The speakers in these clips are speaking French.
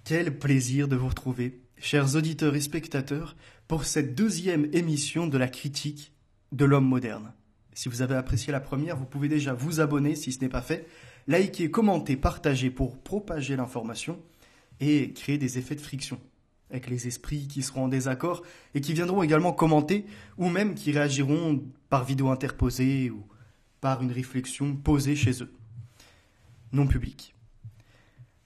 Quel plaisir de vous retrouver, chers auditeurs et spectateurs, pour cette deuxième émission de la critique de l'homme moderne. Si vous avez apprécié la première, vous pouvez déjà vous abonner si ce n'est pas fait, liker, commenter, partager pour propager l'information et créer des effets de friction avec les esprits qui seront en désaccord et qui viendront également commenter ou même qui réagiront par vidéo interposée ou par une réflexion posée chez eux, non public.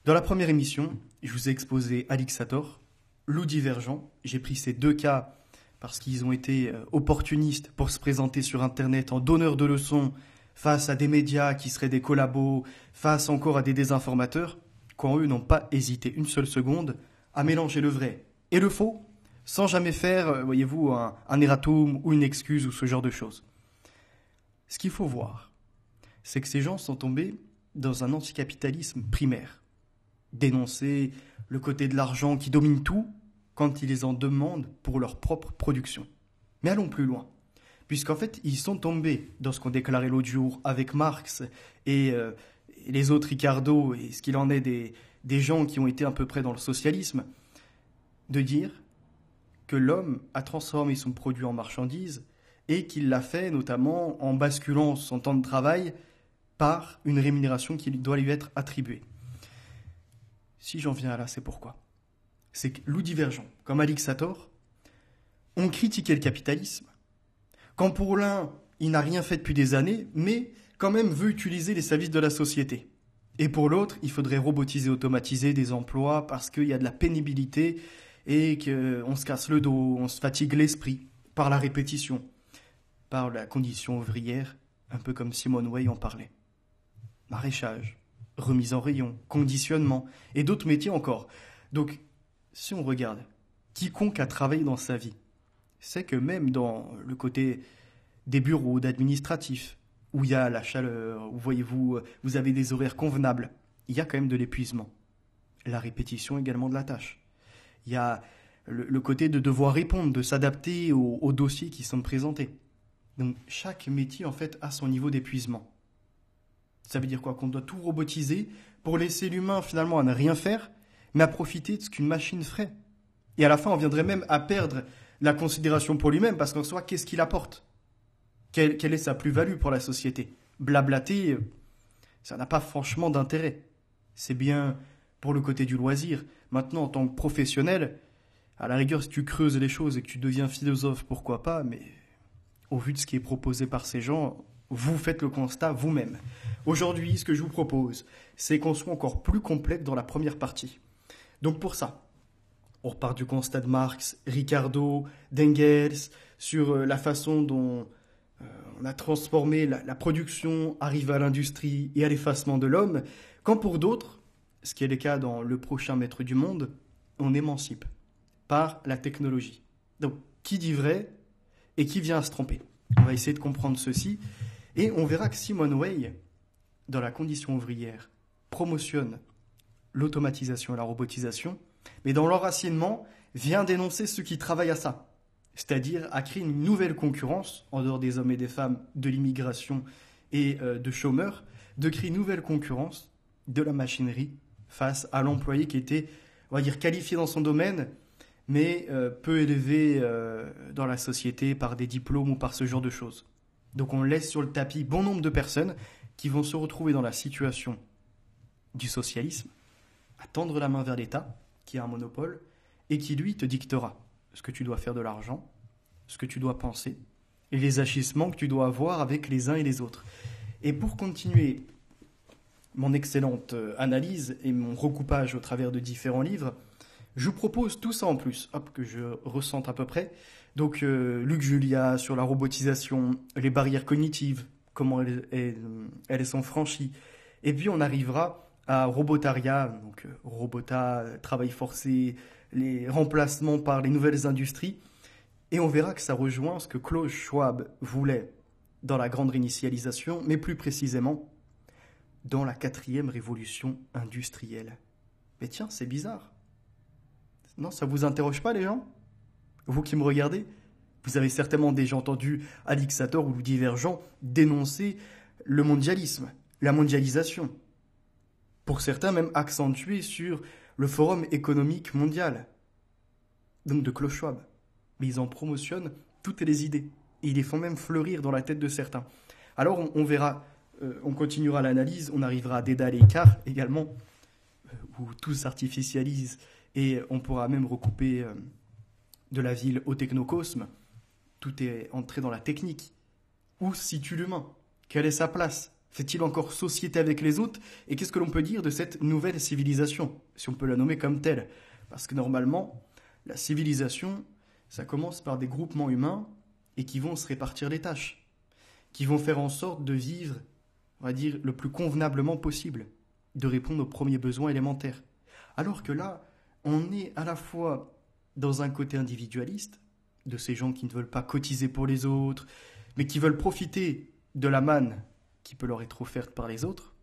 Dans la première émission, je vous ai exposé Alixator, loup divergent. J'ai pris ces deux cas parce qu'ils ont été opportunistes pour se présenter sur Internet en donneurs de leçons face à des médias qui seraient des collabos, face encore à des désinformateurs, quand eux n'ont pas hésité une seule seconde à mélanger le vrai et le faux, sans jamais faire, voyez-vous, un erratum ou une excuse ou ce genre de choses. Ce qu'il faut voir, c'est que ces gens sont tombés dans un anticapitalisme primaire. Dénoncer le côté de l'argent qui domine tout quand ils les en demandent pour leur propre production. Mais allons plus loin, puisqu'en fait, ils sont tombés dans ce qu'on déclarait l'autre jour avec Marx et les autres Ricardo et ce qu'il en est des gens qui ont été à peu près dans le socialisme, de dire que l'homme a transformé son produit en marchandise et qu'il l'a fait notamment en basculant son temps de travail par une rémunération qui doit lui être attribuée. Si j'en viens à là, c'est pourquoi. C'est que loup divergent, comme Alixator, ont critiqué le capitalisme, quand pour l'un, il n'a rien fait depuis des années, mais quand même veut utiliser les services de la société. Et pour l'autre, il faudrait robotiser, automatiser des emplois parce qu'il y a de la pénibilité et qu'on se casse le dos, on se fatigue l'esprit par la répétition, par la condition ouvrière, un peu comme Simone Weil en parlait. Maraîchage, remise en rayon, conditionnement, et d'autres métiers encore. Donc, si on regarde, quiconque a travaillé dans sa vie, sait que même dans le côté des bureaux, d'administratifs, où il y a la chaleur, où voyez-vous, vous avez des horaires convenables, il y a quand même de l'épuisement. La répétition également de la tâche. Il y a le côté de devoir répondre, de s'adapter aux dossiers qui sont présentés. Donc, chaque métier, en fait, a son niveau d'épuisement. Ça veut dire quoi? Qu'on doit tout robotiser pour laisser l'humain finalement à ne rien faire, mais à profiter de ce qu'une machine ferait. Et à la fin, on viendrait même à perdre la considération pour lui-même, parce qu'en soi, qu'est-ce qu'il apporte? Quelle est sa plus-value pour la société? Blablater, ça n'a pas franchement d'intérêt. C'est bien pour le côté du loisir. Maintenant, en tant que professionnel, à la rigueur, si tu creuses les choses et que tu deviens philosophe, pourquoi pas, mais au vu de ce qui est proposé par ces gens, vous faites le constat vous-même. Aujourd'hui, ce que je vous propose, c'est qu'on soit encore plus complet dans la première partie. Donc pour ça, on repart du constat de Marx, Ricardo, d'Engels, sur la façon dont on a transformé la production, arrivé à l'industrie et à l'effacement de l'homme, quand pour d'autres, ce qui est le cas dans Le prochain maître du monde, on émancipe par la technologie. Donc, qui dit vrai et qui vient à se tromper? On va essayer de comprendre ceci. Et on verra que Simone Weil, dans la condition ouvrière, promotionne l'automatisation et la robotisation, mais dans l'enracinement, vient dénoncer ceux qui travaillent à ça, c'est-à-dire à créer une nouvelle concurrence, en dehors des hommes et des femmes, de l'immigration et de chômeurs, de créer une nouvelle concurrence de la machinerie face à l'employé qui était, on va dire, qualifié dans son domaine, mais peu élevé dans la société par des diplômes ou par ce genre de choses. Donc on laisse sur le tapis bon nombre de personnes qui vont se retrouver dans la situation du socialisme, à tendre la main vers l'État, qui a un monopole, et qui lui te dictera ce que tu dois faire de l'argent, ce que tu dois penser, et les agissements que tu dois avoir avec les uns et les autres. Et pour continuer mon excellente analyse et mon recoupage au travers de différents livres, je vous propose tout ça en plus, que je ressente à peu près. Donc, Luc Julia sur la robotisation, les barrières cognitives, comment elles sont franchies. Et puis, on arrivera à Robotaria, donc Robota, travail forcé, les remplacements par les nouvelles industries. Et on verra que ça rejoint ce que Klaus Schwab voulait dans la grande réinitialisation, mais plus précisément dans la 4e révolution industrielle. Mais tiens, c'est bizarre. Non, ça vous interroge pas, les gens? Vous qui me regardez, vous avez certainement déjà entendu Alixator ou Loup Divergent dénoncer le mondialisme, la mondialisation. Pour certains, même accentuer sur le Forum économique mondial, donc de Klaus Schwab. Mais ils en promotionnent toutes les idées. Et ils les font même fleurir dans la tête de certains. Alors on verra, on continuera l'analyse, on arrivera à Dédale et Icare également, où tout s'artificialise et on pourra même recouper de la ville au technocosme. Tout est entré dans la technique. Où se situe l'humain? Quelle est sa place? Fait-il encore société avec les autres? Et qu'est-ce que l'on peut dire de cette nouvelle civilisation, si on peut la nommer comme telle? Parce que normalement, la civilisation, ça commence par des groupements humains et qui vont se répartir les tâches, qui vont faire en sorte de vivre, on va dire, le plus convenablement possible, de répondre aux premiers besoins élémentaires. Alors que là, on est à la fois dans un côté individualiste, de ces gens qui ne veulent pas cotiser pour les autres, mais qui veulent profiter de la manne qui peut leur être offerte par les autres.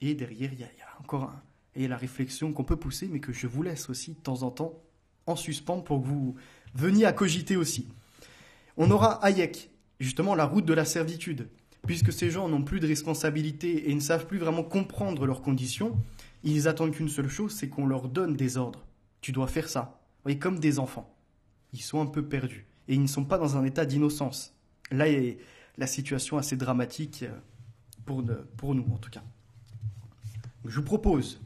Et derrière, il y a encore la réflexion qu'on peut pousser, mais que je vous laisse aussi de temps en temps en suspens pour que vous veniez à cogiter aussi. On aura Hayek, justement la route de la servitude. Puisque ces gens n'ont plus de responsabilité et ne savent plus vraiment comprendre leurs conditions, ils attendent qu'une seule chose, c'est qu'on leur donne des ordres. Tu dois faire ça. Vous voyez, comme des enfants. Ils sont un peu perdus. Et ils ne sont pas dans un état d'innocence. Là, il y a la situation assez dramatique pour nous, en tout cas. Je vous propose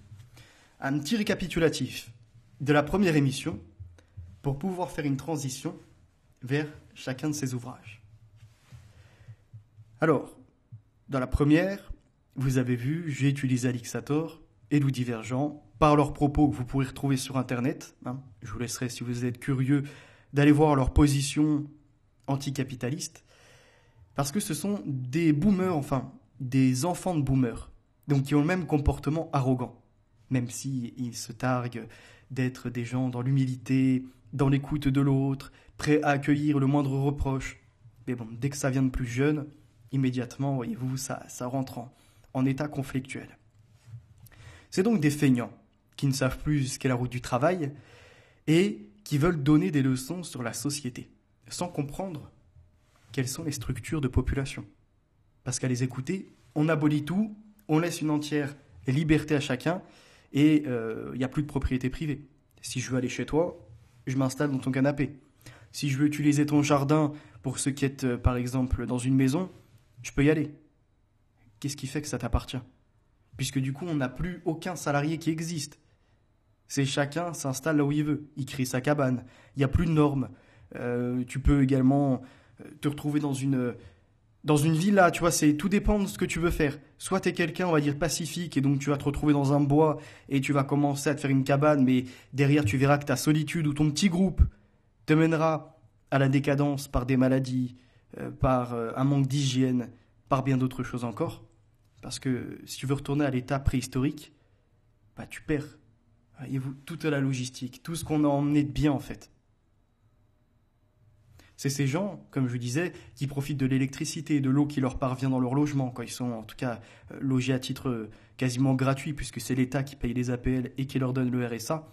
un petit récapitulatif de la première émission pour pouvoir faire une transition vers chacun de ces ouvrages. Alors, dans la première, vous avez vu, j'ai utilisé Alixator et Loup Divergent par leurs propos que vous pourrez retrouver sur Internet. Je vous laisserai, si vous êtes curieux, d'aller voir leur position anticapitaliste. Parce que ce sont des boomers, enfin, des enfants de boomers, donc qui ont le même comportement arrogant, même s'ils se targuent d'être des gens dans l'humilité, dans l'écoute de l'autre, prêts à accueillir le moindre reproche. Mais bon, dès que ça vient de plus jeune, immédiatement, voyez-vous, ça rentre en état conflictuel. C'est donc des feignants qui ne savent plus ce qu'est la route du travail et qui veulent donner des leçons sur la société, sans comprendre quelles sont les structures de population. Parce qu'à les écouter, on abolit tout, on laisse une entière liberté à chacun et il n'y a plus de propriété privée. Si je veux aller chez toi, je m'installe dans ton canapé. Si je veux utiliser ton jardin pour ce qui est, par exemple, dans une maison, je peux y aller. Qu'est-ce qui fait que ça t'appartient? Puisque du coup, on n'a plus aucun salarié qui existe. C'est chacun s'installe là où il veut. Il crée sa cabane. Il n'y a plus de normes. Tu peux également te retrouver dans une villa, tu vois, tout dépend de ce que tu veux faire. Soit tu es quelqu'un, on va dire, pacifique, et donc tu vas te retrouver dans un bois, et tu vas commencer à te faire une cabane, mais derrière, tu verras que ta solitude ou ton petit groupe te mènera à la décadence par des maladies, par un manque d'hygiène, par bien d'autres choses encore. Parce que si tu veux retourner à l'état préhistorique, bah tu perds. Voyez-vous, toute la logistique, tout ce qu'on a emmené de bien en fait. C'est ces gens, comme je vous disais, qui profitent de l'électricité et de l'eau qui leur parvient dans leur logement, quand ils sont en tout cas logés à titre quasiment gratuit, puisque c'est l'État qui paye les APL et qui leur donne le RSA.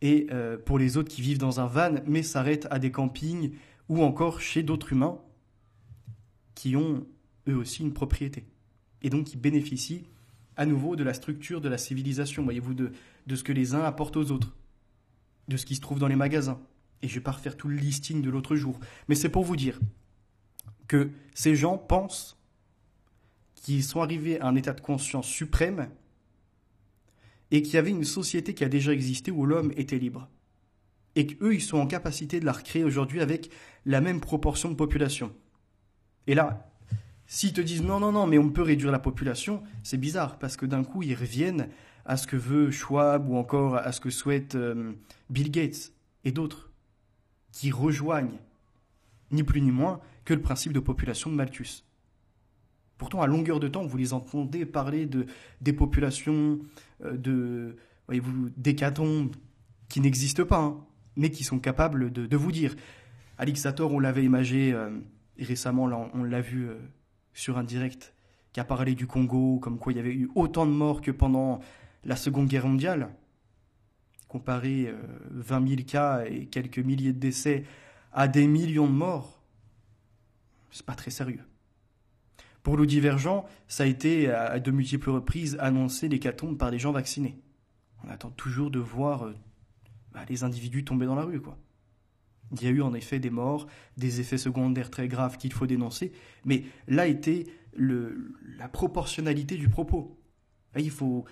Et pour les autres qui vivent dans un van, mais s'arrêtent à des campings ou encore chez d'autres humains qui ont eux aussi une propriété. Et donc qui bénéficient à nouveau de la structure de la civilisation, voyez-vous, de ce que les uns apportent aux autres, de ce qui se trouve dans les magasins. Et je ne vais pas refaire tout le listing de l'autre jour. Mais c'est pour vous dire que ces gens pensent qu'ils sont arrivés à un état de conscience suprême et qu'il y avait une société qui a déjà existé où l'homme était libre. Et qu'eux, ils sont en capacité de la recréer aujourd'hui avec la même proportion de population. Et là, s'ils te disent non, mais on peut réduire la population, c'est bizarre, parce que d'un coup, ils reviennent à ce que veut Schwab ou encore à ce que souhaite Bill Gates et d'autres, qui rejoignent, ni plus ni moins, que le principe de population de Malthus. Pourtant, à longueur de temps, vous les entendez parler des populations, voyez-vous, d'hécatombes qui n'existent pas, mais qui sont capables de vous dire. Alixator, on l'avait imagé récemment, là, on l'a vu sur un direct, qui a parlé du Congo, comme quoi il y avait eu autant de morts que pendant la Seconde Guerre mondiale. Comparer 20 000 cas et quelques milliers de décès à des millions de morts, c'est pas très sérieux. Pour Loup Divergent, ça a été à de multiples reprises annoncé l'hécatombe par les gens vaccinés. On attend toujours de voir les individus tomber dans la rue, quoi. Il y a eu en effet des morts, des effets secondaires très graves qu'il faut dénoncer, mais là était la proportionnalité du propos. Il faut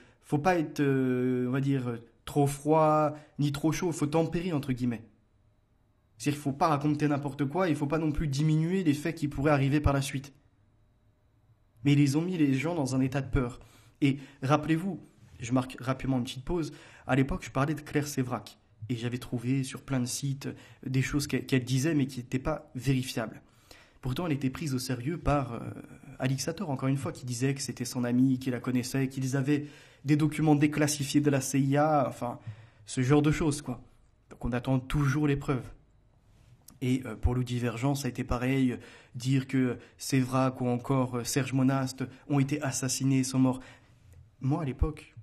pas être, on va dire, trop froid ni trop chaud, il faut tempérer entre guillemets. C'est-à-dire qu'il ne faut pas raconter n'importe quoi, il ne faut pas non plus diminuer les faits qui pourraient arriver par la suite. Mais ils ont mis les gens dans un état de peur. Et rappelez-vous, je marque rapidement une petite pause, à l'époque je parlais de Claire Sévrac. Et j'avais trouvé sur plein de sites des choses qu'elle disait mais qui n'étaient pas vérifiables. Pourtant, elle était prise au sérieux par Alix Sator, encore une fois, qui disait que c'était son ami, qu'il la connaissait, qu'ils avaient des documents déclassifiés de la CIA, enfin, ce genre de choses, quoi. Donc on attend toujours les preuves. Et pour Loup Divergent, ça a été pareil, dire que Sévrac ou encore Serge Monast ont été assassinés et sont morts. Moi, à l'époque,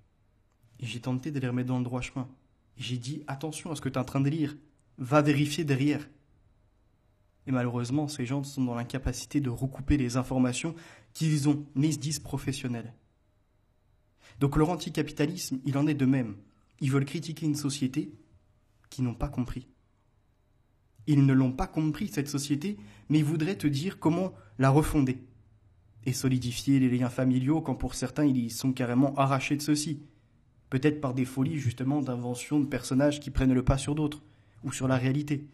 j'ai tenté de les remettre dans le droit chemin. J'ai dit, attention à ce que tu es en train de lire, va vérifier derrière. Et malheureusement, ces gens sont dans l'incapacité de recouper les informations qu'ils ont, mais ils se disent professionnels. Donc leur anticapitalisme, il en est de même. Ils veulent critiquer une société qu'ils n'ont pas compris. Ils ne l'ont pas compris, cette société, mais ils voudraient te dire comment la refonder. Et solidifier les liens familiaux quand pour certains, ils sont carrément arrachés de ceux-ci. Peut-être par des folies, justement, d'invention de personnages qui prennent le pas sur d'autres, ou sur la réalité.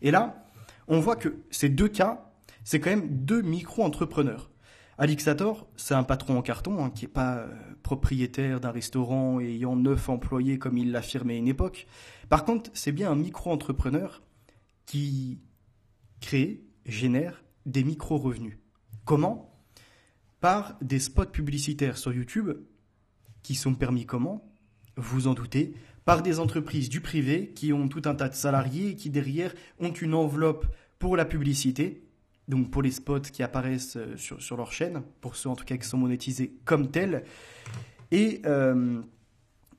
Et là, on voit que ces deux cas, c'est quand même deux micro-entrepreneurs. Alix Sator, c'est un patron en carton, qui n'est pas propriétaire d'un restaurant et ayant 9 employés comme il l'affirmait à une époque. Par contre, c'est bien un micro-entrepreneur qui crée, génère des micro-revenus. Comment ? Par des spots publicitaires sur YouTube qui sont permis comment ? Vous en doutez, par des entreprises du privé qui ont tout un tas de salariés et qui derrière ont une enveloppe pour la publicité, donc pour les spots qui apparaissent sur leur chaîne, pour ceux en tout cas qui sont monétisés comme tels, et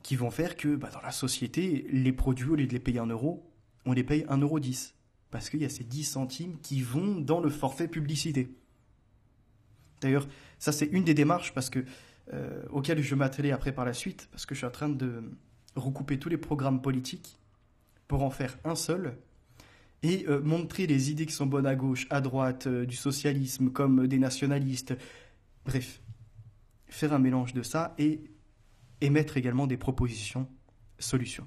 qui vont faire que dans la société, les produits, au lieu de les payer 1 €, on les paye 1,10 €, parce qu'il y a ces 10 centimes qui vont dans le forfait publicité. D'ailleurs, ça c'est une des démarches auxquelles je m'attelais après par la suite, parce que je suis en train de recouper tous les programmes politiques pour en faire un seul et montrer les idées qui sont bonnes à gauche, à droite, du socialisme comme des nationalistes. Bref, faire un mélange de ça et émettre également des propositions, solutions.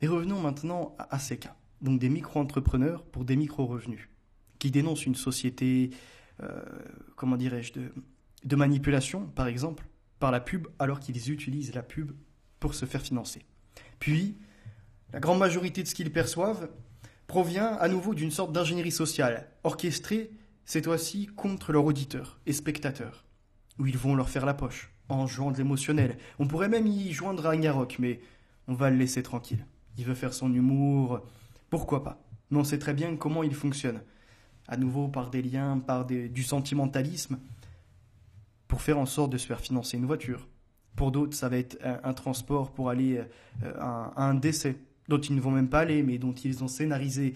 Et revenons maintenant à ces cas. Donc des micro-entrepreneurs pour des micro-revenus qui dénoncent une société, de manipulation, par exemple, par la pub, alors qu'ils utilisent la pub pour se faire financer. Puis, la grande majorité de ce qu'ils perçoivent provient à nouveau d'une sorte d'ingénierie sociale, orchestrée cette fois-ci contre leurs auditeurs et spectateurs, où ils vont leur faire la poche, en jouant de l'émotionnel. On pourrait même y joindre Ragnarok, mais on va le laisser tranquille. Il veut faire son humour, pourquoi pas. Mais on sait très bien comment il fonctionne. À nouveau par des liens, du sentimentalisme, pour faire en sorte de se faire financer une voiture. Pour d'autres, ça va être un transport pour aller à un décès, dont ils ne vont même pas aller, mais dont ils ont scénarisé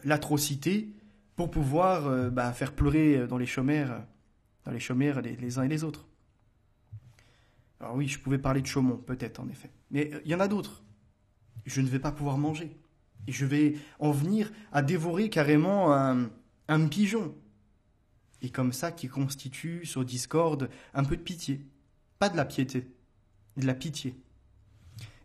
l'atrocité pour pouvoir faire pleurer dans les chaumières les uns et les autres. Alors oui, je pouvais parler de Chaumont, peut-être, en effet. Mais il y en a d'autres. Je ne vais pas pouvoir manger. Et je vais en venir à dévorer carrément un pigeon. Et comme ça, qui constitue sur Discord un peu de pitié. Pas de la piété, de la pitié.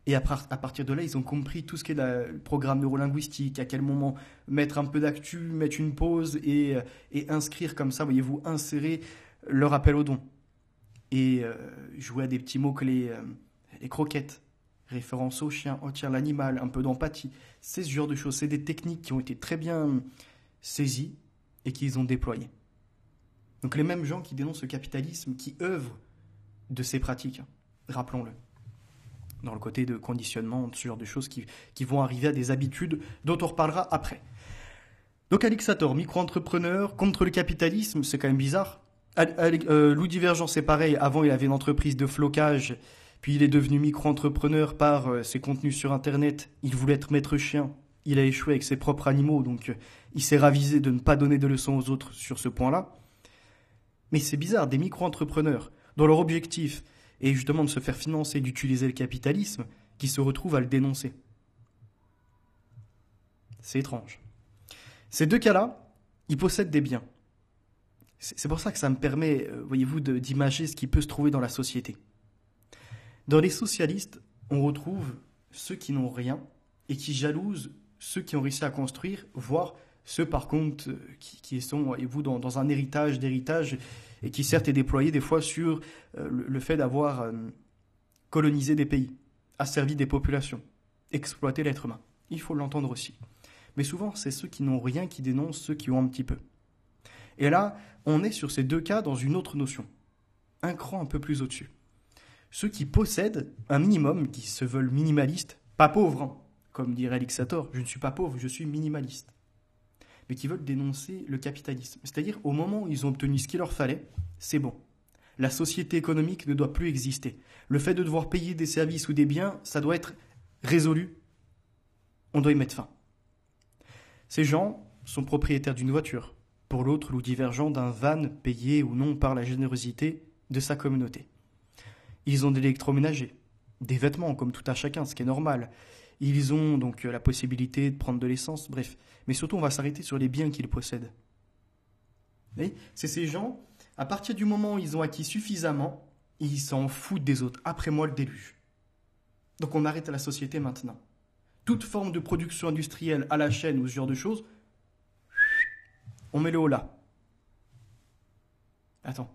Et à partir de là, ils ont compris tout ce qu'est le programme neurolinguistique, à quel moment mettre un peu d'actu, mettre une pause et inscrire comme ça, voyez-vous, insérer leur appel au don. Et jouer à des petits mots que les croquettes, référence au chien, oh tiens, l'animal, un peu d'empathie. C'est ce genre de choses, c'est des techniques qui ont été très bien saisies et qu'ils ont déployées. Donc les mêmes gens qui dénoncent le capitalisme, qui œuvrent de ces pratiques, rappelons-le, dans le côté de conditionnement, ce genre de choses qui vont arriver à des habitudes dont on reparlera après. Donc Alix Sator, micro-entrepreneur, contre le capitalisme, c'est quand même bizarre. Loup Divergent, c'est pareil, avant il avait une entreprise de flocage, puis il est devenu micro-entrepreneur par ses contenus sur Internet, il voulait être maître chien, il a échoué avec ses propres animaux, donc il s'est ravisé de ne pas donner de leçons aux autres sur ce point-là. Mais c'est bizarre, des micro-entrepreneurs, dont leur objectif et justement de se faire financer, d'utiliser le capitalisme, qui se retrouvent à le dénoncer. C'est étrange. Ces deux cas-là, ils possèdent des biens. C'est pour ça que ça me permet, voyez-vous, d'imager ce qui peut se trouver dans la société. Dans les socialistes, on retrouve ceux qui n'ont rien et qui jalousent ceux qui ont réussi à construire, voire ceux par contre qui sont, voyez-vous, dans un héritage d'héritage et qui certes est déployé des fois sur le fait d'avoir colonisé des pays, asservi des populations, exploité l'être humain. Il faut l'entendre aussi. Mais souvent, c'est ceux qui n'ont rien qui dénoncent ceux qui ont un petit peu. Et là, on est sur ces deux cas dans une autre notion, un cran un peu plus au-dessus. Ceux qui possèdent un minimum, qui se veulent minimalistes, pas pauvres, hein, comme dirait Alexator, je ne suis pas pauvre, je suis minimaliste, mais qui veulent dénoncer le capitalisme. C'est-à-dire, au moment où ils ont obtenu ce qu'il leur fallait, c'est bon. La société économique ne doit plus exister. Le fait de devoir payer des services ou des biens, ça doit être résolu. On doit y mettre fin. Ces gens sont propriétaires d'une voiture, pour l'autre, ou divergent d'un van payé ou non par la générosité de sa communauté. Ils ont de l'électroménager, des vêtements comme tout à chacun, ce qui est normal. Ils ont donc la possibilité de prendre de l'essence, bref. Mais surtout, on va s'arrêter sur les biens qu'ils possèdent. Vous voyez, c'est ces gens, à partir du moment où ils ont acquis suffisamment, ils s'en foutent des autres. Après moi, le déluge. Donc on arrête la société maintenant. Toute forme de production industrielle à la chaîne ou ce genre de choses, on met le haut là. Attends,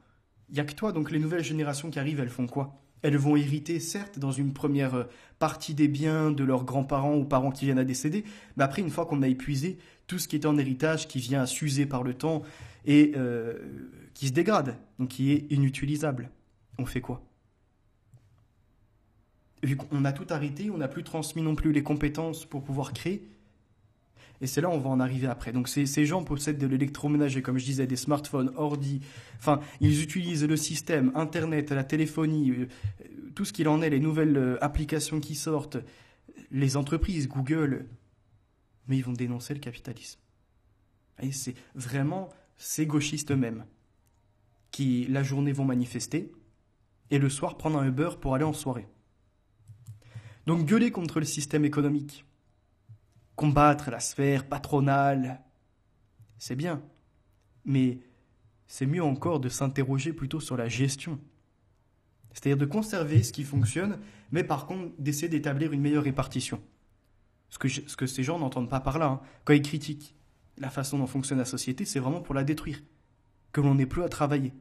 il n'y a que toi, donc les nouvelles générations qui arrivent, elles font quoi? Elles vont hériter, certes, dans une première partie des biens de leurs grands-parents ou parents qui viennent à décéder, mais après, une fois qu'on a épuisé tout ce qui est en héritage, qui vient à s'user par le temps et qui se dégrade, donc qui est inutilisable, on fait quoi? Vu qu'on a tout arrêté, on n'a plus transmis non plus les compétences pour pouvoir créer. Et c'est là où on va en arriver après. Donc ces gens possèdent de l'électroménager, comme je disais, des smartphones, ordi. Enfin, ils utilisent le système, Internet, la téléphonie, tout ce qu'il en est, les nouvelles applications qui sortent, les entreprises, Google. Mais ils vont dénoncer le capitalisme. Et c'est vraiment ces gauchistes eux-mêmes qui, la journée, vont manifester et le soir, prendre un Uber pour aller en soirée. Donc gueuler contre le système économique, combattre la sphère patronale, c'est bien. Mais c'est mieux encore de s'interroger plutôt sur la gestion. C'est-à-dire de conserver ce qui fonctionne, mais par contre d'essayer d'établir une meilleure répartition. Ce que ces gens n'entendent pas par là, hein. Quand ils critiquent la façon dont fonctionne la société, c'est vraiment pour la détruire. Que l'on n'ait plus à travailler.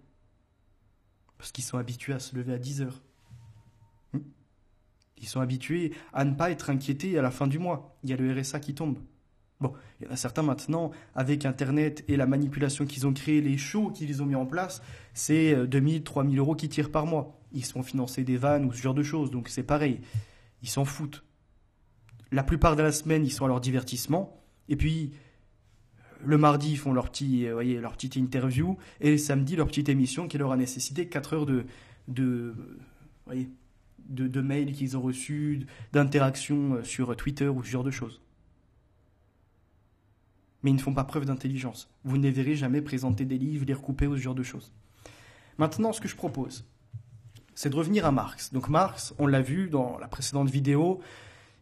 Parce qu'ils sont habitués à se lever à 10 heures. Ils sont habitués à ne pas être inquiétés à la fin du mois. Il y a le RSA qui tombe. Bon, il y en a certains maintenant, avec Internet et la manipulation qu'ils ont créée, les shows qu'ils ont mis en place, c'est 2000, 3000 euros qui tirent par mois. Ils se font financer des vannes ou ce genre de choses, donc c'est pareil. Ils s'en foutent. La plupart de la semaine, ils sont à leur divertissement. Et puis, le mardi, ils font leur petite interview. Et le samedi, leur petite émission qui leur a nécessité 4 heures de mails qu'ils ont reçus, d'interactions sur Twitter ou ce genre de choses. Mais ils ne font pas preuve d'intelligence. Vous ne les verrez jamais présenter des livres, les recouper ou ce genre de choses. Maintenant, ce que je propose, c'est de revenir à Marx. Donc Marx, on l'a vu dans la précédente vidéo,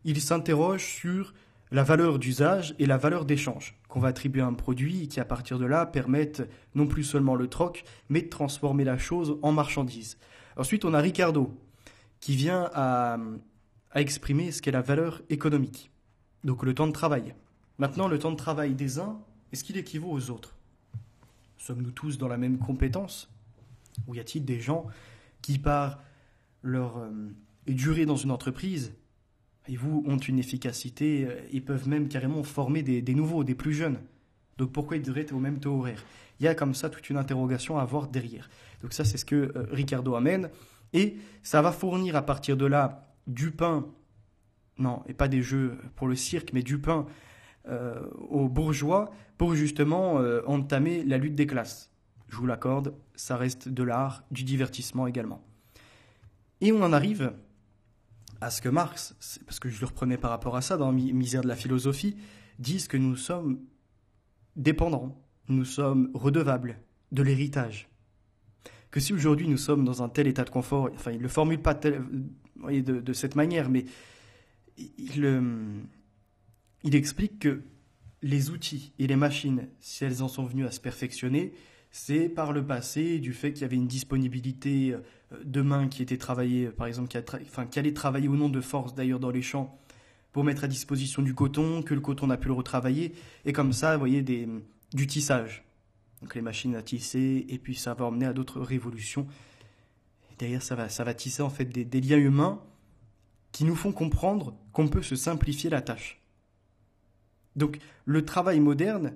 il s'interroge sur la valeur d'usage et la valeur d'échange qu'on va attribuer à un produit et qui, à partir de là, permettent non plus seulement le troc, mais de transformer la chose en marchandise. Ensuite, on a Ricardo, qui vient à exprimer ce qu'est la valeur économique, donc le temps de travail. Maintenant, le temps de travail des uns, est-ce qu'il équivaut aux autres? Sommes-nous tous dans la même compétence? Ou y a-t-il des gens qui, par leur durée dans une entreprise, et vous, ont une efficacité, ils peuvent même carrément former des nouveaux, des plus jeunes. Donc pourquoi ils devraient être au même taux horaire? Il y a comme ça toute une interrogation à avoir derrière. Donc ça, c'est ce que Ricardo amène. Et ça va fournir à partir de là du pain, non, et pas des jeux pour le cirque, mais du pain aux bourgeois pour justement entamer la lutte des classes. Je vous l'accorde, ça reste de l'art, du divertissement également. Et on en arrive à ce que Marx, parce que je le reprenais par rapport à ça dans Misère de la philosophie, disent que nous sommes dépendants, nous sommes redevables de l'héritage. que si aujourd'hui nous sommes dans un tel état de confort, enfin il ne le formule pas de cette manière, mais il explique que les outils et les machines, si elles en sont venues à se perfectionner, c'est par le passé du fait qu'il y avait une disponibilité de mains qui était travaillée, par exemple, qui allait travailler au nom de force d'ailleurs dans les champs pour mettre à disposition du coton, que le coton a pu le retravailler, et comme ça, vous voyez, du tissage. Donc les machines à tisser, et puis ça va emmener à d'autres révolutions. Et derrière, ça va tisser en fait des liens humains qui nous font comprendre qu'on peut se simplifier la tâche. Donc le travail moderne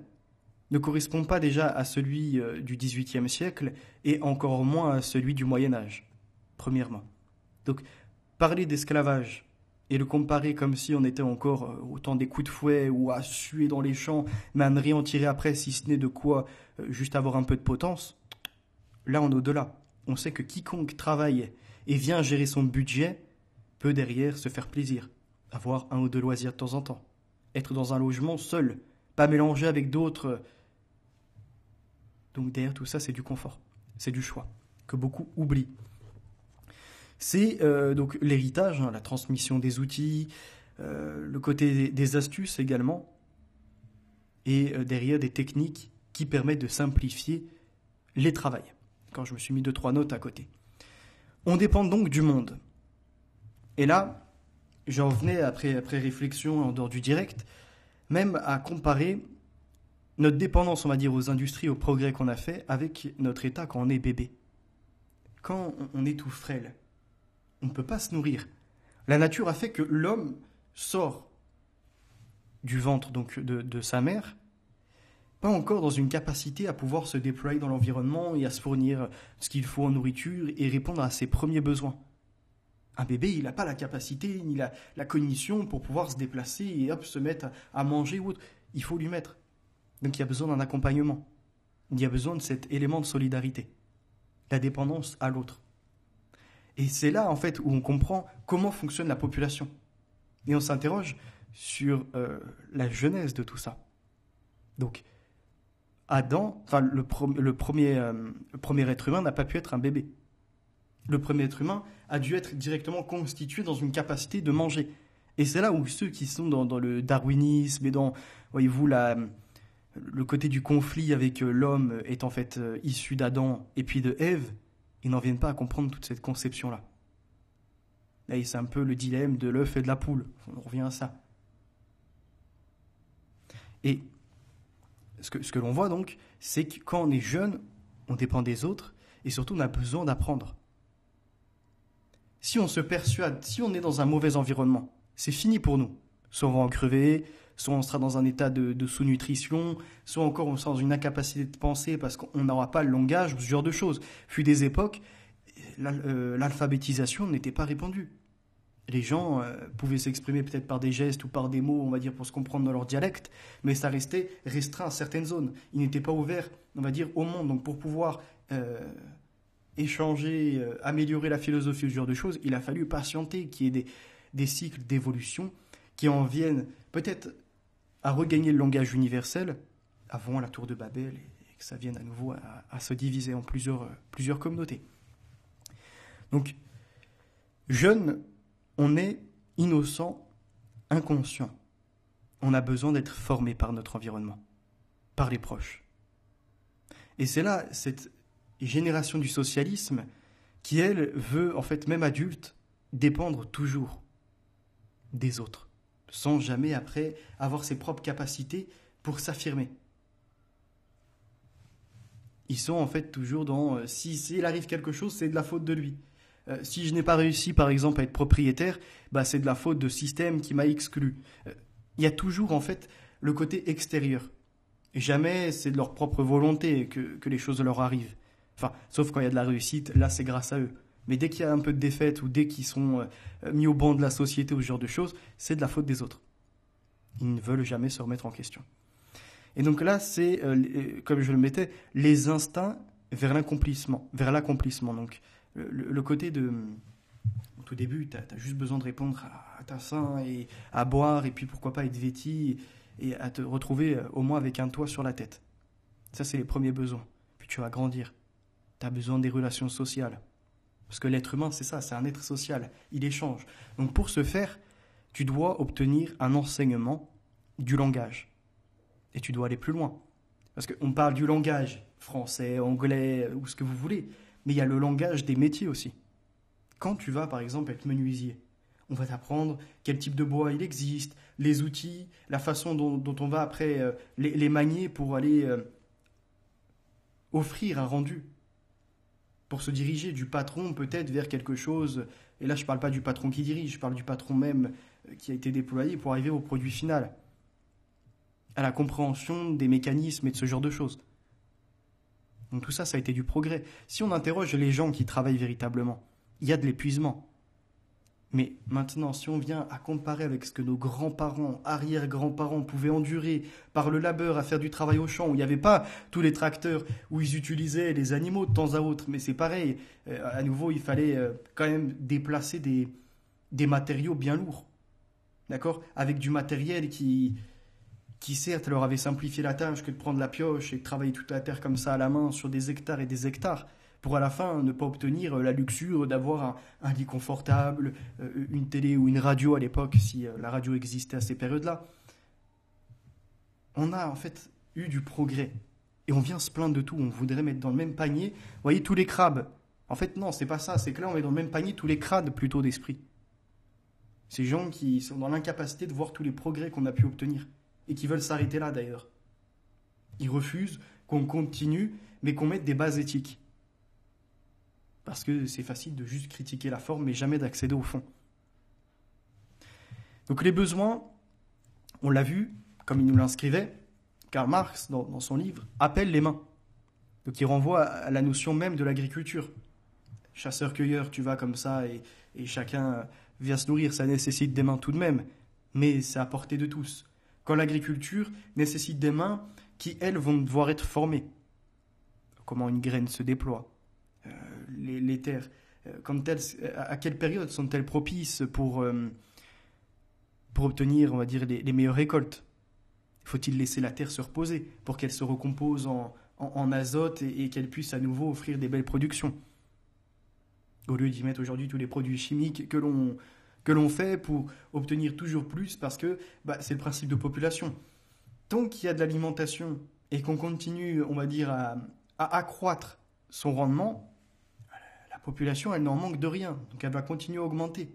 ne correspond pas déjà à celui du XVIIIe siècle et encore moins à celui du Moyen Âge, premièrement. Donc parler d'esclavage et le comparer comme si on était encore au temps des coups de fouet ou à suer dans les champs, mais à ne rien en tirer après si ce n'est de quoi juste avoir un peu de potence, là on est au-delà. On sait que quiconque travaille et vient gérer son budget peut derrière se faire plaisir, avoir un ou deux loisirs de temps en temps, être dans un logement seul, pas mélangé avec d'autres. Donc derrière tout ça, c'est du confort, c'est du choix, que beaucoup oublient. C'est donc l'héritage, la transmission des outils, le côté des astuces également, et derrière des techniques qui permettent de simplifier les travails. Quand je me suis mis 2-3 notes à côté. On dépend donc du monde. Et là, j'en venais, après réflexion en dehors du direct, même à comparer notre dépendance, on va dire, aux industries, aux progrès qu'on a fait, avec notre état quand on est bébé. Quand on est tout frêle, on ne peut pas se nourrir. La nature a fait que l'homme sort du ventre donc de sa mère, pas encore dans une capacité à pouvoir se déployer dans l'environnement et à se fournir ce qu'il faut en nourriture et répondre à ses premiers besoins. Un bébé, il n'a pas la capacité ni la cognition pour pouvoir se déplacer et hop, se mettre à manger ou autre. Il faut lui mettre. Donc il y a besoin d'un accompagnement. Il y a besoin de cet élément de solidarité. La dépendance à l'autre. Et c'est là, en fait, où on comprend comment fonctionne la population. Et on s'interroge sur la genèse de tout ça. Donc, Adam, enfin, le premier être humain n'a pas pu être un bébé. Le premier être humain a dû être directement constitué dans une capacité de manger. Et c'est là où ceux qui sont dans le darwinisme et dans, voyez-vous, le côté du conflit avec l'homme est en fait issu d'Adam et puis de Ève, ils n'en viennent pas à comprendre toute cette conception-là. Là, c'est un peu le dilemme de l'œuf et de la poule. On revient à ça. Et ce que l'on voit donc, c'est que quand on est jeune, on dépend des autres et surtout on a besoin d'apprendre. Si on se persuade, si on est dans un mauvais environnement, c'est fini pour nous. Soit on va en crever, soit on sera dans un état de sous-nutrition, soit encore on sera dans une incapacité de penser parce qu'on n'aura pas le langage, ce genre de choses. Fut des époques, l'alphabétisation n'était pas répandue. Les gens pouvaient s'exprimer peut-être par des gestes ou par des mots, on va dire, pour se comprendre dans leur dialecte, mais ça restait restreint à certaines zones. Ils n'étaient pas ouverts, on va dire, au monde. Donc pour pouvoir échanger, améliorer la philosophie, ce genre de choses, il a fallu patienter qu'il y ait des cycles d'évolution qui en viennent peut-être à regagner le langage universel avant la tour de Babel et que ça vienne à nouveau à se diviser en plusieurs communautés. Donc, jeune, on est innocent, inconscient. On a besoin d'être formé par notre environnement, par les proches. Et c'est là, cette génération du socialisme qui, elle, veut, en fait, même adulte, dépendre toujours des autres, sans jamais, après, avoir ses propres capacités pour s'affirmer. Ils sont, en fait, toujours dans s'il arrive quelque chose, c'est de la faute de lui. Si je n'ai pas réussi, par exemple, à être propriétaire, c'est de la faute de système qui m'a exclu. Il y a toujours, en fait, le côté extérieur. Et jamais c'est de leur propre volonté que les choses leur arrivent. Enfin, sauf quand il y a de la réussite, là, c'est grâce à eux. Mais dès qu'il y a un peu de défaite ou dès qu'ils sont mis au banc de la société ou ce genre de choses, c'est de la faute des autres. Ils ne veulent jamais se remettre en question. Et donc là, c'est, comme je le mettais, les instincts vers l'accomplissement. Donc, le côté de... Au tout début, tu as juste besoin de répondre à ta faim et à boire, et puis pourquoi pas être vêti, et à te retrouver au moins avec un toit sur la tête. Ça, c'est les premiers besoins. Puis tu vas grandir. Tu as besoin des relations sociales. Parce que l'être humain, c'est ça, c'est un être social. Il échange. Donc pour ce faire, tu dois obtenir un enseignement du langage. Et tu dois aller plus loin. Parce qu'on parle du langage, français, anglais, ou ce que vous voulez. Mais il y a le langage des métiers aussi. Quand tu vas, par exemple, être menuisier, on va t'apprendre quel type de bois il existe, les outils, la façon dont on va après les manier pour aller offrir un rendu. Pour se diriger du patron peut-être vers quelque chose. Et là, je ne parle pas du patron qui dirige, je parle du patron même qui a été déployé pour arriver au produit final. À la compréhension des mécanismes et de ce genre de choses. Donc tout ça, ça a été du progrès. Si on interroge les gens qui travaillent véritablement, il y a de l'épuisement. Mais maintenant, si on vient à comparer avec ce que nos grands-parents, arrière-grands-parents pouvaient endurer par le labeur à faire du travail au champ, où il n'y avait pas tous les tracteurs, où ils utilisaient les animaux de temps à autre, mais c'est pareil, à nouveau, il fallait quand même déplacer des matériaux bien lourds, d'accord? Avec du matériel qui certes leur avait simplifié la tâche que de prendre la pioche et de travailler toute la terre comme ça à la main sur des hectares et des hectares, pour à la fin ne pas obtenir la luxure d'avoir un lit confortable, une télé ou une radio à l'époque, si la radio existait à ces périodes-là. On a en fait eu du progrès. Et on vient se plaindre de tout. On voudrait mettre dans le même panier, vous voyez, tous les crabes. En fait, non, c'est pas ça. C'est que là, on met dans le même panier tous les crades plutôt d'esprit. Ces gens qui sont dans l'incapacité de voir tous les progrès qu'on a pu obtenir. Et qui veulent s'arrêter là, d'ailleurs. Ils refusent qu'on continue, mais qu'on mette des bases éthiques. Parce que c'est facile de juste critiquer la forme, mais jamais d'accéder au fond. Donc les besoins, on l'a vu, comme il nous l'inscrivait, Karl Marx, dans son livre, appelle les mains. Donc il renvoie à la notion même de l'agriculture. Chasseur-cueilleur, tu vas comme ça, et chacun vient se nourrir, ça nécessite des mains tout de même, mais c'est à portée de tous. Quand l'agriculture nécessite des mains qui, elles, vont devoir être formées. Comment une graine se déploie. Les terres, à quelle période sont-elles propices pour obtenir, on va dire, les meilleures récoltes? Faut-il laisser la terre se reposer pour qu'elle se recompose en azote et qu'elle puisse à nouveau offrir des belles productions? Au lieu d'y mettre aujourd'hui tous les produits chimiques que l'on fait pour obtenir toujours plus, parce que c'est le principe de population. Tant qu'il y a de l'alimentation et qu'on continue, on va dire, à accroître son rendement, la population, elle n'en manque de rien. Donc elle va continuer à augmenter.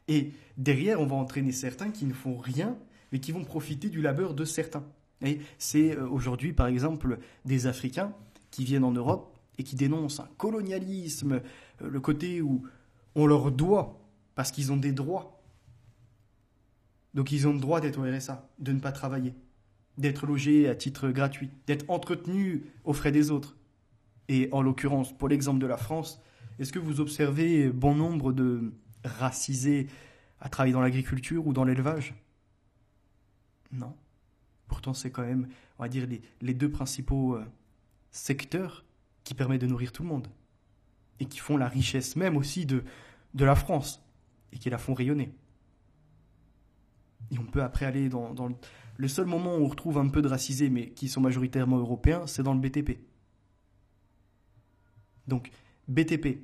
Et derrière, on va entraîner certains qui ne font rien, mais qui vont profiter du labeur de certains. Et c'est aujourd'hui, par exemple, des Africains qui viennent en Europe et qui dénoncent un colonialisme, le côté où on leur doit, parce qu'ils ont des droits. Donc ils ont le droit d'être au RSA, de ne pas travailler, d'être logés à titre gratuit, d'être entretenus aux frais des autres. Et en l'occurrence, pour l'exemple de la France, est-ce que vous observez bon nombre de racisés à travailler dans l'agriculture ou dans l'élevage? Non. Pourtant, c'est quand même, on va dire, les deux principaux secteurs qui permettent de nourrir tout le monde. Et qui font la richesse même aussi de la France. Et qui la font rayonner. Et on peut après aller dans le seul moment où on retrouve un peu de racisés, mais qui sont majoritairement européens, c'est dans le BTP. Donc, BTP,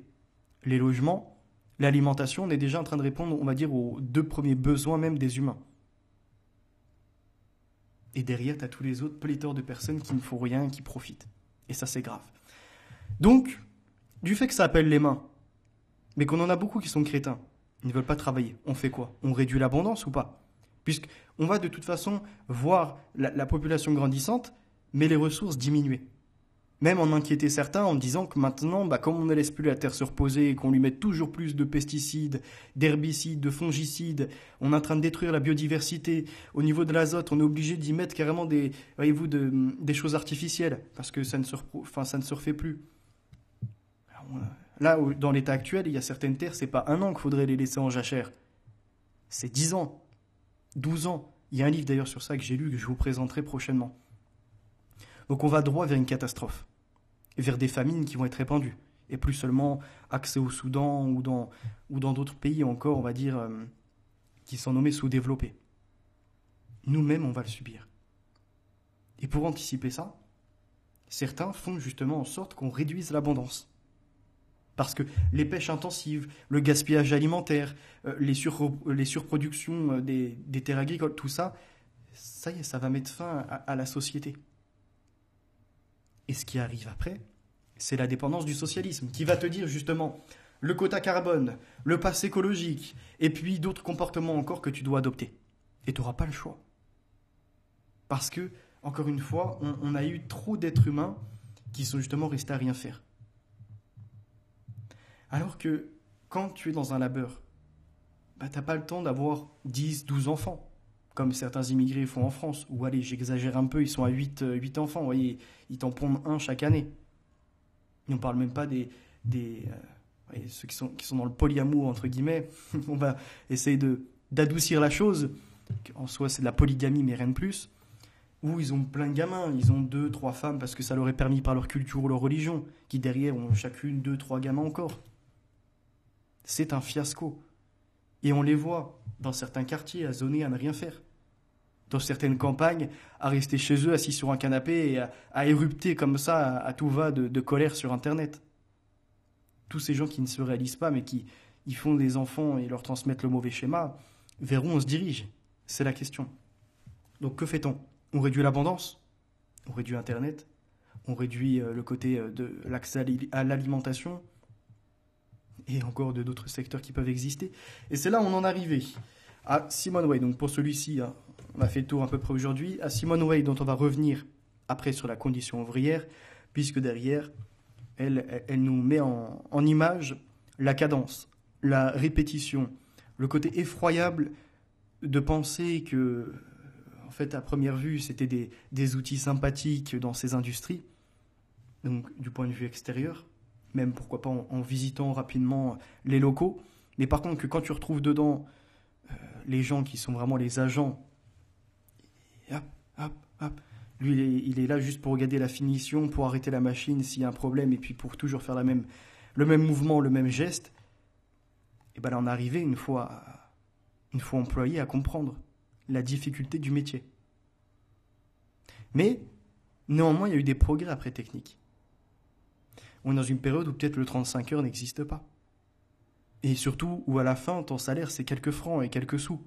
les logements, l'alimentation, on est déjà en train de répondre, on va dire, aux deux premiers besoins même des humains. Et derrière, tu as tous les autres pléthores de personnes qui ne font rien, qui profitent. Et ça, c'est grave. Donc, du fait que ça appelle les mains, mais qu'on en a beaucoup qui sont crétins, ils ne veulent pas travailler, on fait quoi? On réduit l'abondance ou pas? Puisqu'on va de toute façon voir la population grandissante, mais les ressources diminuer. Même en inquiéter certains en disant que maintenant, comme on ne laisse plus la terre se reposer et qu'on lui met toujours plus de pesticides, d'herbicides, de fongicides, on est en train de détruire la biodiversité. Au niveau de l'azote, on est obligé d'y mettre carrément des choses artificielles parce que ça ne se refait plus. Là, dans l'état actuel, il y a certaines terres, c'est pas 1 an qu'il faudrait les laisser en jachère. C'est 10 ans, 12 ans. Il y a un livre d'ailleurs sur ça que j'ai lu, que je vous présenterai prochainement. Donc on va droit vers une catastrophe, vers des famines qui vont être répandues, et plus seulement accès au Soudan ou dans d'autres pays encore, on va dire, qui sont nommés sous-développés. Nous-mêmes, on va le subir. Et pour anticiper ça, certains font justement en sorte qu'on réduise l'abondance. Parce que les pêches intensives, le gaspillage alimentaire, les surproductions des terres agricoles, tout ça, ça y est, ça va mettre fin à la société. Et ce qui arrive après, c'est la dépendance du socialisme, qui va te dire justement le quota carbone, le pass écologique, et puis d'autres comportements encore que tu dois adopter. Et tu n'auras pas le choix. Parce que, encore une fois, on a eu trop d'êtres humains qui sont justement restés à rien faire. Alors que quand tu es dans un labeur, tu n'as pas le temps d'avoir 10, 12 enfants, comme certains immigrés font en France. Ou allez, j'exagère un peu, ils sont à 8 enfants, vous voyez, ils t'en pondent un chaque année. Et on ne parle même pas ceux qui sont dans le polyamour, entre guillemets. On va essayer d'adoucir la chose. En soi, c'est de la polygamie, mais rien de plus. Où ils ont plein de gamins, ils ont 2, 3 femmes, parce que ça leur est permis par leur culture ou leur religion, qui derrière ont chacune 2, 3 gamins encore. C'est un fiasco. Et on les voit dans certains quartiers à zoner, à ne rien faire. Dans certaines campagnes, à rester chez eux, assis sur un canapé et à érupter comme ça, à tout va de colère sur Internet. Tous ces gens qui ne se réalisent pas, mais qui ils font des enfants et leur transmettent le mauvais schéma, vers où on se dirige? C'est la question. Donc que fait-on? On réduit l'abondance, on réduit Internet, on réduit le côté de l'accès à l'alimentation, et encore d'autres secteurs qui peuvent exister. Et c'est là où on en est arrivé à Simone Weil. Donc pour celui-ci, on a fait le tour à peu près aujourd'hui. À Simone Weil, dont on va revenir après sur la condition ouvrière, puisque derrière, elle nous met en image la cadence, la répétition, le côté effroyable de penser que, en fait, à première vue, c'était des outils sympathiques dans ces industries, donc du point de vue extérieur, même pourquoi pas en visitant rapidement les locaux. Mais par contre, que quand tu retrouves dedans les gens qui sont vraiment les agents, hop, hop, hop, lui il est là juste pour regarder la finition, pour arrêter la machine s'il y a un problème, et puis pour toujours faire le même mouvement, le même geste, et ben là on est arrivé une fois employé à comprendre la difficulté du métier. Mais néanmoins, il y a eu des progrès après technique. On est dans une période où peut-être le 35 heures n'existe pas. Et surtout, où à la fin, ton salaire, c'est quelques francs et quelques sous.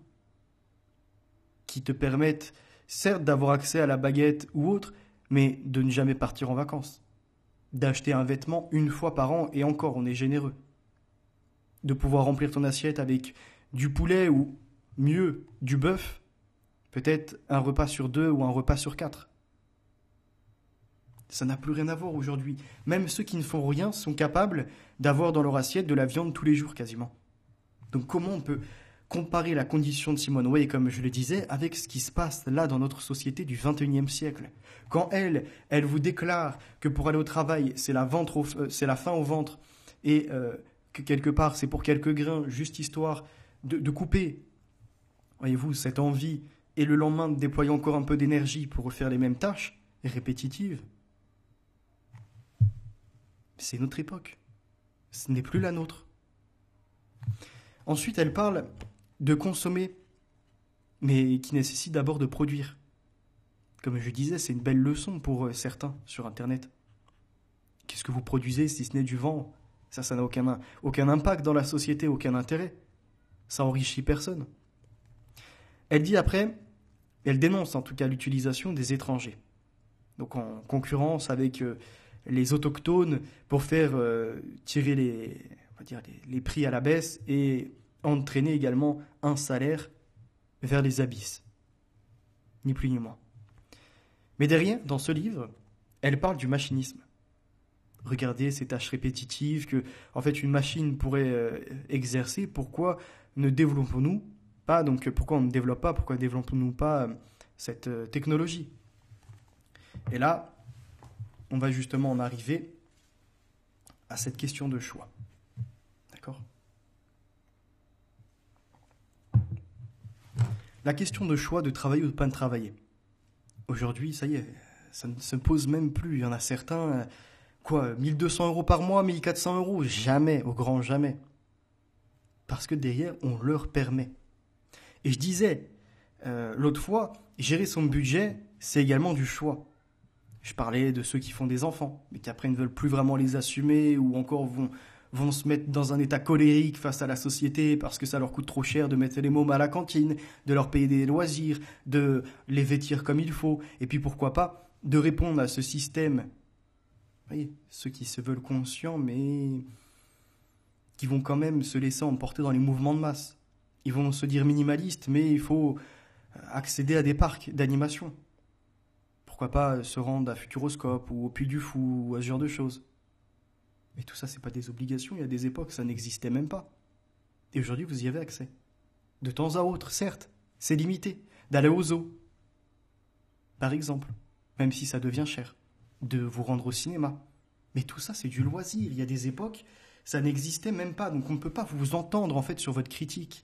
Qui te permettent, certes, d'avoir accès à la baguette ou autre, mais de ne jamais partir en vacances. D'acheter un vêtement une fois par an, et encore, on est généreux. De pouvoir remplir ton assiette avec du poulet ou, mieux, du bœuf. Peut-être un repas sur 2 ou un repas sur 4. Ça n'a plus rien à voir aujourd'hui. Même ceux qui ne font rien sont capables d'avoir dans leur assiette de la viande tous les jours quasiment. Donc comment on peut comparer la condition de Simone Weil, comme je le disais, avec ce qui se passe là dans notre société du XXIe siècle? Quand elle vous déclare que pour aller au travail, c'est la faim au ventre, et que quelque part c'est pour quelques grains, juste histoire de couper, voyez-vous, cette envie, et le lendemain de déployer encore un peu d'énergie pour refaire les mêmes tâches répétitives. C'est notre époque. Ce n'est plus la nôtre. Ensuite, elle parle de consommer, mais qui nécessite d'abord de produire. Comme je disais, c'est une belle leçon pour certains sur Internet. Qu'est-ce que vous produisez si ce n'est du vent? Ça n'a aucun impact dans la société, aucun intérêt. Ça enrichit personne. Elle dit après, elle dénonce en tout cas l'utilisation des étrangers. Donc en concurrence avec les autochtones pour faire tirer les prix à la baisse et entraîner également un salaire vers les abysses. Ni plus ni moins. Mais derrière, dans ce livre, elle parle du machinisme. Regardez ces tâches répétitives que, en fait, une machine pourrait exercer. Pourquoi ne développons-nous pas, donc pourquoi on ne développe pas, pourquoi ne développons-nous pas cette technologie? Et là, on va justement en arriver à cette question de choix. D'accord? La question de choix de travailler ou de ne pas travailler. Aujourd'hui, ça y est, ça ne se pose même plus. Il y en a certains, 1200 € par mois, 1400 €? Jamais, au grand jamais. Parce que derrière, on leur permet. Et je disais l'autre fois, gérer son budget, c'est également du choix. Je parlais de ceux qui font des enfants, mais qui après ne veulent plus vraiment les assumer ou encore vont se mettre dans un état colérique face à la société parce que ça leur coûte trop cher de mettre les mômes à la cantine, de leur payer des loisirs, de les vêtir comme il faut, et puis pourquoi pas de répondre à ce système. Vous voyez, ceux qui se veulent conscients, mais qui vont quand même se laisser emporter dans les mouvements de masse. Ils vont se dire minimalistes, mais il faut accéder à des parcs d'animation. Pourquoi pas se rendre à Futuroscope ou au Puy du Fou ou à ce genre de choses. Mais tout ça, c'est pas des obligations. Il y a des époques, ça n'existait même pas. Et aujourd'hui, vous y avez accès. De temps à autre, certes, c'est limité. D'aller au zoo, par exemple, même si ça devient cher. De vous rendre au cinéma. Mais tout ça, c'est du loisir. Il y a des époques, ça n'existait même pas. Donc on ne peut pas vous entendre, en fait, sur votre critique.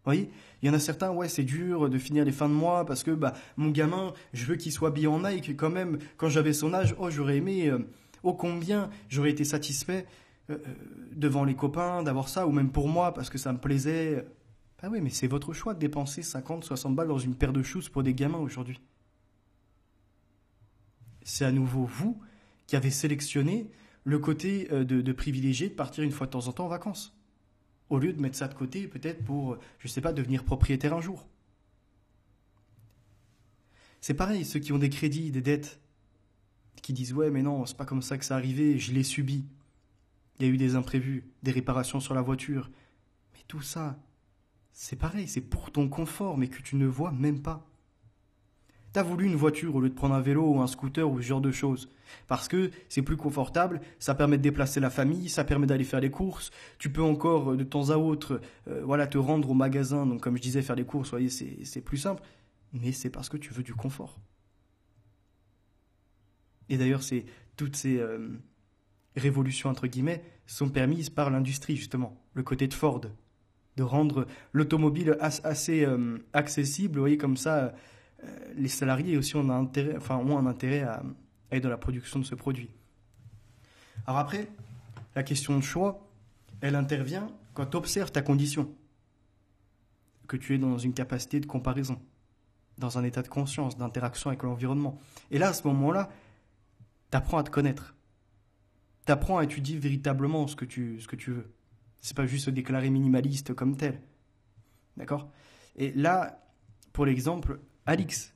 Vous voyez, il y en a certains, ouais, c'est dur de finir les fins de mois parce que mon gamin, je veux qu'il soit habillé en Nike quand même. Quand j'avais son âge, j'aurais aimé, combien j'aurais été satisfait devant les copains d'avoir ça, ou même pour moi parce que ça me plaisait. Ah oui, mais c'est votre choix de dépenser 50, 60 balles dans une paire de shoes pour des gamins aujourd'hui. C'est à nouveau vous qui avez sélectionné le côté de privilégier de partir une fois de temps en temps en vacances. Au lieu de mettre ça de côté, peut-être pour, je sais pas, devenir propriétaire un jour. C'est pareil, ceux qui ont des crédits, des dettes, qui disent « Ouais, mais non, c'est pas comme ça que ça arrivait, je l'ai subi. Il y a eu des imprévus, des réparations sur la voiture. » Mais tout ça, c'est pareil, c'est pour ton confort, mais que tu ne vois même pas. T'as voulu une voiture au lieu de prendre un vélo ou un scooter ou ce genre de choses. Parce que c'est plus confortable, ça permet de déplacer la famille, ça permet d'aller faire les courses. Tu peux encore de temps à autre te rendre au magasin. Donc comme je disais, faire les courses, voyez, c'est plus simple. Mais c'est parce que tu veux du confort. Et d'ailleurs, toutes ces révolutions, entre guillemets, sont permises par l'industrie, justement. Le côté de Ford. De rendre l'automobile assez accessible, vous voyez, comme ça... les salariés aussi ont un intérêt à être dans la production de ce produit. Alors après, la question de choix, elle intervient quand tu observes ta condition, que tu es dans une capacité de comparaison, dans un état de conscience, d'interaction avec l'environnement. Et là, à ce moment-là, tu apprends à te connaître. Tu apprends à étudier véritablement ce que tu veux. C'est pas juste se déclarer minimaliste comme tel. D'accord ? Et là, pour l'exemple... Alix,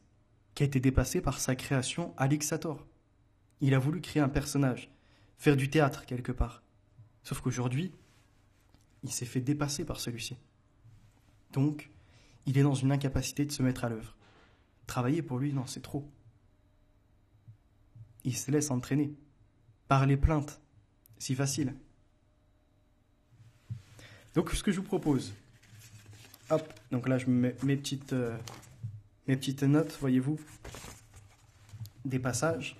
qui a été dépassé par sa création Alixator. Il a voulu créer un personnage, faire du théâtre quelque part. Sauf qu'aujourd'hui, il s'est fait dépasser par celui-ci. Donc, il est dans une incapacité de se mettre à l'œuvre. Travailler pour lui, non, c'est trop. Il se laisse entraîner par les plaintes. Si facile. Donc, ce que je vous propose, hop, donc là, je me mets mes petites notes, voyez-vous, des passages.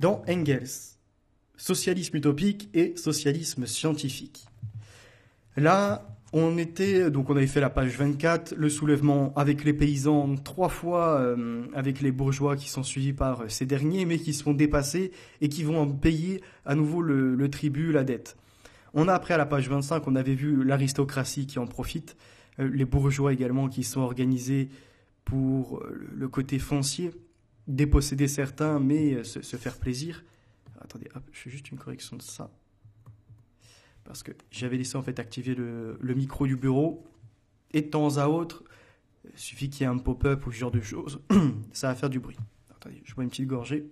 Dans Engels, socialisme utopique et socialisme scientifique. Là, on avait fait la page 24, le soulèvement avec les paysans 3 fois, avec les bourgeois qui sont suivis par ces derniers, mais qui se font dépasser et qui vont payer à nouveau le tribut, la dette. On a après à la page 25, on avait vu l'aristocratie qui en profite, les bourgeois également qui sont organisés pour le côté foncier, déposséder certains, mais se faire plaisir. Attendez, hop, je fais juste une correction de ça. Parce que j'avais laissé en fait activer le micro du bureau. Et de temps à autre, il suffit qu'il y ait un pop-up ou ce genre de choses, ça va faire du bruit. Attendez, je bois une petite gorgée.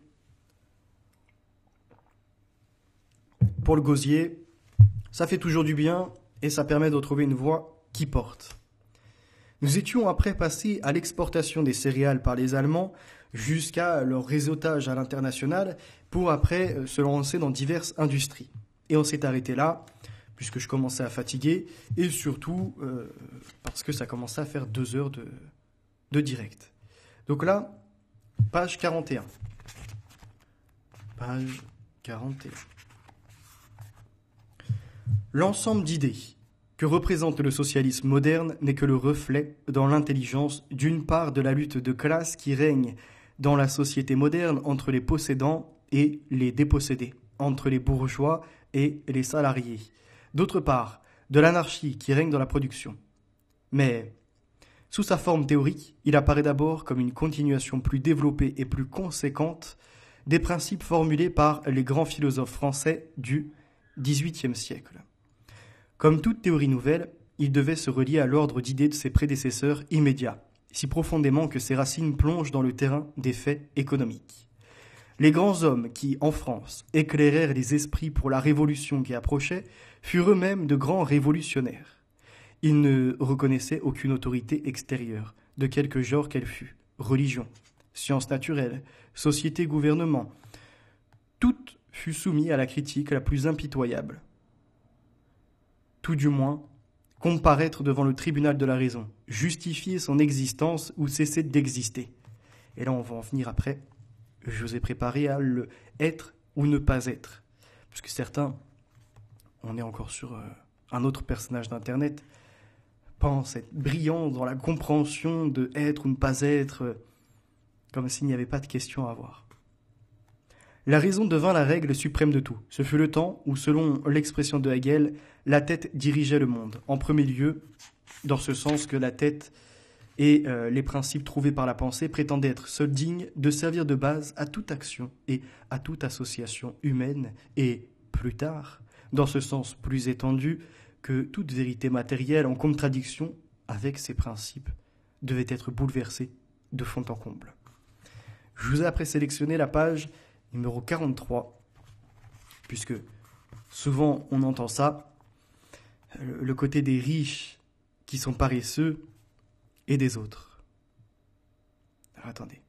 Pour le gosier, ça fait toujours du bien et ça permet de retrouver une voix qui porte. Nous étions après passés à l'exportation des céréales par les Allemands jusqu'à leur réseautage à l'international pour après se lancer dans diverses industries. Et on s'est arrêté là, puisque je commençais à fatiguer, et surtout parce que ça commençait à faire 2 heures de direct. Donc là, page 41. Page 41. L'ensemble d'idées que représente le socialisme moderne n'est que le reflet dans l'intelligence d'une part de la lutte de classe qui règne dans la société moderne entre les possédants et les dépossédés, entre les bourgeois et les salariés. D'autre part, de l'anarchie qui règne dans la production. Mais, sous sa forme théorique, il apparaît d'abord comme une continuation plus développée et plus conséquente des principes formulés par les grands philosophes français du XVIIIe siècle. Comme toute théorie nouvelle, il devait se relier à l'ordre d'idées de ses prédécesseurs immédiats, si profondément que ses racines plongent dans le terrain des faits économiques. Les grands hommes qui, en France, éclairèrent les esprits pour la révolution qui approchait, furent eux-mêmes de grands révolutionnaires. Ils ne reconnaissaient aucune autorité extérieure, de quelque genre qu'elle fût, religion, sciences naturelles, société, gouvernement. Tout fut soumis à la critique la plus impitoyable. Tout du moins, comparaître devant le tribunal de la raison, justifier son existence ou cesser d'exister. Et là, on va en venir après. Je vous ai préparé à le être ou ne pas être. Parce que certains, on est encore sur un autre personnage d'Internet, pensent être brillants dans la compréhension de être ou ne pas être, comme s'il n'y avait pas de question à avoir. La raison devint la règle suprême de tout. Ce fut le temps où, selon l'expression de Hegel, la tête dirigeait le monde. En premier lieu, dans ce sens que la tête et les principes trouvés par la pensée prétendaient être seuls dignes de servir de base à toute action et à toute association humaine, et plus tard, dans ce sens plus étendu, que toute vérité matérielle en contradiction avec ces principes devait être bouleversée de fond en comble. Je vous ai après sélectionné la page numéro 43, puisque souvent on entend ça, le côté des riches qui sont paresseux et des autres. Alors, attendez.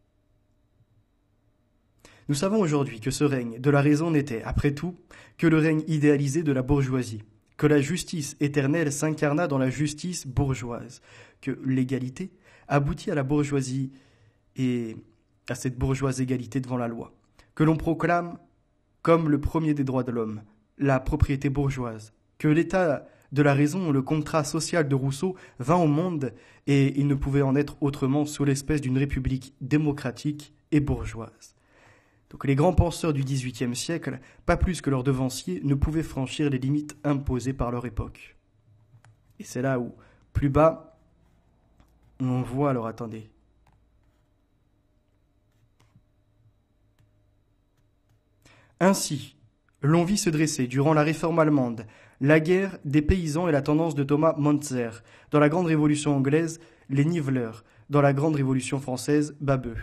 Nous savons aujourd'hui que ce règne de la raison n'était, après tout, que le règne idéalisé de la bourgeoisie, que la justice éternelle s'incarna dans la justice bourgeoise, que l'égalité aboutit à la bourgeoisie et à cette bourgeoise égalité devant la loi, que l'on proclame comme le premier des droits de l'homme, la propriété bourgeoise, que l'état de la raison, le contrat social de Rousseau, vint au monde et il ne pouvait en être autrement sous l'espèce d'une république démocratique et bourgeoise. Donc les grands penseurs du XVIIIe siècle, pas plus que leurs devanciers, ne pouvaient franchir les limites imposées par leur époque. Et c'est là où, plus bas, on voit, alors attendez. Ainsi, l'on vit se dresser, durant la réforme allemande, la guerre des paysans et la tendance de Thomas Müntzer, dans la grande révolution anglaise, les niveleurs, dans la grande révolution française, Babeux.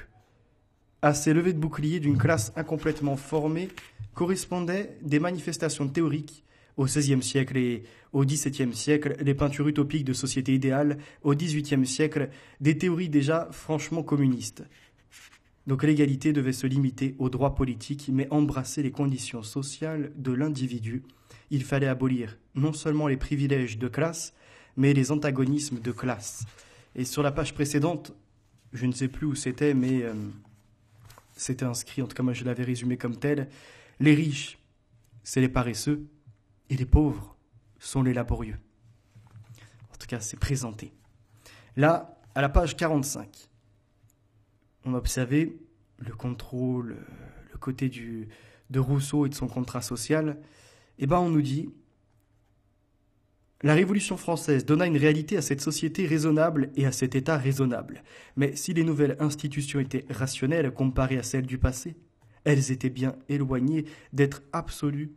À ces levées de boucliers d'une classe incomplètement formée correspondaient des manifestations théoriques au XVIe siècle et au XVIIe siècle, les peintures utopiques de société idéale, au XVIIIe siècle, des théories déjà franchement communistes. Donc l'égalité devait se limiter aux droits politiques, mais embrasser les conditions sociales de l'individu. Il fallait abolir non seulement les privilèges de classe, mais les antagonismes de classe. Et sur la page précédente, je ne sais plus où c'était, mais c'était inscrit, en tout cas moi je l'avais résumé comme tel, les riches, c'est les paresseux, et les pauvres sont les laborieux. En tout cas, c'est présenté. Là, à la page 45, on a observé le contrôle, le côté de Rousseau et de son contrat social. Eh bien, on nous dit « La Révolution française donna une réalité à cette société raisonnable et à cet État raisonnable. Mais si les nouvelles institutions étaient rationnelles comparées à celles du passé, elles étaient bien éloignées d'être absolument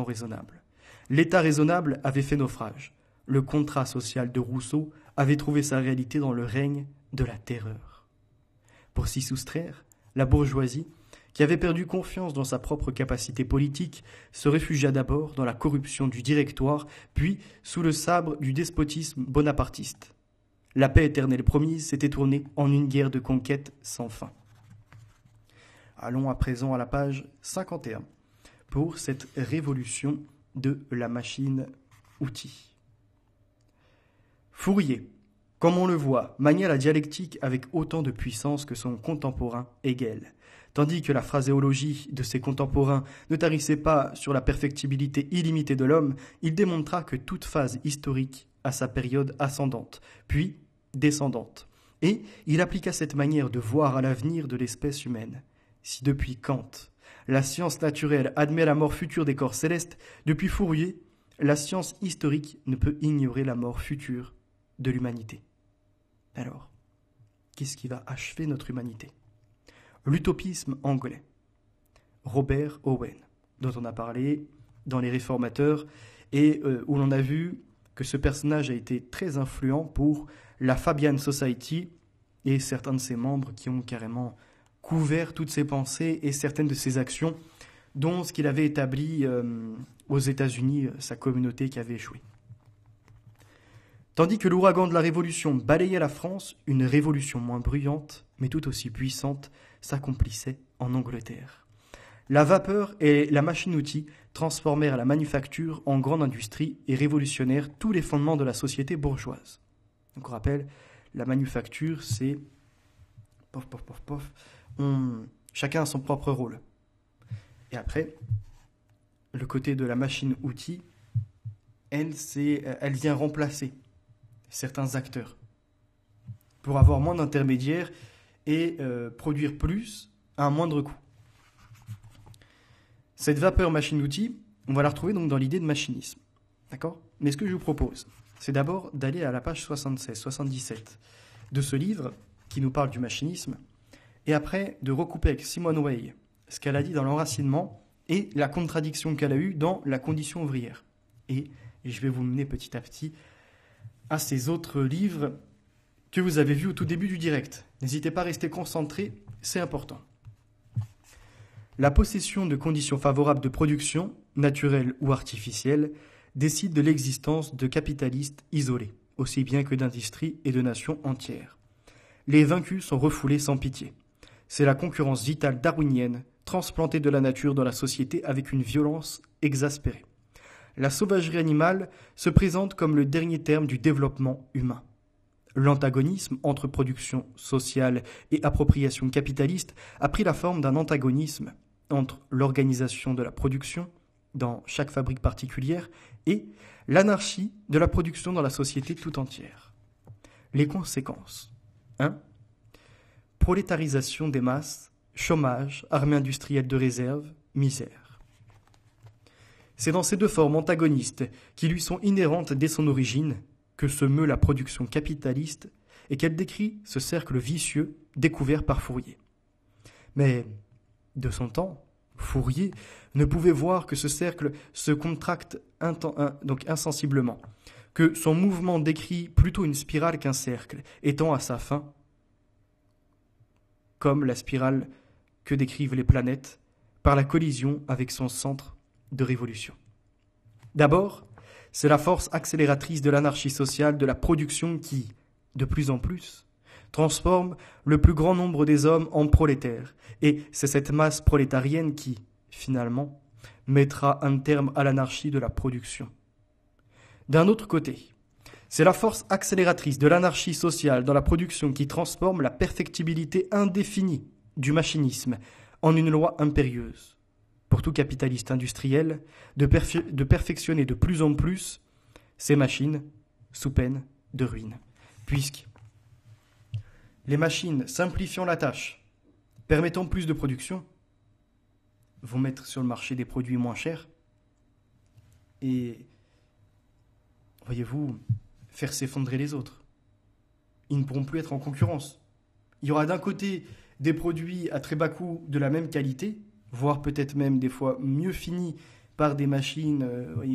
raisonnables. L'État raisonnable avait fait naufrage. Le contrat social de Rousseau avait trouvé sa réalité dans le règne de la terreur. Pour s'y soustraire, la bourgeoisie, qui avait perdu confiance dans sa propre capacité politique, se réfugia d'abord dans la corruption du directoire, puis sous le sabre du despotisme bonapartiste. La paix éternelle promise s'était tournée en une guerre de conquête sans fin. Allons à présent à la page 51 pour cette révolution de la machine-outil. Fourier, comme on le voit, mania la dialectique avec autant de puissance que son contemporain Hegel. Tandis que la phraséologie de ses contemporains ne tarissait pas sur la perfectibilité illimitée de l'homme, il démontra que toute phase historique a sa période ascendante, puis descendante. Et il appliqua cette manière de voir à l'avenir de l'espèce humaine. Si depuis Kant, la science naturelle admet la mort future des corps célestes, depuis Fourier, la science historique ne peut ignorer la mort future de l'humanité. Alors, qu'est-ce qui va achever notre humanité ? L'utopisme anglais. Robert Owen, dont on a parlé dans Les Réformateurs, et où l'on a vu que ce personnage a été très influent pour la Fabian Society et certains de ses membres qui ont carrément couvert toutes ses pensées et certaines de ses actions, dont ce qu'il avait établi aux États-Unis, sa communauté qui avait échoué. Tandis que l'ouragan de la Révolution balayait la France, une révolution moins bruyante, mais tout aussi puissante, s'accomplissait en Angleterre. La vapeur et la machine-outil transformèrent la manufacture en grande industrie et révolutionnèrent tous les fondements de la société bourgeoise. Donc on rappelle, la manufacture, c'est... Chacun a son propre rôle. Et après, le côté de la machine-outil, elle vient remplacer certains acteurs pour avoir moins d'intermédiaires et produire plus à un moindre coût. Cette vapeur machine-outil, on va la retrouver donc dans l'idée de machinisme. D'accord ? Mais ce que je vous propose, c'est d'abord d'aller à la page 76-77 de ce livre qui nous parle du machinisme, et après de recouper avec Simone Weil ce qu'elle a dit dans l'enracinement et la contradiction qu'elle a eue dans la condition ouvrière. Et je vais vous mener petit à petit à ces autres livres que vous avez vus au tout début du direct. N'hésitez pas à rester concentré, c'est important. La possession de conditions favorables de production, naturelles ou artificielles, décide de l'existence de capitalistes isolés, aussi bien que d'industries et de nations entières. Les vaincus sont refoulés sans pitié. C'est la concurrence vitale darwinienne, transplantée de la nature dans la société avec une violence exaspérée. La sauvagerie animale se présente comme le dernier terme du développement humain. L'antagonisme entre production sociale et appropriation capitaliste a pris la forme d'un antagonisme entre l'organisation de la production dans chaque fabrique particulière et l'anarchie de la production dans la société tout entière. Les conséquences. 1. Prolétarisation des masses, chômage, armée industrielle de réserve, misère. C'est dans ces deux formes antagonistes qui lui sont inhérentes dès son origine que se meut la production capitaliste et qu'elle décrit ce cercle vicieux découvert par Fourier. Mais, de son temps, Fourier ne pouvait voir que ce cercle se contracte donc insensiblement, que son mouvement décrit plutôt une spirale qu'un cercle, étant à sa fin comme la spirale que décrivent les planètes par la collision avec son centre de révolution. D'abord, c'est la force accélératrice de l'anarchie sociale de la production qui, de plus en plus, transforme le plus grand nombre des hommes en prolétaires. Et c'est cette masse prolétarienne qui, finalement, mettra un terme à l'anarchie de la production. D'un autre côté, c'est la force accélératrice de l'anarchie sociale dans la production qui transforme la perfectibilité indéfinie du machinisme en une loi impérieuse. Pour tout capitaliste industriel, de perfectionner de plus en plus ces machines sous peine de ruine. Puisque les machines simplifiant la tâche, permettant plus de production, vont mettre sur le marché des produits moins chers et, voyez-vous, faire s'effondrer les autres. Ils ne pourront plus être en concurrence. Il y aura d'un côté des produits à très bas coût de la même qualité, voire peut-être même des fois mieux finis par des machines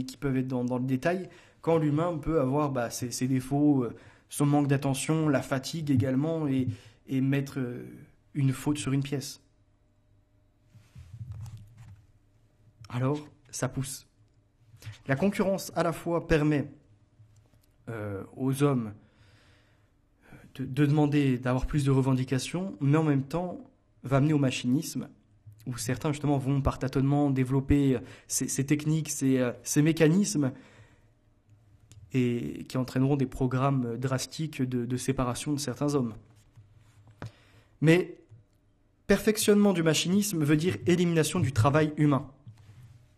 qui peuvent être dans le détail, quand l'humain peut avoir ses défauts, son manque d'attention, la fatigue également, et mettre une faute sur une pièce. Alors, ça pousse. La concurrence à la fois permet aux hommes de demander d'avoir plus de revendications, mais en même temps va amener au machinisme, où certains justement vont par tâtonnement développer ces techniques, ces mécanismes, et qui entraîneront des programmes drastiques de séparation de certains hommes. Mais perfectionnement du machinisme veut dire élimination du travail humain.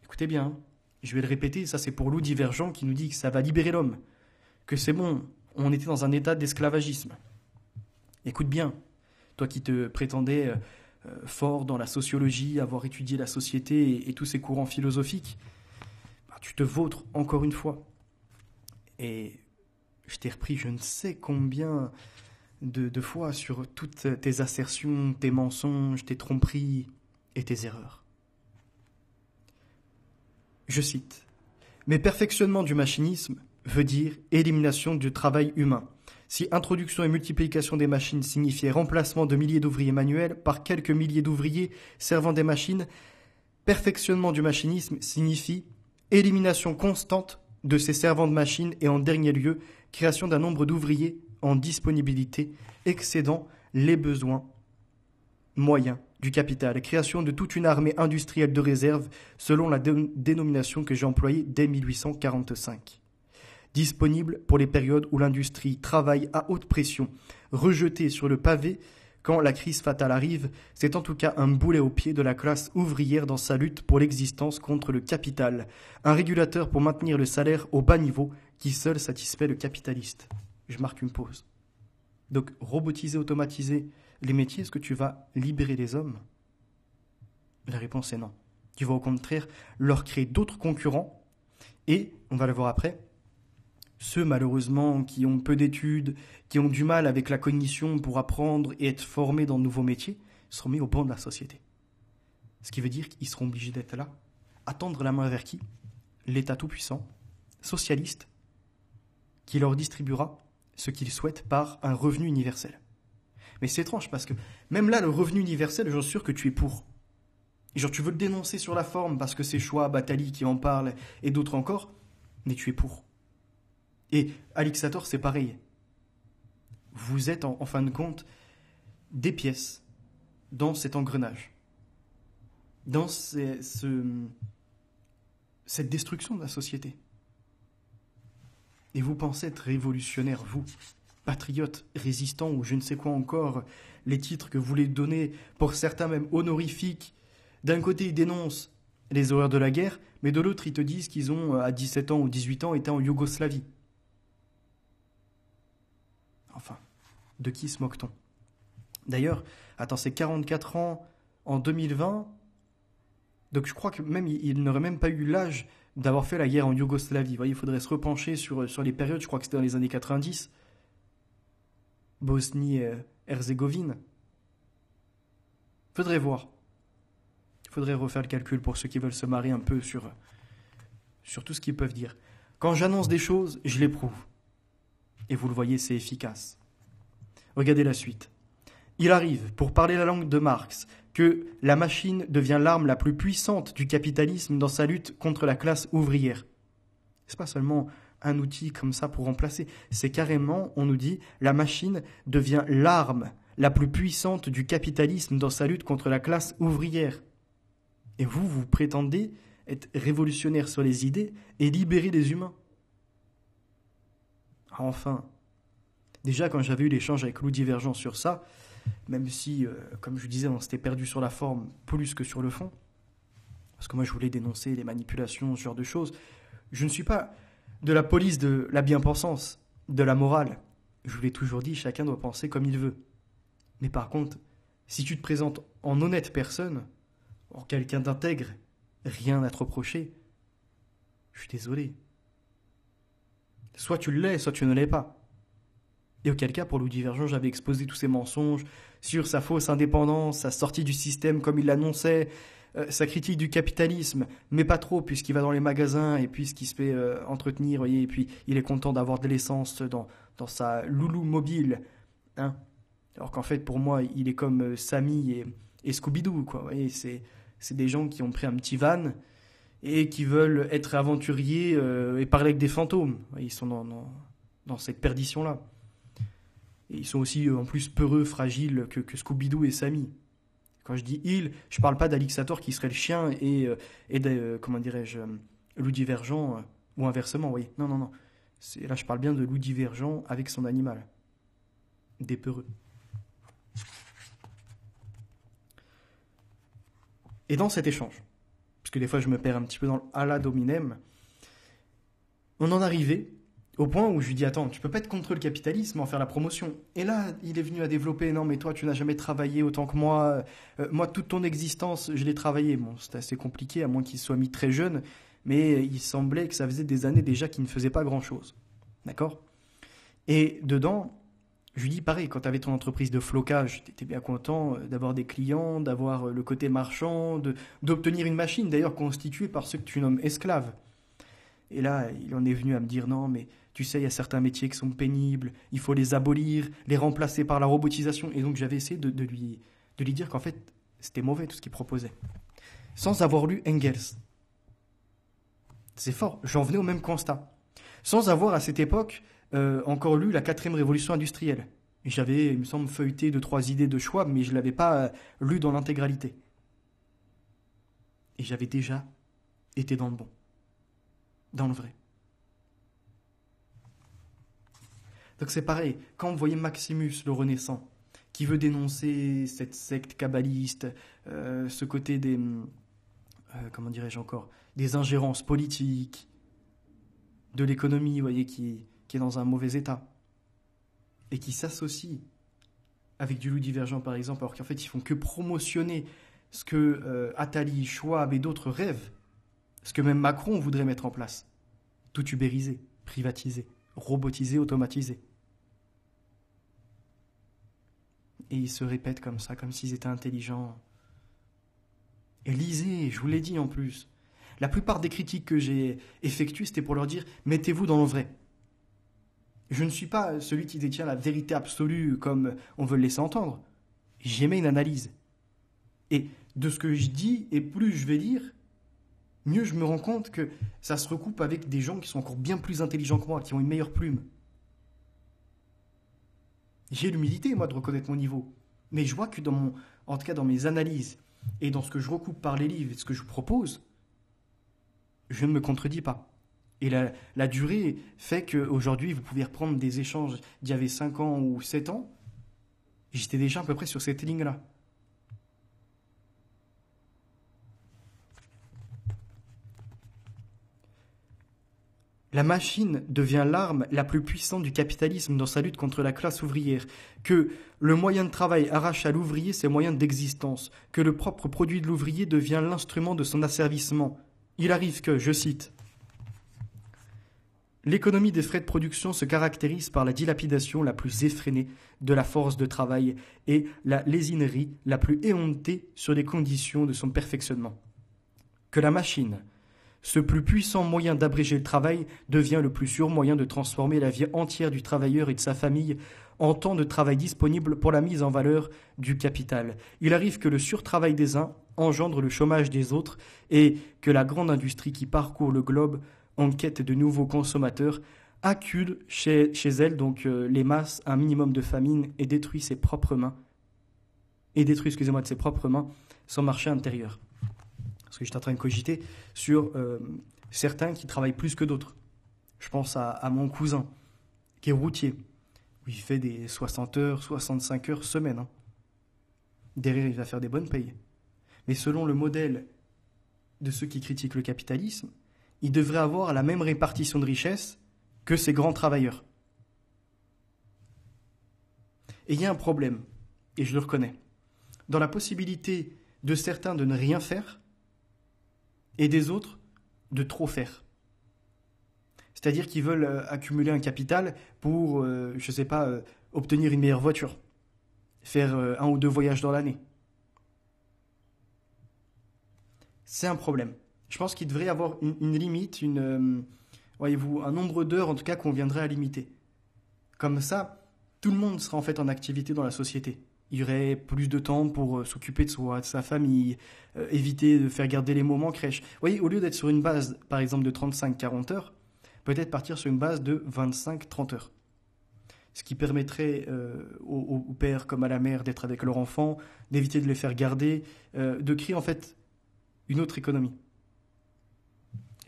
Écoutez bien, je vais le répéter, ça c'est pour Lou Divergent qui nous dit que ça va libérer l'homme, que c'est bon, on était dans un état d'esclavagisme. Écoute bien, toi qui te prétendais fort dans la sociologie, avoir étudié la société et tous ces courants philosophiques, tu te vautres encore une fois. Et je t'ai repris je ne sais combien de foi sur toutes tes assertions, tes mensonges, tes tromperies et tes erreurs. Je cite. « Mais perfectionnement du machinisme veut dire élimination du travail humain. Si introduction et multiplication des machines signifiait remplacement de milliers d'ouvriers manuels par quelques milliers d'ouvriers servant des machines, perfectionnement du machinisme signifie élimination constante de ces servants de machines et en dernier lieu, création d'un nombre d'ouvriers en disponibilité excédant les besoins moyens du capital, création de toute une armée industrielle de réserve selon la dénomination que j'ai employée dès 1845. Disponible pour les périodes où l'industrie travaille à haute pression, rejetée sur le pavé quand la crise fatale arrive, c'est en tout cas un boulet au pied de la classe ouvrière dans sa lutte pour l'existence contre le capital, un régulateur pour maintenir le salaire au bas niveau qui seul satisfait le capitaliste. » Je marque une pause. Donc, robotiser, automatiser les métiers, est-ce que tu vas libérer les hommes ? La réponse est non. Tu vas au contraire leur créer d'autres concurrents et, on va le voir après, ceux malheureusement qui ont peu d'études, qui ont du mal avec la cognition pour apprendre et être formés dans de nouveaux métiers, seront mis au banc de la société. Ce qui veut dire qu'ils seront obligés d'être là, à tendre la main vers qui ? L'État tout-puissant, socialiste, qui leur distribuera ce qu'ils souhaitent par un revenu universel. Mais c'est étrange parce que même là, le revenu universel, j'en suis sûr que tu es pour. Genre, tu veux le dénoncer sur la forme parce que c'est Chouab, Attali qui en parle et d'autres encore, mais tu es pour. Et Alix Sator, c'est pareil. Vous êtes en fin de compte des pièces dans cet engrenage, dans cette destruction de la société. Et vous pensez être révolutionnaire, vous, patriote, résistant ou je ne sais quoi encore, les titres que vous voulez donner, pour certains même honorifiques. D'un côté, ils dénoncent les horreurs de la guerre, mais de l'autre, ils te disent qu'ils ont, à 17 ans ou 18 ans, été en Yougoslavie. Enfin, de qui se moque-t-on ? D'ailleurs, attends, c'est 44 ans en 2020, donc je crois que même il n'aurait même pas eu l'âge d'avoir fait la guerre en Yougoslavie. Vous voyez, il faudrait se repencher sur les périodes, je crois que c'était dans les années 90. Bosnie et Herzégovine. Faudrait voir. Il faudrait refaire le calcul pour ceux qui veulent se marrer un peu sur tout ce qu'ils peuvent dire. Quand j'annonce des choses, je les prouve. Et vous le voyez, c'est efficace. Regardez la suite. Il arrive, pour parler la langue de Marx, que la machine devient l'arme la plus puissante du capitalisme dans sa lutte contre la classe ouvrière. C'est pas seulement un outil comme ça pour remplacer, c'est carrément, on nous dit, la machine devient l'arme la plus puissante du capitalisme dans sa lutte contre la classe ouvrière. Et vous prétendez être révolutionnaire sur les idées et libérer les humains. Enfin, déjà quand j'avais eu l'échange avec Loup Divergent sur ça, même si, comme je disais, on s'était perdu sur la forme plus que sur le fond, parce que moi je voulais dénoncer les manipulations, ce genre de choses, je ne suis pas de la police de la bien-pensance, de la morale. Je vous l'ai toujours dit, chacun doit penser comme il veut. Mais par contre, si tu te présentes en honnête personne, en quelqu'un d'intègre, rien à te reprocher, je suis désolé. Soit tu l'es, soit tu ne l'es pas. Et auquel cas, pour Loup Divergent, j'avais exposé tous ces mensonges sur sa fausse indépendance, sa sortie du système comme il l'annonçait, sa critique du capitalisme, mais pas trop, puisqu'il va dans les magasins et puisqu'il se fait entretenir, voyez, et puis il est content d'avoir de l'essence dans sa loulou mobile. Hein, alors qu'en fait, pour moi, il est comme Samy et Scooby-Doo, quoi. Voyez, c'est des gens qui ont pris un petit van et qui veulent être aventuriers et parler avec des fantômes. Ils sont dans cette perdition-là. Et ils sont aussi, en plus, peureux, fragiles que Scooby-Doo et Samy. Quand je dis « il », je ne parle pas d'Alix Sator qui serait le chien et de, comment dirais-je, Loup Divergent, ou inversement, oui. Non. Là, je parle bien de Loup Divergent avec son animal. Des peureux. Et dans cet échange, parce que des fois je me perds un petit peu dans le « à la dominem », on en arrivait au point où je lui dis « Attends, tu peux pas être contre le capitalisme, en faire la promotion ». Et là, il est venu à développer « Non, mais toi, tu n'as jamais travaillé autant que moi. Moi, toute ton existence, je l'ai travaillé. » Bon, c'était assez compliqué, à moins qu'il soit mis très jeune, mais il semblait que ça faisait des années déjà qu'il ne faisait pas grand-chose. D'accord ? Et dedans, Je lui dis pareil, quand tu avais ton entreprise de flocage, tu étais bien content d'avoir des clients, d'avoir le côté marchand, d'obtenir une machine d'ailleurs constituée par ceux que tu nommes esclaves. Et là, il en est venu à me dire non, mais tu sais, il y a certains métiers qui sont pénibles, il faut les abolir, les remplacer par la robotisation. Et donc j'avais essayé de lui dire qu'en fait, c'était mauvais tout ce qu'il proposait. Sans avoir lu Engels. C'est fort, j'en venais au même constat. Sans avoir à cette époque encore lu la quatrième révolution industrielle. Et j'avais, il me semble, feuilleté 2, 3 idées de Schwab, mais je ne l'avais pas lu dans l'intégralité. Et j'avais déjà été dans le bon, dans le vrai. Donc c'est pareil, quand vous voyez Maximus, le Renaissant, qui veut dénoncer cette secte kabbaliste, ce côté des, comment dirais-je encore, des ingérences politiques, de l'économie, vous voyez, qui est dans un mauvais état, et qui s'associe avec du loup divergent par exemple, alors qu'en fait ils font que promotionner ce que Attali, Schwab et d'autres rêvent, ce que même Macron voudrait mettre en place. Tout ubériser, privatiser, robotiser, automatiser. Et ils se répètent comme ça, comme s'ils étaient intelligents. Et lisez, je vous l'ai dit en plus. La plupart des critiques que j'ai effectuées, c'était pour leur dire « mettez-vous dans le vrai ». Je ne suis pas celui qui détient la vérité absolue comme on veut le laisser entendre. J'émets une analyse. Et de ce que je dis, et plus je vais lire, mieux je me rends compte que ça se recoupe avec des gens qui sont encore bien plus intelligents que moi, qui ont une meilleure plume. J'ai l'humilité, moi, de reconnaître mon niveau. Mais je vois que en tout cas dans mes analyses, et dans ce que je recoupe par les livres et ce que je propose, je ne me contredis pas. Et la durée fait qu'aujourd'hui, vous pouvez reprendre des échanges d'il y avait 5 ans ou 7 ans. J'étais déjà à peu près sur cette ligne-là. La machine devient l'arme la plus puissante du capitalisme dans sa lutte contre la classe ouvrière, que le moyen de travail arrache à l'ouvrier ses moyens d'existence, que le propre produit de l'ouvrier devient l'instrument de son asservissement. Il arrive que, je cite, « L'économie des frais de production se caractérise par la dilapidation la plus effrénée de la force de travail et la lésinerie la plus éhontée sur les conditions de son perfectionnement. Que la machine, ce plus puissant moyen d'abréger le travail, devient le plus sûr moyen de transformer la vie entière du travailleur et de sa famille en temps de travail disponible pour la mise en valeur du capital. Il arrive que le surtravail des uns engendre le chômage des autres et que la grande industrie qui parcourt le globe en quête de nouveaux consommateurs accule chez elle donc les masses un minimum de famine et détruit de ses propres mains son marché intérieur. » Parce que j'étais en train de cogiter sur certains qui travaillent plus que d'autres. Je pense à mon cousin, qui est routier, où il fait des 60 heures, 65 heures semaine. Hein. Derrière, il va faire des bonnes payes. Mais selon le modèle de ceux qui critiquent le capitalisme, il devrait avoir la même répartition de richesse que ces grands travailleurs. Et il y a un problème, et je le reconnais, dans la possibilité de certains de ne rien faire, et des autres de trop faire. C'est-à-dire qu'ils veulent accumuler un capital pour, je ne sais pas, obtenir une meilleure voiture, faire 1 ou 2 voyages dans l'année. C'est un problème. Je pense qu'il devrait y avoir une limite, voyez-vous, un nombre d'heures en tout cas qu'on viendrait à limiter. Comme ça, tout le monde sera en fait en activité dans la société. Il y aurait plus de temps pour s'occuper de soi, de sa famille, éviter de faire garder les mômes en crèche. Vous voyez, au lieu d'être sur une base, par exemple, de 35-40 heures, peut-être partir sur une base de 25-30 heures. Ce qui permettrait aux pères comme à la mère d'être avec leurs enfants, d'éviter de les faire garder, de créer en fait une autre économie.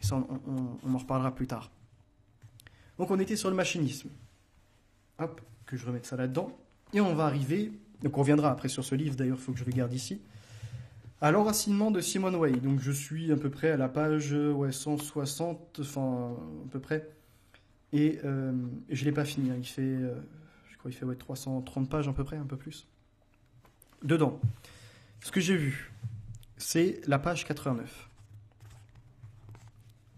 Et ça, on en reparlera plus tard. Donc on était sur le machinisme. Hop, que je remette ça là-dedans. Et on va arriver... Donc on reviendra après sur ce livre, d'ailleurs il faut que je le garde ici. À l'enracinement de Simone Weil. Donc je suis à peu près à la page 160, enfin à peu près. Et je ne l'ai pas fini, hein. Je crois qu'il fait 330 pages à peu près, un peu plus. Dedans, ce que j'ai vu, c'est la page 89.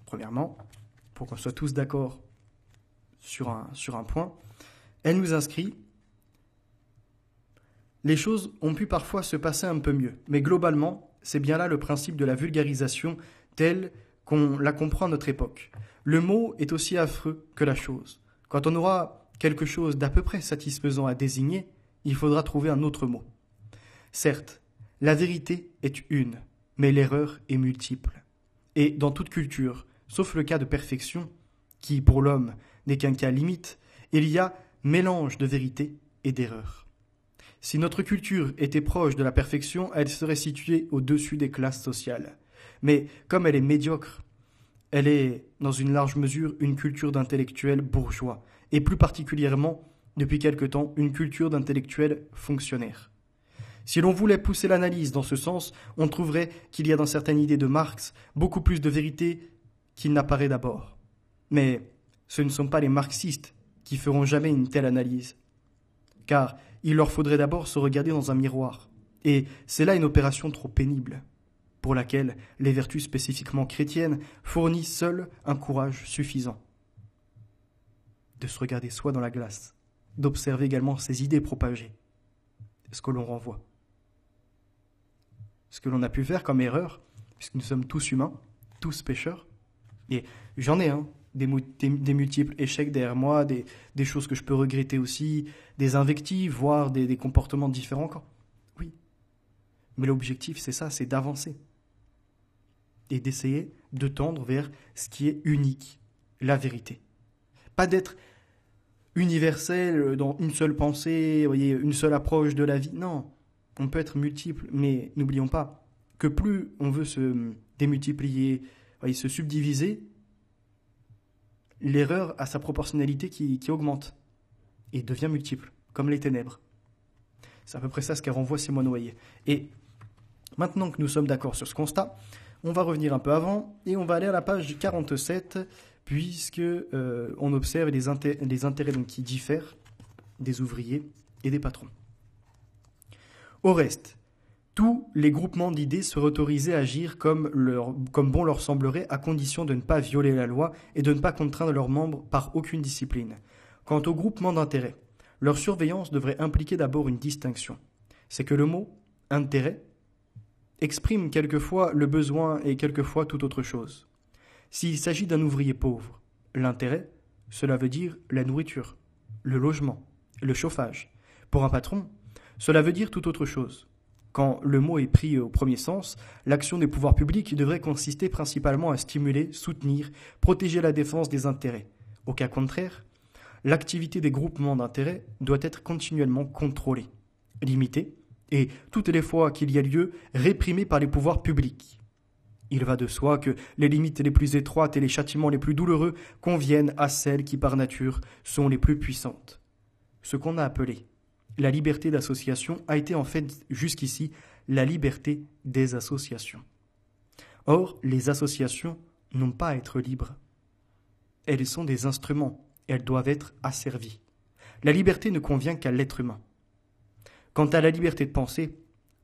Premièrement, pour qu'on soit tous d'accord sur un point, elle nous inscrit les choses ont pu parfois se passer un peu mieux. Mais globalement, c'est bien là le principe de la vulgarisation telle qu'on la comprend à notre époque. Le mot est aussi affreux que la chose. Quand on aura quelque chose d'à peu près satisfaisant à désigner, il faudra trouver un autre mot. Certes, la vérité est une, mais l'erreur est multiple. Et dans toute culture, sauf le cas de perfection, qui pour l'homme n'est qu'un cas limite, il y a mélange de vérité et d'erreur. Si notre culture était proche de la perfection, elle serait située au-dessus des classes sociales. Mais comme elle est médiocre, elle est, dans une large mesure, une culture d'intellectuels bourgeois, et plus particulièrement, depuis quelque temps, une culture d'intellectuels fonctionnaires. Si l'on voulait pousser l'analyse dans ce sens, on trouverait qu'il y a dans certaines idées de Marx beaucoup plus de vérité qu'il n'apparaît d'abord. Mais ce ne sont pas les marxistes qui feront jamais une telle analyse. Car il leur faudrait d'abord se regarder dans un miroir. Et c'est là une opération trop pénible, pour laquelle les vertus spécifiquement chrétiennes fournissent seules un courage suffisant. De se regarder soi dans la glace, d'observer également ses idées propagées, ce que l'on renvoie. Ce que l'on a pu faire comme erreur, puisque nous sommes tous humains, tous pécheurs, et j'en ai des multiples échecs derrière moi, des choses que je peux regretter aussi, des invectives, voire des comportements différents encore. Oui. Mais l'objectif, c'est ça, c'est d'avancer. Et d'essayer de tendre vers ce qui est unique, la vérité. Pas d'être universel dans une seule pensée, voyez, une seule approche de la vie. Non, on peut être multiple, mais n'oublions pas que plus on veut se démultiplier, voyez, se subdiviser, l'erreur a sa proportionnalité qui augmente et devient multiple, comme les ténèbres. C'est à peu près ça ce qu'a renvoie Simone Weil. Et maintenant que nous sommes d'accord sur ce constat, on va revenir un peu avant et on va aller à la page 47, puisque on observe les intérêts donc, qui diffèrent des ouvriers et des patrons. Au reste, tous les groupements d'idées seraient autorisés à agir comme bon leur semblerait, à condition de ne pas violer la loi et de ne pas contraindre leurs membres par aucune discipline. Quant aux groupements d'intérêts, leur surveillance devrait impliquer d'abord une distinction. C'est que le mot « intérêt » exprime quelquefois le besoin et quelquefois toute autre chose. S'il s'agit d'un ouvrier pauvre, l'intérêt, cela veut dire la nourriture, le logement, le chauffage. Pour un patron, cela veut dire toute autre chose. Quand le mot est pris au premier sens, l'action des pouvoirs publics devrait consister principalement à stimuler, soutenir, protéger la défense des intérêts. Au cas contraire, l'activité des groupements d'intérêts doit être continuellement contrôlée, limitée, et toutes les fois qu'il y a lieu, réprimée par les pouvoirs publics. Il va de soi que les limites les plus étroites et les châtiments les plus douloureux conviennent à celles qui par nature sont les plus puissantes. Ce qu'on a appelé la liberté d'association a été en fait jusqu'ici la liberté des associations. Or, les associations n'ont pas à être libres. Elles sont des instruments, elles doivent être asservies. La liberté ne convient qu'à l'être humain. Quant à la liberté de penser,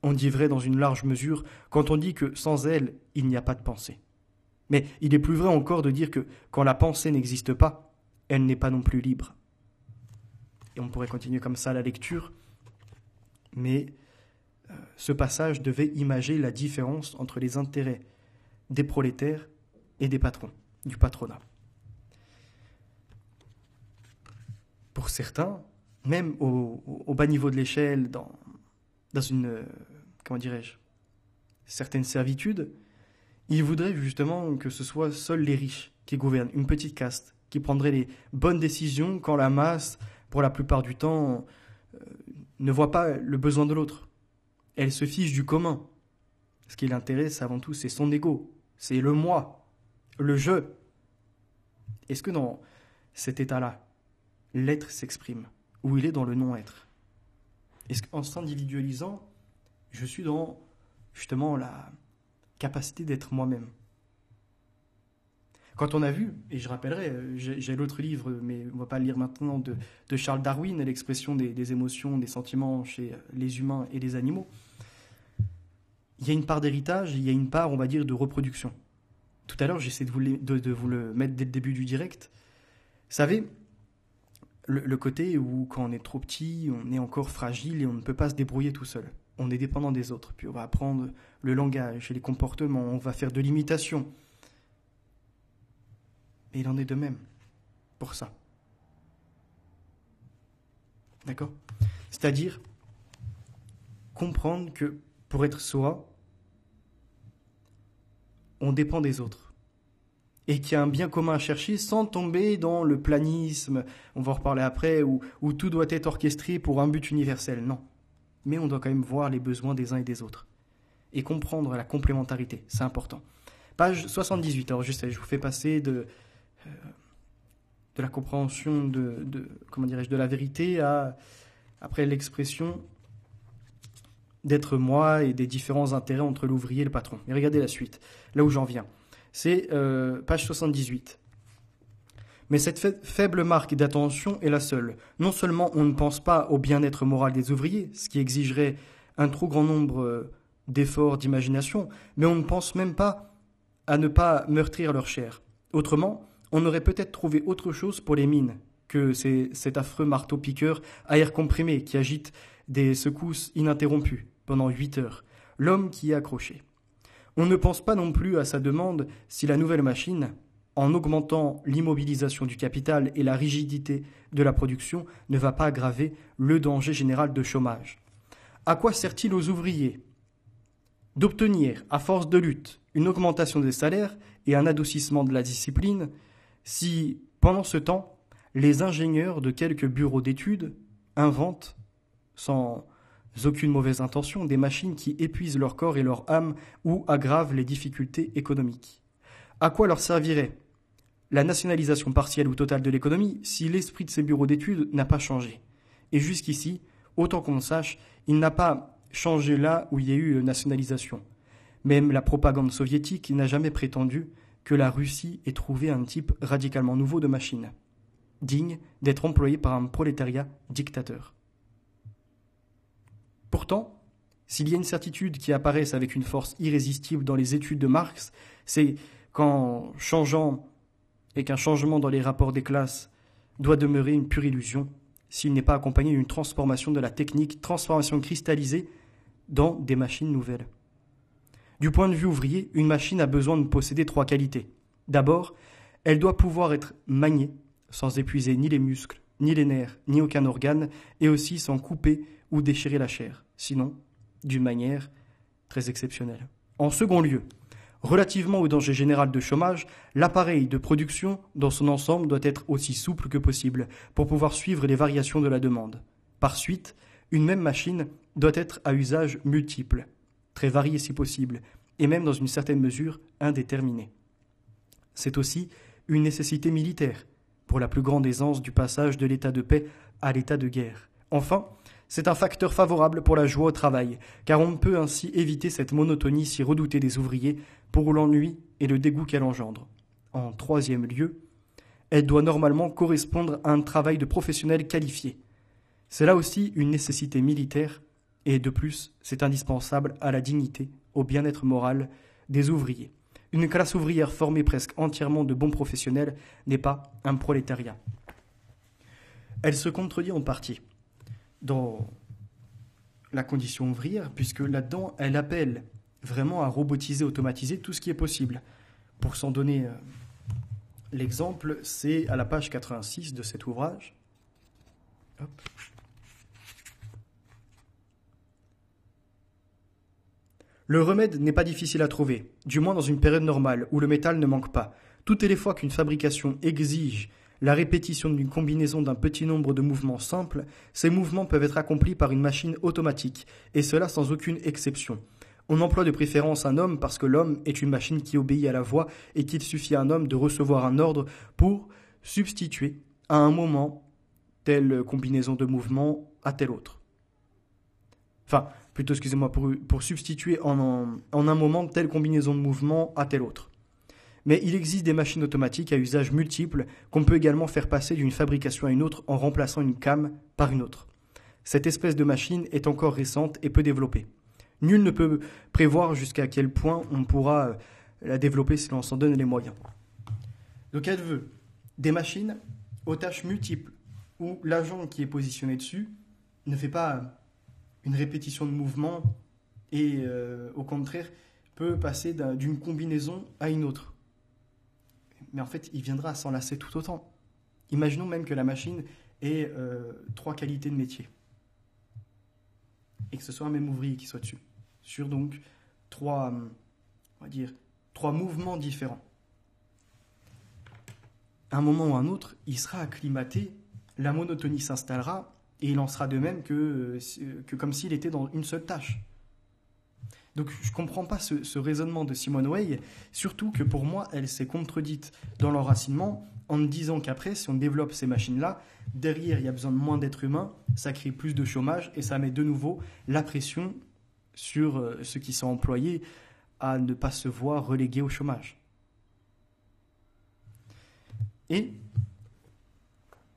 on dit vrai dans une large mesure quand on dit que sans elle, il n'y a pas de pensée. Mais il est plus vrai encore de dire que quand la pensée n'existe pas, elle n'est pas non plus libre. Et on pourrait continuer comme ça la lecture, mais ce passage devait imager la différence entre les intérêts des prolétaires et des patrons, du patronat. Pour certains, même au bas niveau de l'échelle, dans une, certaine servitude, ils voudraient justement que ce soit seuls les riches qui gouvernent, une petite caste, qui prendrait les bonnes décisions quand la masse, pour la plupart du temps, ne voit pas le besoin de l'autre. Elle se fiche du commun. Ce qui l'intéresse avant tout, c'est son ego, c'est le moi, le je. Est-ce que dans cet état-là, l'être s'exprime, ou il est dans le non-être? Est-ce qu'en s'individualisant, je suis dans justement la capacité d'être moi-même? Quand on a vu, et je rappellerai, j'ai l'autre livre, mais on ne va pas le lire maintenant, de Charles Darwin, l'expression des émotions, des sentiments chez les humains et les animaux, il y a une part d'héritage, il y a une part, on va dire, de reproduction. Tout à l'heure, j'essaie de vous le mettre dès le début du direct. Vous savez, le côté où quand on est trop petit, on est encore fragile et on ne peut pas se débrouiller tout seul. On est dépendant des autres, puis on va apprendre le langage et les comportements, on va faire de l'imitation. Et il en est de même pour ça. D'accord ? C'est-à-dire comprendre que pour être soi, on dépend des autres. Et qu'il y a un bien commun à chercher sans tomber dans le planisme, on va en reparler après, où tout doit être orchestré pour un but universel. Non. Mais on doit quand même voir les besoins des uns et des autres. Et comprendre la complémentarité, c'est important. Page 78, alors je vous fais passer de la compréhension de la vérité après l'expression d'être moi et des différents intérêts entre l'ouvrier et le patron. Et regardez la suite, là où j'en viens. C'est page 78. Mais cette faible marque d'attention est la seule. Non seulement on ne pense pas au bien-être moral des ouvriers, ce qui exigerait un trop grand nombre d'efforts d'imagination, mais on ne pense même pas à ne pas meurtrir leur chair. Autrement, on aurait peut-être trouvé autre chose pour les mines que cet affreux marteau-piqueur à air comprimé qui agite des secousses ininterrompues pendant 8 heures, l'homme qui est accroché. On ne pense pas non plus à sa demande si la nouvelle machine, en augmentant l'immobilisation du capital et la rigidité de la production, ne va pas aggraver le danger général de chômage. À quoi sert-il aux ouvriers d'obtenir, à force de lutte, une augmentation des salaires et un adoucissement de la discipline si, pendant ce temps, les ingénieurs de quelques bureaux d'études inventent, sans aucune mauvaise intention, des machines qui épuisent leur corps et leur âme ou aggravent les difficultés économiques? À quoi leur servirait la nationalisation partielle ou totale de l'économie si l'esprit de ces bureaux d'études n'a pas changé? Et jusqu'ici, autant qu'on le sache, il n'a pas changé là où il y a eu nationalisation. Même la propagande soviétique n'a jamais prétendu que la Russie ait trouvé un type radicalement nouveau de machine, digne d'être employé par un prolétariat dictateur. Pourtant, s'il y a une certitude qui apparaisse avec une force irrésistible dans les études de Marx, c'est qu'un changement dans les rapports des classes doit demeurer une pure illusion s'il n'est pas accompagné d'une transformation de la technique, transformation cristallisée dans des machines nouvelles. Du point de vue ouvrier, une machine a besoin de posséder 3 qualités. D'abord, elle doit pouvoir être maniée sans épuiser ni les muscles, ni les nerfs, ni aucun organe, et aussi sans couper ou déchirer la chair, sinon d'une manière très exceptionnelle. En second lieu, relativement au danger général de chômage, l'appareil de production dans son ensemble doit être aussi souple que possible pour pouvoir suivre les variations de la demande. Par suite, une même machine doit être à usage multiple, très varié si possible, et même dans une certaine mesure indéterminée. C'est aussi une nécessité militaire, pour la plus grande aisance du passage de l'état de paix à l'état de guerre. Enfin, c'est un facteur favorable pour la joie au travail, car on peut ainsi éviter cette monotonie si redoutée des ouvriers pour l'ennui et le dégoût qu'elle engendre. En troisième lieu, elle doit normalement correspondre à un travail de professionnel qualifié. C'est là aussi une nécessité militaire, et de plus, c'est indispensable à la dignité, au bien-être moral des ouvriers. Une classe ouvrière formée presque entièrement de bons professionnels n'est pas un prolétariat. Elle se contredit en partie dans la condition ouvrière, puisque là-dedans, elle appelle vraiment à robotiser, automatiser tout ce qui est possible. Pour s'en donner l'exemple, c'est à la page 86 de cet ouvrage. Hop. Le remède n'est pas difficile à trouver, du moins dans une période normale où le métal ne manque pas. Toutes les fois qu'une fabrication exige la répétition d'une combinaison d'un petit nombre de mouvements simples, ces mouvements peuvent être accomplis par une machine automatique, et cela sans aucune exception. On emploie de préférence un homme parce que l'homme est une machine qui obéit à la voix et qu'il suffit à un homme de recevoir un ordre pour substituer à un moment telle combinaison de mouvements à telle autre. Pour substituer en un moment telle combinaison de mouvements à telle autre. Mais il existe des machines automatiques à usage multiple qu'on peut également faire passer d'une fabrication à une autre en remplaçant une came par une autre. Cette espèce de machine est encore récente et peu développée. Nul ne peut prévoir jusqu'à quel point on pourra la développer si l'on s'en donne les moyens. Donc elle veut des machines aux tâches multiples, où l'agent qui est positionné dessus ne fait pas une répétition de mouvement et au contraire peut passer d'une combinaison à une autre. Mais en fait, il viendra à s'enlacer tout autant. Imaginons même que la machine ait 3 qualités de métier et que ce soit un même ouvrier qui soit dessus, sur donc 3 mouvements différents. À un moment ou à un autre, il sera acclimaté, la monotonie s'installera et il en sera de même que comme s'il était dans une seule tâche. Donc je ne comprends pas ce raisonnement de Simone Weil, surtout que pour moi, elle s'est contredite dans l'enracinement en me disant qu'après, si on développe ces machines-là, derrière, il y a besoin de moins d'êtres humains, ça crée plus de chômage et ça met de nouveau la pression sur ceux qui sont employés à ne pas se voir relégués au chômage. Et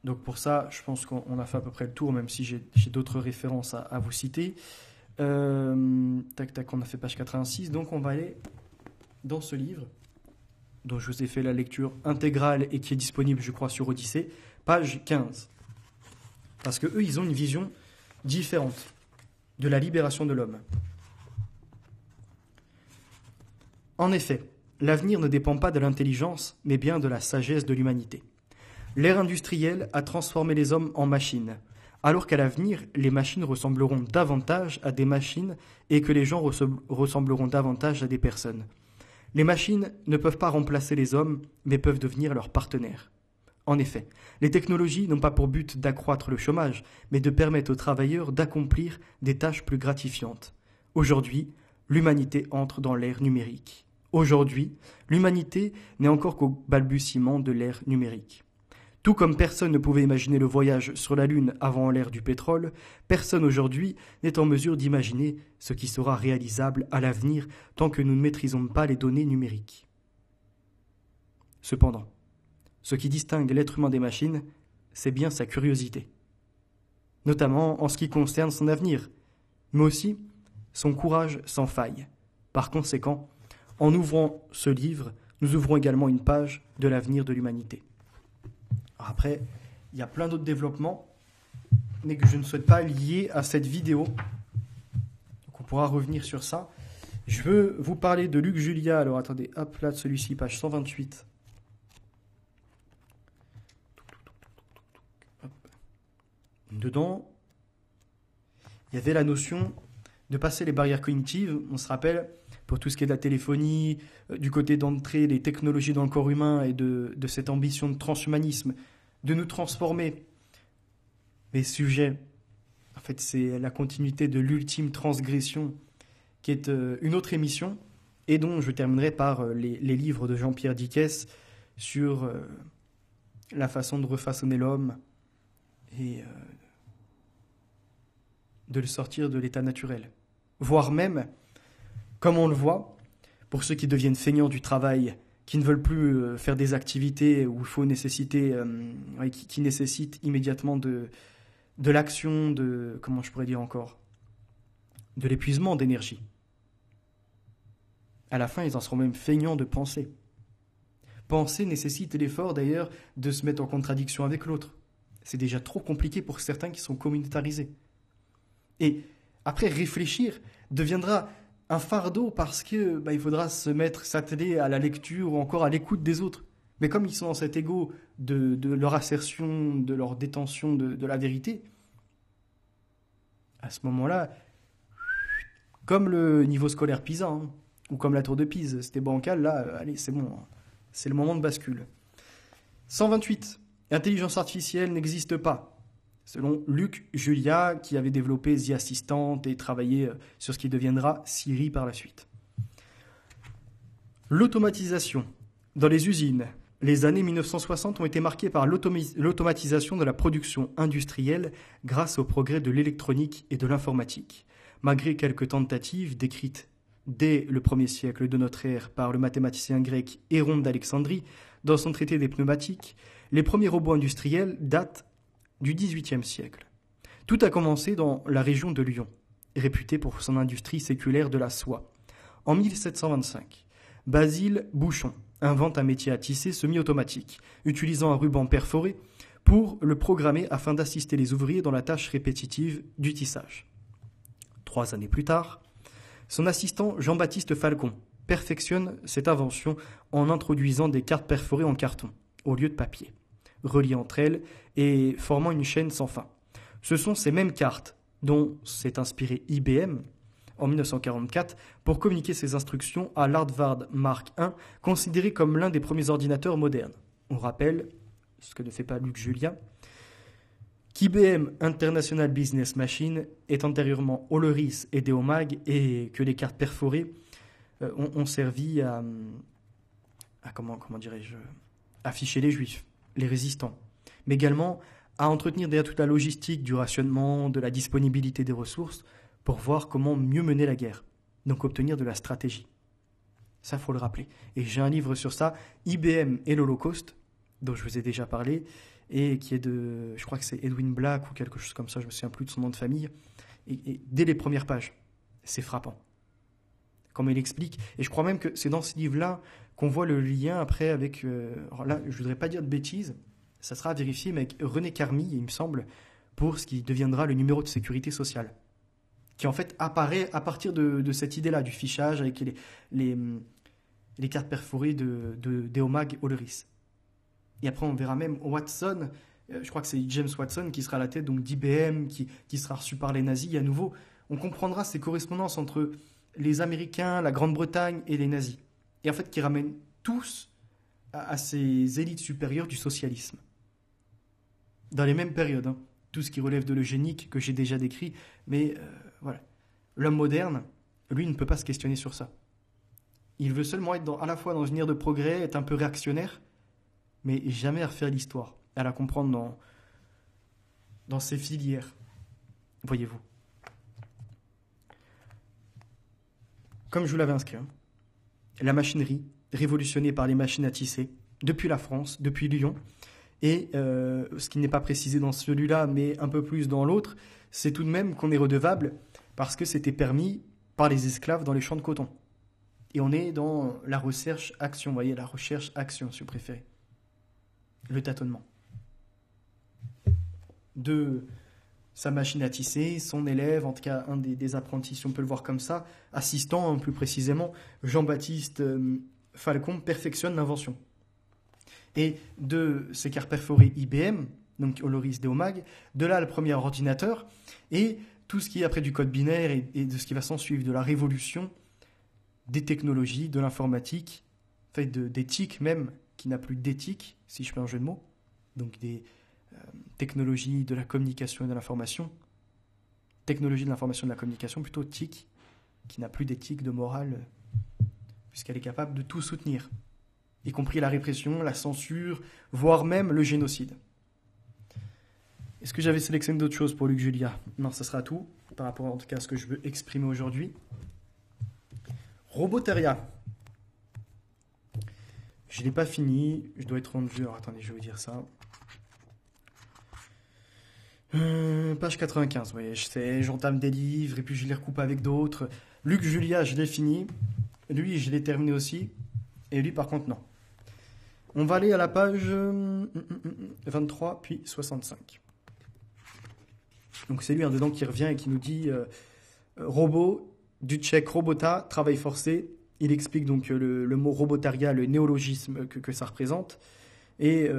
donc pour ça, je pense qu'on a fait à peu près le tour, même si j'ai d'autres références à vous citer. On a fait page 86, donc on va aller dans ce livre dont je vous ai fait la lecture intégrale et qui est disponible, je crois, sur Odyssée, page 15. Parce que eux, ils ont une vision différente de la libération de l'homme. En effet, l'avenir ne dépend pas de l'intelligence, mais bien de la sagesse de l'humanité. L'ère industrielle a transformé les hommes en machines, alors qu'à l'avenir, les machines ressembleront davantage à des machines et que les gens ressembleront davantage à des personnes. Les machines ne peuvent pas remplacer les hommes, mais peuvent devenir leurs partenaires. En effet, les technologies n'ont pas pour but d'accroître le chômage, mais de permettre aux travailleurs d'accomplir des tâches plus gratifiantes. Aujourd'hui, l'humanité entre dans l'ère numérique. Aujourd'hui, l'humanité n'est encore qu'au balbutiement de l'ère numérique. Tout comme personne ne pouvait imaginer le voyage sur la Lune avant l'ère du pétrole, personne aujourd'hui n'est en mesure d'imaginer ce qui sera réalisable à l'avenir tant que nous ne maîtrisons pas les données numériques. Cependant, ce qui distingue l'être humain des machines, c'est bien sa curiosité, notamment en ce qui concerne son avenir, mais aussi son courage sans faille. Par conséquent, en ouvrant ce livre, nous ouvrons également une page de l'avenir de l'humanité. Après, il y a plein d'autres développements, mais que je ne souhaite pas lier à cette vidéo. Donc on pourra revenir sur ça. Je veux vous parler de Luc Julia. Alors attendez, hop là, de celui-ci, page 128. Hop. Dedans, il y avait la notion de passer les barrières cognitives. On se rappelle, pour tout ce qui est de la téléphonie, du côté d'entrer les technologies dans le corps humain et de cette ambition de transhumanisme, de nous transformer. Mais sujet, en fait, c'est la continuité de l'ultime transgression, qui est une autre émission, et dont je terminerai par les livres de Jean-Pierre Dickès sur la façon de refaçonner l'homme et de le sortir de l'état naturel. Voire même, comme on le voit, pour ceux qui deviennent feignants du travail, qui ne veulent plus faire des activités où il faut qui nécessitent immédiatement de l'action, de l'épuisement d'énergie. À la fin, ils en seront même feignants de penser. Penser nécessite l'effort d'ailleurs de se mettre en contradiction avec l'autre. C'est déjà trop compliqué pour certains qui sont communautarisés. Et après, réfléchir deviendra un fardeau parce que il faudra s'atteler à la lecture ou encore à l'écoute des autres. Mais comme ils sont dans cet ego de leur assertion, de leur détention de la vérité, à ce moment-là, comme le niveau scolaire PISA, ou comme la tour de Pise, c'était bancal, là, allez, c'est bon, c'est le moment de bascule. 128. L'intelligence artificielle n'existe pas. Selon Luc Julia, qui avait développé The Assistant et travaillé sur ce qui deviendra Siri par la suite. L'automatisation. Dans les usines, les années 1960 ont été marquées par l'automatisation de la production industrielle grâce au progrès de l'électronique et de l'informatique. Malgré quelques tentatives décrites dès le 1er siècle de notre ère par le mathématicien grec Héron d'Alexandrie dans son traité des pneumatiques, les premiers robots industriels datent du XVIIIe siècle. Tout a commencé dans la région de Lyon, réputée pour son industrie séculaire de la soie. En 1725, Basile Bouchon invente un métier à tisser semi-automatique, utilisant un ruban perforé pour le programmer afin d'assister les ouvriers dans la tâche répétitive du tissage. 3 années plus tard, son assistant Jean-Baptiste Falcon perfectionne cette invention en introduisant des cartes perforées en carton au lieu de papier, reliées entre elles et formant une chaîne sans fin. Ce sont ces mêmes cartes dont s'est inspiré IBM en 1944 pour communiquer ses instructions à l'Harvard Mark I, considéré comme l'un des premiers ordinateurs modernes. On rappelle, ce que ne fait pas Luc Julia, qu'IBM International Business Machine est antérieurement Oleris et Deomag et que les cartes perforées ont servi à comment dirais-je, afficher les juifs, les résistants, mais également à entretenir derrière toute la logistique du rationnement, de la disponibilité des ressources pour voir comment mieux mener la guerre, donc obtenir de la stratégie. Ça, faut le rappeler. Et j'ai un livre sur ça, IBM et l'Holocauste, dont je vous ai déjà parlé, et qui est de, je crois que c'est Edwin Black ou quelque chose comme ça, je me souviens plus de son nom de famille, et dès les premières pages, c'est frappant. Comme il explique, et je crois même que c'est dans ce livre-là qu'on voit le lien après avec, alors là, je ne voudrais pas dire de bêtises, ça sera à vérifier, mais avec René Carmi, il me semble, pour ce qui deviendra le numéro de sécurité sociale, qui en fait apparaît à partir de cette idée-là, du fichage avec les cartes perforées de Deomag Oleris. Et après, on verra même Watson, je crois que c'est James Watson qui sera à la tête donc d'IBM, qui sera reçu par les nazis. Et à nouveau, on comprendra ces correspondances entre les Américains, la Grande-Bretagne et les nazis. Et en fait, qui ramènent tous à ces élites supérieures du socialisme. Dans les mêmes périodes, hein. Tout ce qui relève de l'eugénique que j'ai déjà décrit, mais voilà. L'homme moderne, lui, ne peut pas se questionner sur ça. Il veut seulement être à la fois dans une ère de progrès, être un peu réactionnaire, mais jamais à refaire l'histoire, à la comprendre dans ses filières, voyez-vous. Comme je vous l'avais inscrit, hein, la machinerie, révolutionnée par les machines à tisser, depuis la France, depuis Lyon, et ce qui n'est pas précisé dans celui-là, mais un peu plus dans l'autre, c'est tout de même qu'on est redevable parce que c'était permis par les esclaves dans les champs de coton. Et on est dans la recherche-action, vous voyez, la recherche-action, si vous préférez. Le tâtonnement. De sa machine à tisser, son élève, en tout cas un des apprentis, si on peut le voir comme ça, assistant, hein, plus précisément, Jean-Baptiste Falcon perfectionne l'invention. Et de ces cartes perforées IBM, donc Oleris Deomag, de là le premier ordinateur, et tout ce qui est après du code binaire et de ce qui va s'en suivre, de la révolution des technologies, de l'informatique, en fait d'éthique même, qui n'a plus d'éthique, si je fais un jeu de mots, donc des technologies de la communication et de l'information, technologie de l'information et de la communication, plutôt TIC, qui n'a plus d'éthique, de morale, puisqu'elle est capable de tout soutenir, y compris la répression, la censure, voire même le génocide. Est-ce que j'avais sélectionné d'autres choses pour Luc Julia ? Non, ça sera tout, par rapport en tout cas à ce que je veux exprimer aujourd'hui. Roboteria. Je ne l'ai pas fini, je dois être rendu... Alors attendez, je vais vous dire ça. Page 95, vous voyez, je sais, j'entame des livres et puis je les recoupe avec d'autres. Luc Julia, je l'ai fini. Lui, je l'ai terminé aussi. Et lui, par contre, non. On va aller à la page 23, puis 65. Donc c'est lui un dedans qui revient et qui nous dit robot, du tchèque robota, travail forcé. Il explique donc le mot robotaria, le néologisme que ça représente. Et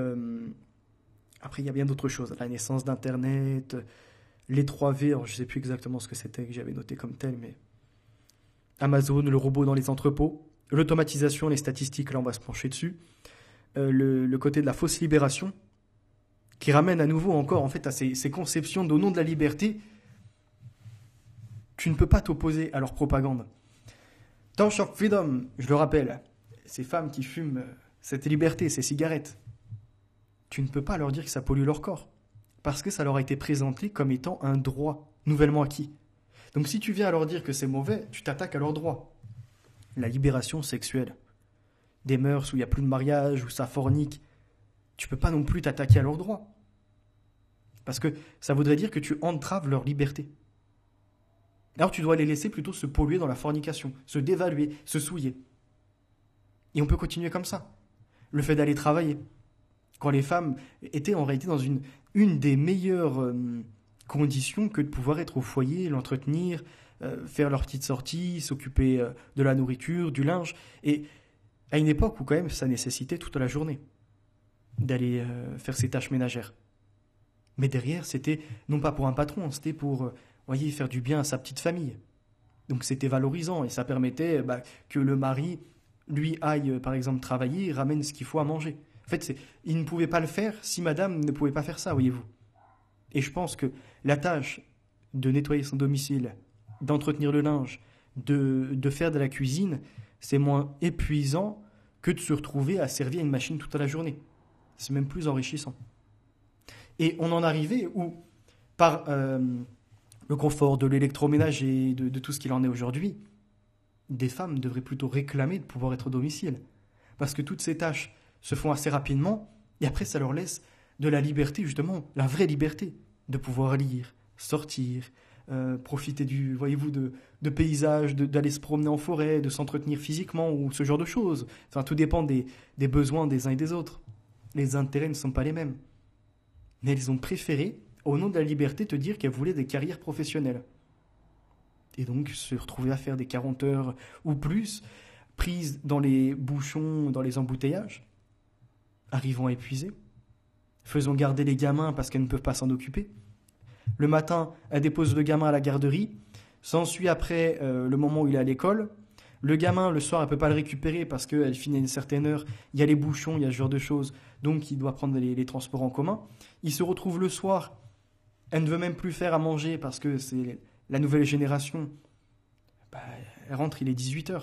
après, il y a bien d'autres choses. La naissance d'Internet, les 3V, alors je ne sais plus exactement ce que c'était que j'avais noté comme tel, mais Amazon, le robot dans les entrepôts, l'automatisation, les statistiques, là on va se pencher dessus. Le côté de la fausse libération, qui ramène à nouveau encore en fait à ces conceptions au nom de la liberté. Tu ne peux pas t'opposer à leur propagande. Torch of Freedom, je le rappelle, ces femmes qui fument cette liberté, ces cigarettes, tu ne peux pas leur dire que ça pollue leur corps, parce que ça leur a été présenté comme étant un droit nouvellement acquis. Donc si tu viens à leur dire que c'est mauvais, tu t'attaques à leurs droits. La libération sexuelle, des mœurs où il n'y a plus de mariage, où ça fornique, tu ne peux pas non plus t'attaquer à leurs droits. Parce que ça voudrait dire que tu entraves leur liberté. Alors tu dois les laisser plutôt se polluer dans la fornication, se dévaluer, se souiller. Et on peut continuer comme ça. Le fait d'aller travailler, Quand les femmes étaient en réalité dans une des meilleures conditions que de pouvoir être au foyer, l'entretenir, faire leurs petites sorties, s'occuper de la nourriture, du linge. Et à une époque où quand même ça nécessitait toute la journée d'aller faire ses tâches ménagères. Mais derrière, c'était non pas pour un patron, c'était pour voyez, faire du bien à sa petite famille. Donc c'était valorisant et ça permettait que le mari, lui, aille par exemple travailler et ramène ce qu'il faut à manger. En fait, il ne pouvait pas le faire si madame ne pouvait pas faire ça, voyez-vous. Et je pense que la tâche de nettoyer son domicile, d'entretenir le linge, de faire de la cuisine, c'est moins épuisant que de se retrouver à servir une machine toute la journée. C'est même plus enrichissant. Et on en arrivait où, par le confort de l'électroménager, de tout ce qu'il en est aujourd'hui, des femmes devraient plutôt réclamer de pouvoir être au domicile. Parce que toutes ces tâches se font assez rapidement, et après ça leur laisse de la liberté, justement, la vraie liberté, de pouvoir lire, sortir, profiter voyez-vous, de paysages, d'aller se promener en forêt, de s'entretenir physiquement, ou ce genre de choses. Enfin, tout dépend des besoins des uns et des autres. Les intérêts ne sont pas les mêmes. Mais elles ont préféré, au nom de la liberté, te dire qu'elles voulaient des carrières professionnelles. Et donc se retrouver à faire des 40 heures ou plus, prises dans les bouchons, dans les embouteillages, arrivant épuisées, faisant garder les gamins parce qu'elles ne peuvent pas s'en occuper. Le matin, elle dépose le gamin à la garderie, s'ensuit après le moment où il est à l'école. Le gamin, le soir, elle ne peut pas le récupérer parce qu'elle finit à une certaine heure, il y a les bouchons, il y a ce genre de choses, donc il doit prendre les transports en commun. Il se retrouve le soir, elle ne veut même plus faire à manger parce que c'est la nouvelle génération. Elle rentre, il est 18h.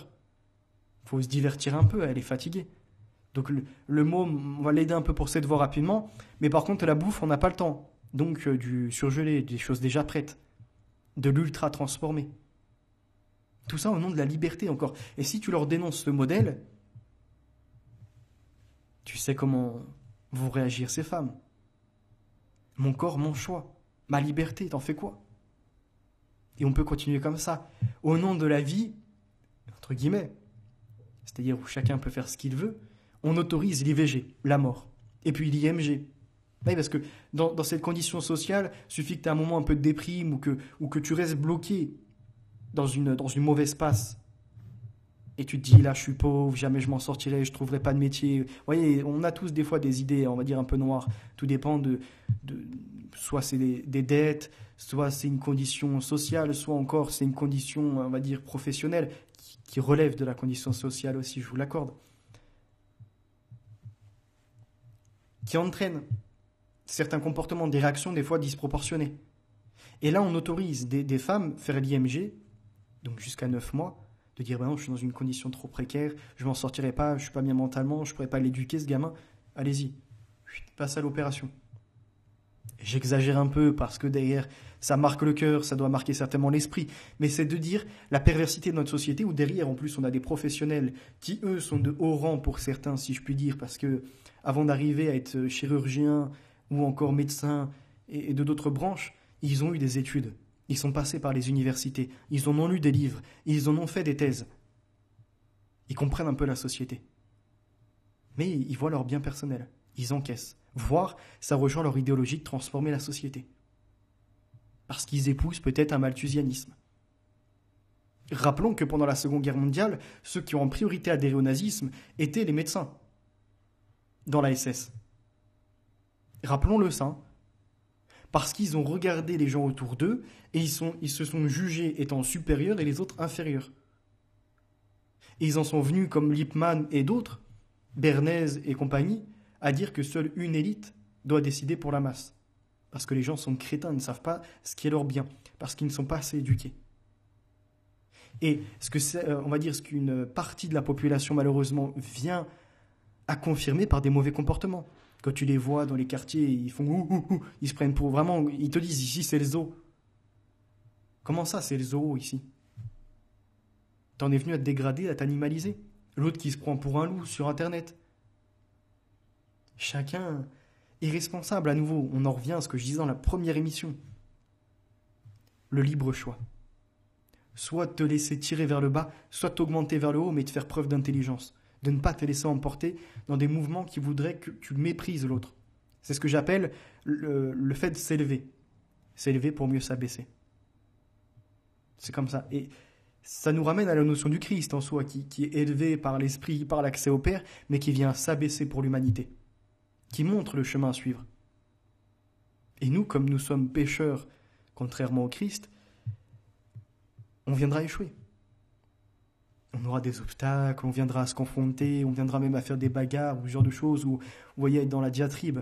Il faut se divertir un peu, elle est fatiguée. Donc le môme, on va l'aider un peu pour ses devoirs rapidement, mais par contre la bouffe, on n'a pas le temps. Donc du surgelé, des choses déjà prêtes, de l'ultra transformé. Tout ça au nom de la liberté encore. Et si tu leur dénonces ce modèle, tu sais comment vont réagir ces femmes. Mon corps, mon choix. Ma liberté, t'en fais quoi? Et on peut continuer comme ça. Au nom de la vie, entre guillemets, c'est-à-dire où chacun peut faire ce qu'il veut, on autorise l'IVG, la mort. Et puis l'IMG. Oui, parce que dans cette condition sociale, il suffit que tu aies un moment un peu de déprime ou que tu restes bloqué dans une mauvaise passe. Et tu te dis, là, je suis pauvre, jamais je m'en sortirai, je ne trouverai pas de métier. Vous voyez, on a tous des fois des idées, on va dire, un peu noires. Tout dépend soit c'est des dettes, soit c'est une condition sociale, soit encore c'est une condition, on va dire, professionnelle, qui relève de la condition sociale aussi, je vous l'accorde. Qui entraîne certains comportements, des réactions des fois disproportionnées. Et là, on autorise des femmes faire l'IMG, donc jusqu'à 9 mois, de dire bah non, je suis dans une condition trop précaire, je m'en sortirai pas, je suis pas bien mentalement, je pourrais pas l'éduquer ce gamin. Allez-y, passe à l'opération. J'exagère un peu parce que derrière, ça marque le cœur, ça doit marquer certainement l'esprit, mais c'est de dire la perversité de notre société où derrière, en plus, on a des professionnels qui, eux, sont de haut rang pour certains, si je puis dire, parce que avant d'arriver à être chirurgien ou encore médecin et de d'autres branches, ils ont eu des études. Ils sont passés par les universités, ils en ont lu des livres, ils en ont fait des thèses. Ils comprennent un peu la société. Mais ils voient leur bien personnel, ils encaissent. Voire, ça rejoint leur idéologie de transformer la société. Parce qu'ils épousent peut-être un malthusianisme. Rappelons que pendant la Seconde Guerre mondiale, ceux qui ont en priorité adhéré au nazisme étaient les médecins dans la SS. Rappelons-le ça. Parce qu'ils ont regardé les gens autour d'eux et ils se sont jugés étant supérieurs et les autres inférieurs. Et ils en sont venus, comme Lippmann et d'autres, Bernays et compagnie, à dire que seule une élite doit décider pour la masse. Parce que les gens sont crétins, ne savent pas ce qui est leur bien, parce qu'ils ne sont pas assez éduqués. Et on va dire ce qu'une partie de la population, malheureusement, vient à confirmer par des mauvais comportements. Quand tu les vois dans les quartiers, ils font ouh, ils se prennent pour vraiment, ils te disent ici c'est le zoo. Comment ça c'est le zoo ici? T'en es venu à te dégrader, à t'animaliser. L'autre qui se prend pour un loup sur internet. Chacun est responsable à nouveau. On en revient à ce que je disais dans la première émission. Le libre choix. Soit te laisser tirer vers le bas, soit t'augmenter vers le haut, mais te faire preuve d'intelligence. de ne pas te laisser emporter dans des mouvements qui voudraient que tu méprises l'autre. C'est ce que j'appelle le fait de s'élever. S'élever pour mieux s'abaisser. C'est comme ça. Et ça nous ramène à la notion du Christ en soi, qui est élevé par l'Esprit, par l'accès au Père, mais qui vient s'abaisser pour l'humanité, qui montre le chemin à suivre. Et nous, comme nous sommes pécheurs, contrairement au Christ, on viendra échouer. On aura des obstacles, on viendra se confronter, on viendra même à faire des bagarres ou ce genre de choses, ou vous voyez, être dans la diatribe.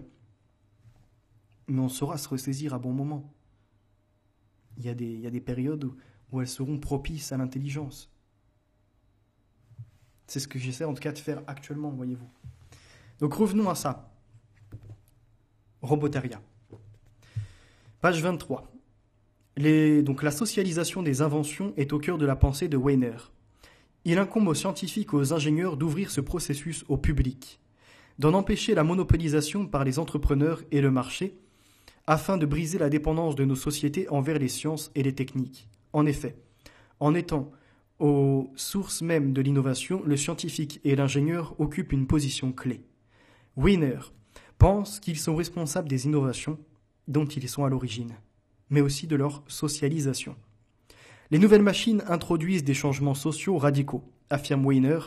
Mais on saura se ressaisir à bon moment. Il y a des périodes où elles seront propices à l'intelligence. C'est ce que j'essaie en tout cas de faire actuellement, voyez-vous. Donc revenons à ça. Robotaria. Page 23. Donc la socialisation des inventions est au cœur de la pensée de Weiner. Il incombe aux scientifiques et aux ingénieurs d'ouvrir ce processus au public, d'en empêcher la monopolisation par les entrepreneurs et le marché, afin de briser la dépendance de nos sociétés envers les sciences et les techniques. En effet, en étant aux sources mêmes de l'innovation, le scientifique et l'ingénieur occupent une position clé. Weiner pense qu'ils sont responsables des innovations dont ils sont à l'origine, mais aussi de leur socialisation. Les nouvelles machines introduisent des changements sociaux radicaux, affirme Weiner,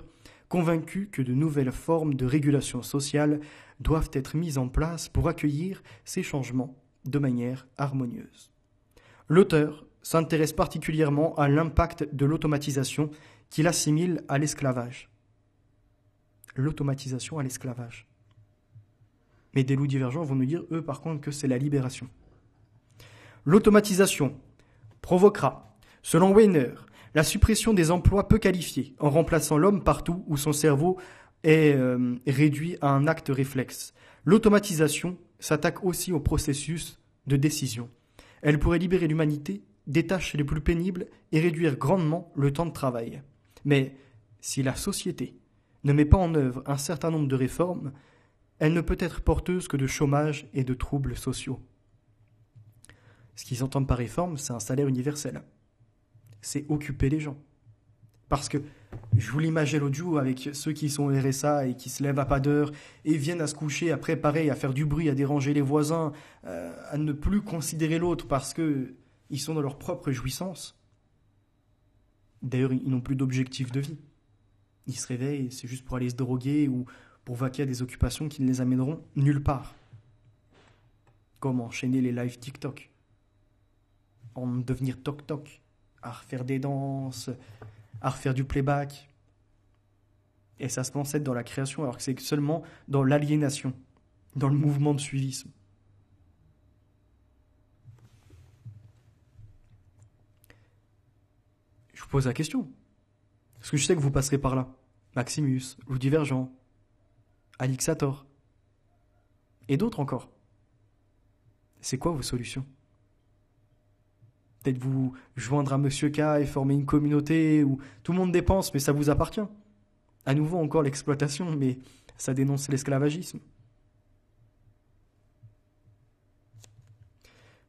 convaincu que de nouvelles formes de régulation sociale doivent être mises en place pour accueillir ces changements de manière harmonieuse. L'auteur s'intéresse particulièrement à l'impact de l'automatisation qu'il assimile à l'esclavage. L'automatisation à l'esclavage. Mais des loups divergents vont nous dire, eux, par contre, que c'est la libération. L'automatisation provoquera, selon Weiner, la suppression des emplois peu qualifiés, en remplaçant l'homme partout où son cerveau est réduit à un acte réflexe. L'automatisation s'attaque aussi au processus de décision. Elle pourrait libérer l'humanité des tâches les plus pénibles et réduire grandement le temps de travail. Mais si la société ne met pas en œuvre un certain nombre de réformes, elle ne peut être porteuse que de chômage et de troubles sociaux. Ce qu'ils entendent par réforme, c'est un salaire universel. C'est occuper les gens. Parce que je vous l'imaginais l'autre jour avec ceux qui sont au RSA et qui se lèvent à pas d'heure et viennent à se coucher après, pareil, à faire du bruit, à déranger les voisins, à ne plus considérer l'autre parce que ils sont dans leur propre jouissance. D'ailleurs, ils n'ont plus d'objectif de vie. Ils se réveillent, c'est juste pour aller se droguer ou pour vaquer à des occupations qui ne les amèneront nulle part. Comme enchaîner les lives TikTok. En devenir toc-toc. À refaire des danses, à refaire du playback. Et ça se pense être dans la création, alors que c'est seulement dans l'aliénation, dans le mouvement de suivisme. Je vous pose la question. Parce que je sais que vous passerez par là. Maximus, Loup Divergent, Alixator, et d'autres encore. C'est quoi vos solutions ? Peut-être vous joindre à Monsieur K et former une communauté où tout le monde dépense, mais ça vous appartient. À nouveau encore l'exploitation, mais ça dénonce l'esclavagisme.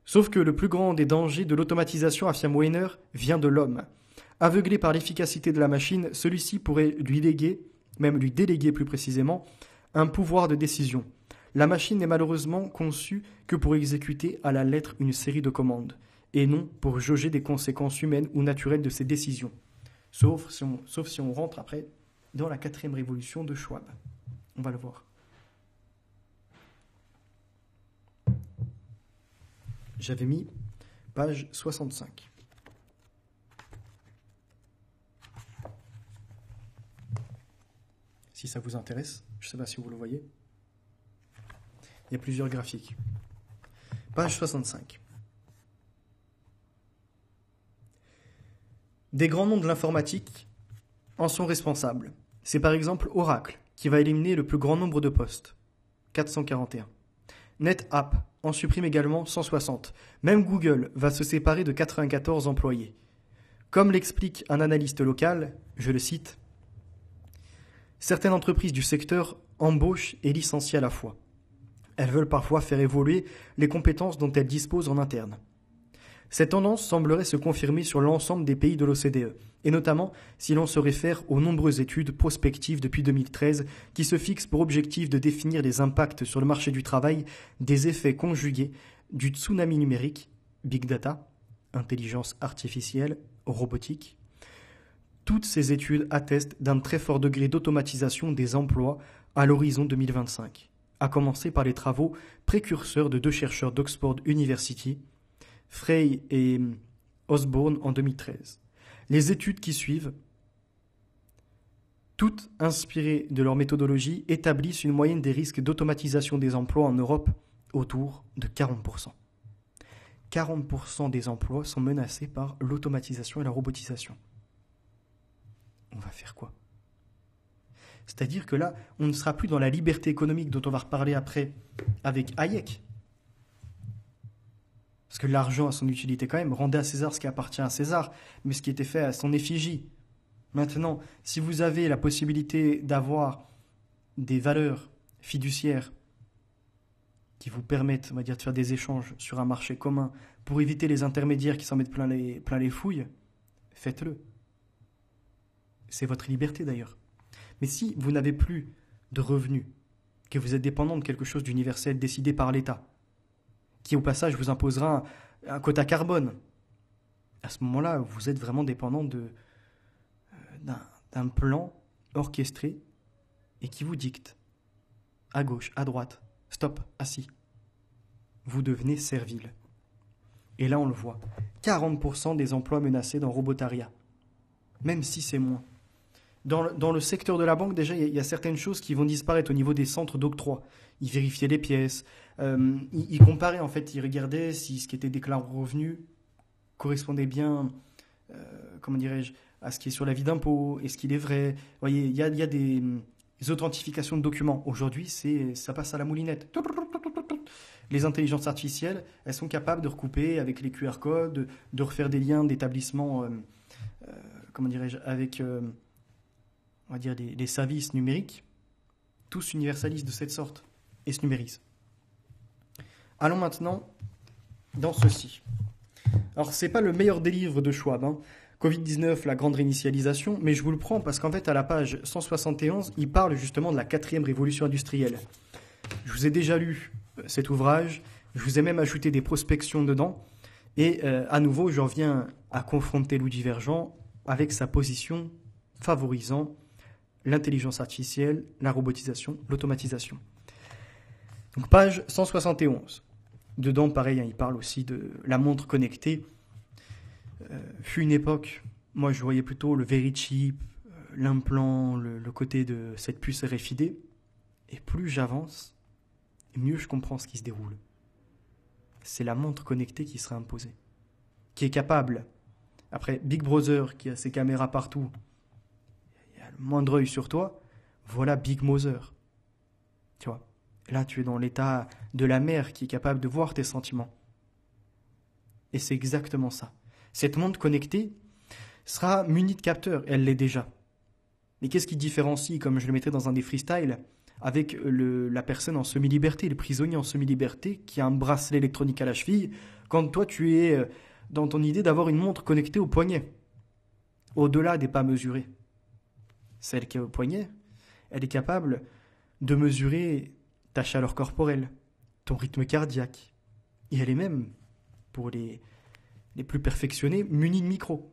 Sauf que le plus grand des dangers de l'automatisation, affirme Weiner, vient de l'homme. Aveuglé par l'efficacité de la machine, celui-ci pourrait lui déléguer plus précisément, un pouvoir de décision. La machine n'est malheureusement conçue que pour exécuter à la lettre une série de commandes, et non pour jauger des conséquences humaines ou naturelles de ses décisions. Sauf si on rentre après dans la 4e révolution de Schwab. On va le voir. J'avais mis page 65. Si ça vous intéresse, je ne sais pas si vous le voyez. Il y a plusieurs graphiques. Page 65. Des grands noms de l'informatique en sont responsables. C'est par exemple Oracle, qui va éliminer le plus grand nombre de postes, 441. NetApp en supprime également 160. Même Google va se séparer de 94 employés. Comme l'explique un analyste local, je le cite, « Certaines entreprises du secteur embauchent et licencient à la fois. Elles veulent parfois faire évoluer les compétences dont elles disposent en interne. Cette tendance semblerait se confirmer sur l'ensemble des pays de l'OCDE, et notamment si l'on se réfère aux nombreuses études prospectives depuis 2013 qui se fixent pour objectif de définir les impacts sur le marché du travail des effets conjugués du tsunami numérique, big data, intelligence artificielle, robotique. Toutes ces études attestent d'un très fort degré d'automatisation des emplois à l'horizon 2025, à commencer par les travaux précurseurs de deux chercheurs d'Oxford University, Frey et Osborne en 2013. Les études qui suivent, toutes inspirées de leur méthodologie, établissent une moyenne des risques d'automatisation des emplois en Europe autour de 40%. 40% des emplois sont menacés par l'automatisation et la robotisation. On va faire quoi ? C'est-à-dire que là, on ne sera plus dans la liberté économique dont on va reparler après avec Hayek. Parce que l'argent a son utilité quand même. Rendez à César ce qui appartient à César, mais ce qui était fait à son effigie. Maintenant, si vous avez la possibilité d'avoir des valeurs fiduciaires qui vous permettent, on va dire, de faire des échanges sur un marché commun pour éviter les intermédiaires qui s'en mettent plein les fouilles, faites-le. C'est votre liberté d'ailleurs. Mais si vous n'avez plus de revenus, que vous êtes dépendant de quelque chose d'universel décidé par l'État, qui au passage vous imposera un quota carbone, à ce moment-là, vous êtes vraiment dépendant d'un plan orchestré et qui vous dicte, à gauche, à droite, stop, assis. Vous devenez servile. Et là, on le voit, 40% des emplois menacés dans Robotaria, même si c'est moins. Dans le secteur de la banque, déjà, il y a certaines choses qui vont disparaître au niveau des centres d'octroi. Ils vérifiaient les pièces, ils comparaient, en fait, ils regardaient si ce qui était déclaré au revenu correspondait bien, à ce qui est sur l'avis d'impôt, est-ce qu'il est vrai. Vous voyez, il y a des authentifications de documents. Aujourd'hui, ça passe à la moulinette. Les intelligences artificielles, elles sont capables de recouper avec les QR codes, de refaire des liens d'établissement, avec... on va dire des services numériques, tous s'universalisent de cette sorte et se numérisent. Allons maintenant dans ceci. Alors, ce n'est pas le meilleur des livres de Schwab, Covid-19, la grande réinitialisation, mais je vous le prends parce qu'en fait, à la page 171, il parle justement de la 4e révolution industrielle. Je vous ai déjà lu cet ouvrage, je vous ai même ajouté des prospections dedans, et à nouveau, je reviens à confronter Louis Divergent avec sa position favorisant l'intelligence artificielle, la robotisation, l'automatisation. Donc page 171. Dedans, pareil, il parle aussi de la montre connectée. Fut une époque, moi je voyais plutôt le very chip, l'implant, le côté de cette puce RFID. Et plus j'avance, mieux je comprends ce qui se déroule. C'est la montre connectée qui sera imposée, qui est capable, après Big Brother qui a ses caméras partout, le moindre œil sur toi, voilà Big Mother. Tu vois, là tu es dans l'état de la mère qui est capable de voir tes sentiments. Et c'est exactement ça. Cette montre connectée sera munie de capteurs, elle l'est déjà. Mais qu'est-ce qui différencie, comme je le mettrai dans un des freestyles, avec la personne en semi-liberté, le prisonnier en semi-liberté qui a un bracelet électronique à la cheville, quand toi tu es dans ton idée d'avoir une montre connectée au poignet, au-delà des pas mesurés. Celle qui est au poignet, elle est capable de mesurer ta chaleur corporelle, ton rythme cardiaque. Et elle est même, pour les plus perfectionnés, munie de micro.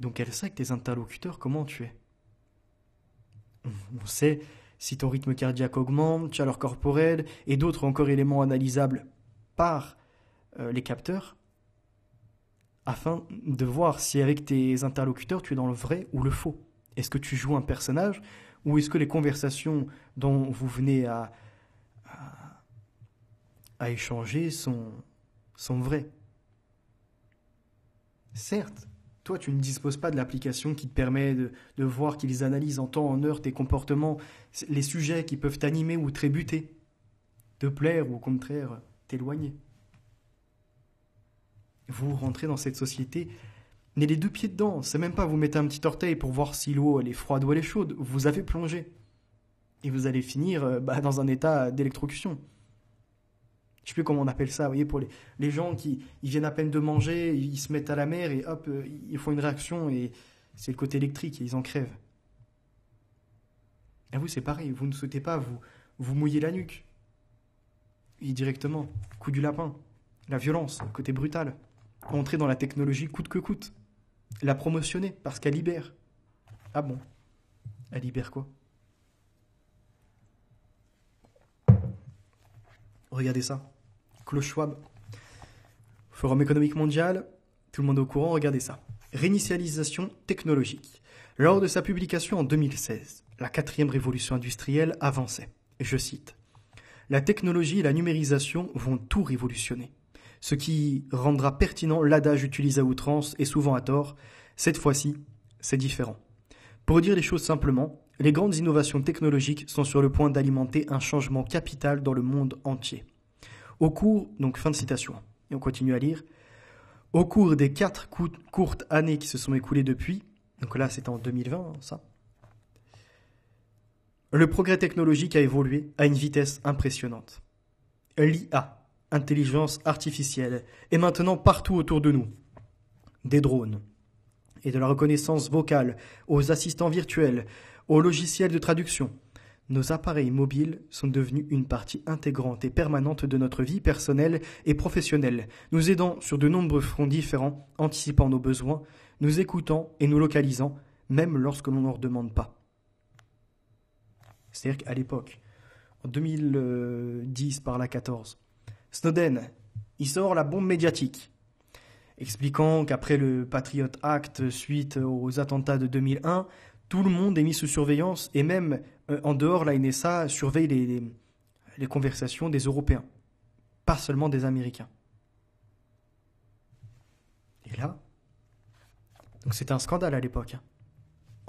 Donc elle sait que tes interlocuteurs, comment tu es. On sait si ton rythme cardiaque augmente, chaleur corporelle, et d'autres encore éléments analysables par les capteurs, afin de voir si avec tes interlocuteurs, tu es dans le vrai ou le faux. Est-ce que tu joues un personnage ou est-ce que les conversations dont vous venez à échanger sont vraies ? Certes, toi tu ne disposes pas de l'application qui te permet de voir qu'ils analysent en temps, en heure tes comportements, les sujets qui peuvent t'animer ou te rébuter, te plaire ou au contraire t'éloigner. Vous rentrez dans cette société, mais les deux pieds dedans, c'est même pas vous mettez un petit orteil pour voir si l'eau elle est froide ou elle est chaude, vous avez plongé. Et vous allez finir dans un état d'électrocution. Je sais plus comment on appelle ça, vous voyez, pour les gens qui ils viennent à peine de manger, ils se mettent à la mer et hop, ils font une réaction et c'est le côté électrique et ils en crèvent. Et vous, c'est pareil, vous ne souhaitez pas vous mouiller la nuque. Et directement, coup du lapin, la violence, le côté brutal. Entrer dans la technologie coûte que coûte. La promotionner parce qu'elle libère. Ah bon? Elle libère quoi? Regardez ça. Klaus Schwab, Forum économique mondial, tout le monde est au courant, regardez ça. Réinitialisation technologique. Lors de sa publication en 2016, la 4e révolution industrielle avançait. Je cite. La technologie et la numérisation vont tout révolutionner. Ce qui rendra pertinent l'adage utilisé à outrance et souvent à tort. Cette fois-ci, c'est différent. Pour dire les choses simplement, les grandes innovations technologiques sont sur le point d'alimenter un changement capital dans le monde entier. Au cours, donc fin de citation, et on continue à lire, au cours des 4 courtes années qui se sont écoulées depuis, donc là c'était en 2020, ça, le progrès technologique a évolué à une vitesse impressionnante. L'IA, intelligence artificielle, est maintenant partout autour de nous. Des drones, et de la reconnaissance vocale, aux assistants virtuels, aux logiciels de traduction. Nos appareils mobiles sont devenus une partie intégrante et permanente de notre vie personnelle et professionnelle, nous aidant sur de nombreux fronts différents, anticipant nos besoins, nous écoutant et nous localisant, même lorsque l'on ne leur demande pas. C'est-à-dire qu'à l'époque, en 2010 par la 14, Snowden, il sort la bombe médiatique, expliquant qu'après le Patriot Act suite aux attentats de 2001, tout le monde est mis sous surveillance et même en dehors, la NSA surveille les conversations des Européens, pas seulement des Américains. Et là, donc c'était un scandale à l'époque.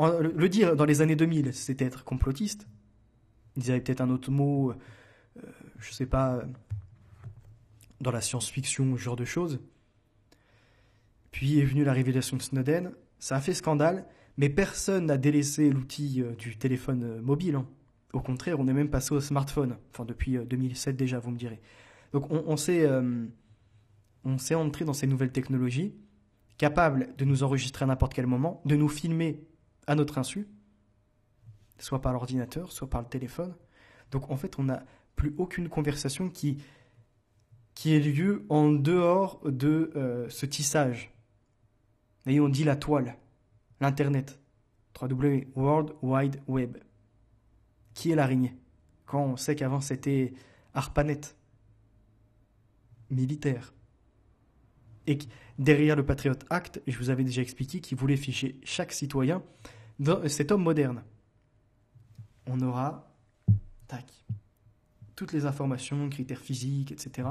Le dire dans les années 2000, c'était être complotiste. Ils avaient peut-être un autre mot, je sais pas, dans la science-fiction, ce genre de choses. Puis est venue la révélation de Snowden. Ça a fait scandale, mais personne n'a délaissé l'outil du téléphone mobile. Hein. Au contraire, on est même passé au smartphone. Enfin, depuis 2007 déjà, vous me direz. Donc on s'est entré dans ces nouvelles technologies, capables de nous enregistrer à n'importe quel moment, de nous filmer à notre insu, soit par l'ordinateur, soit par le téléphone. Donc en fait, on n'a plus aucune conversation qui ait lieu en dehors de ce tissage. Et on dit la toile, l'Internet, www, World Wide Web. Qui est l'araignée? Quand on sait qu'avant c'était ARPANET, militaire. Et derrière le Patriot Act, je vous avais déjà expliqué qu'il voulait ficher chaque citoyen dans cet homme moderne. On aura, toutes les informations, critères physiques, etc.,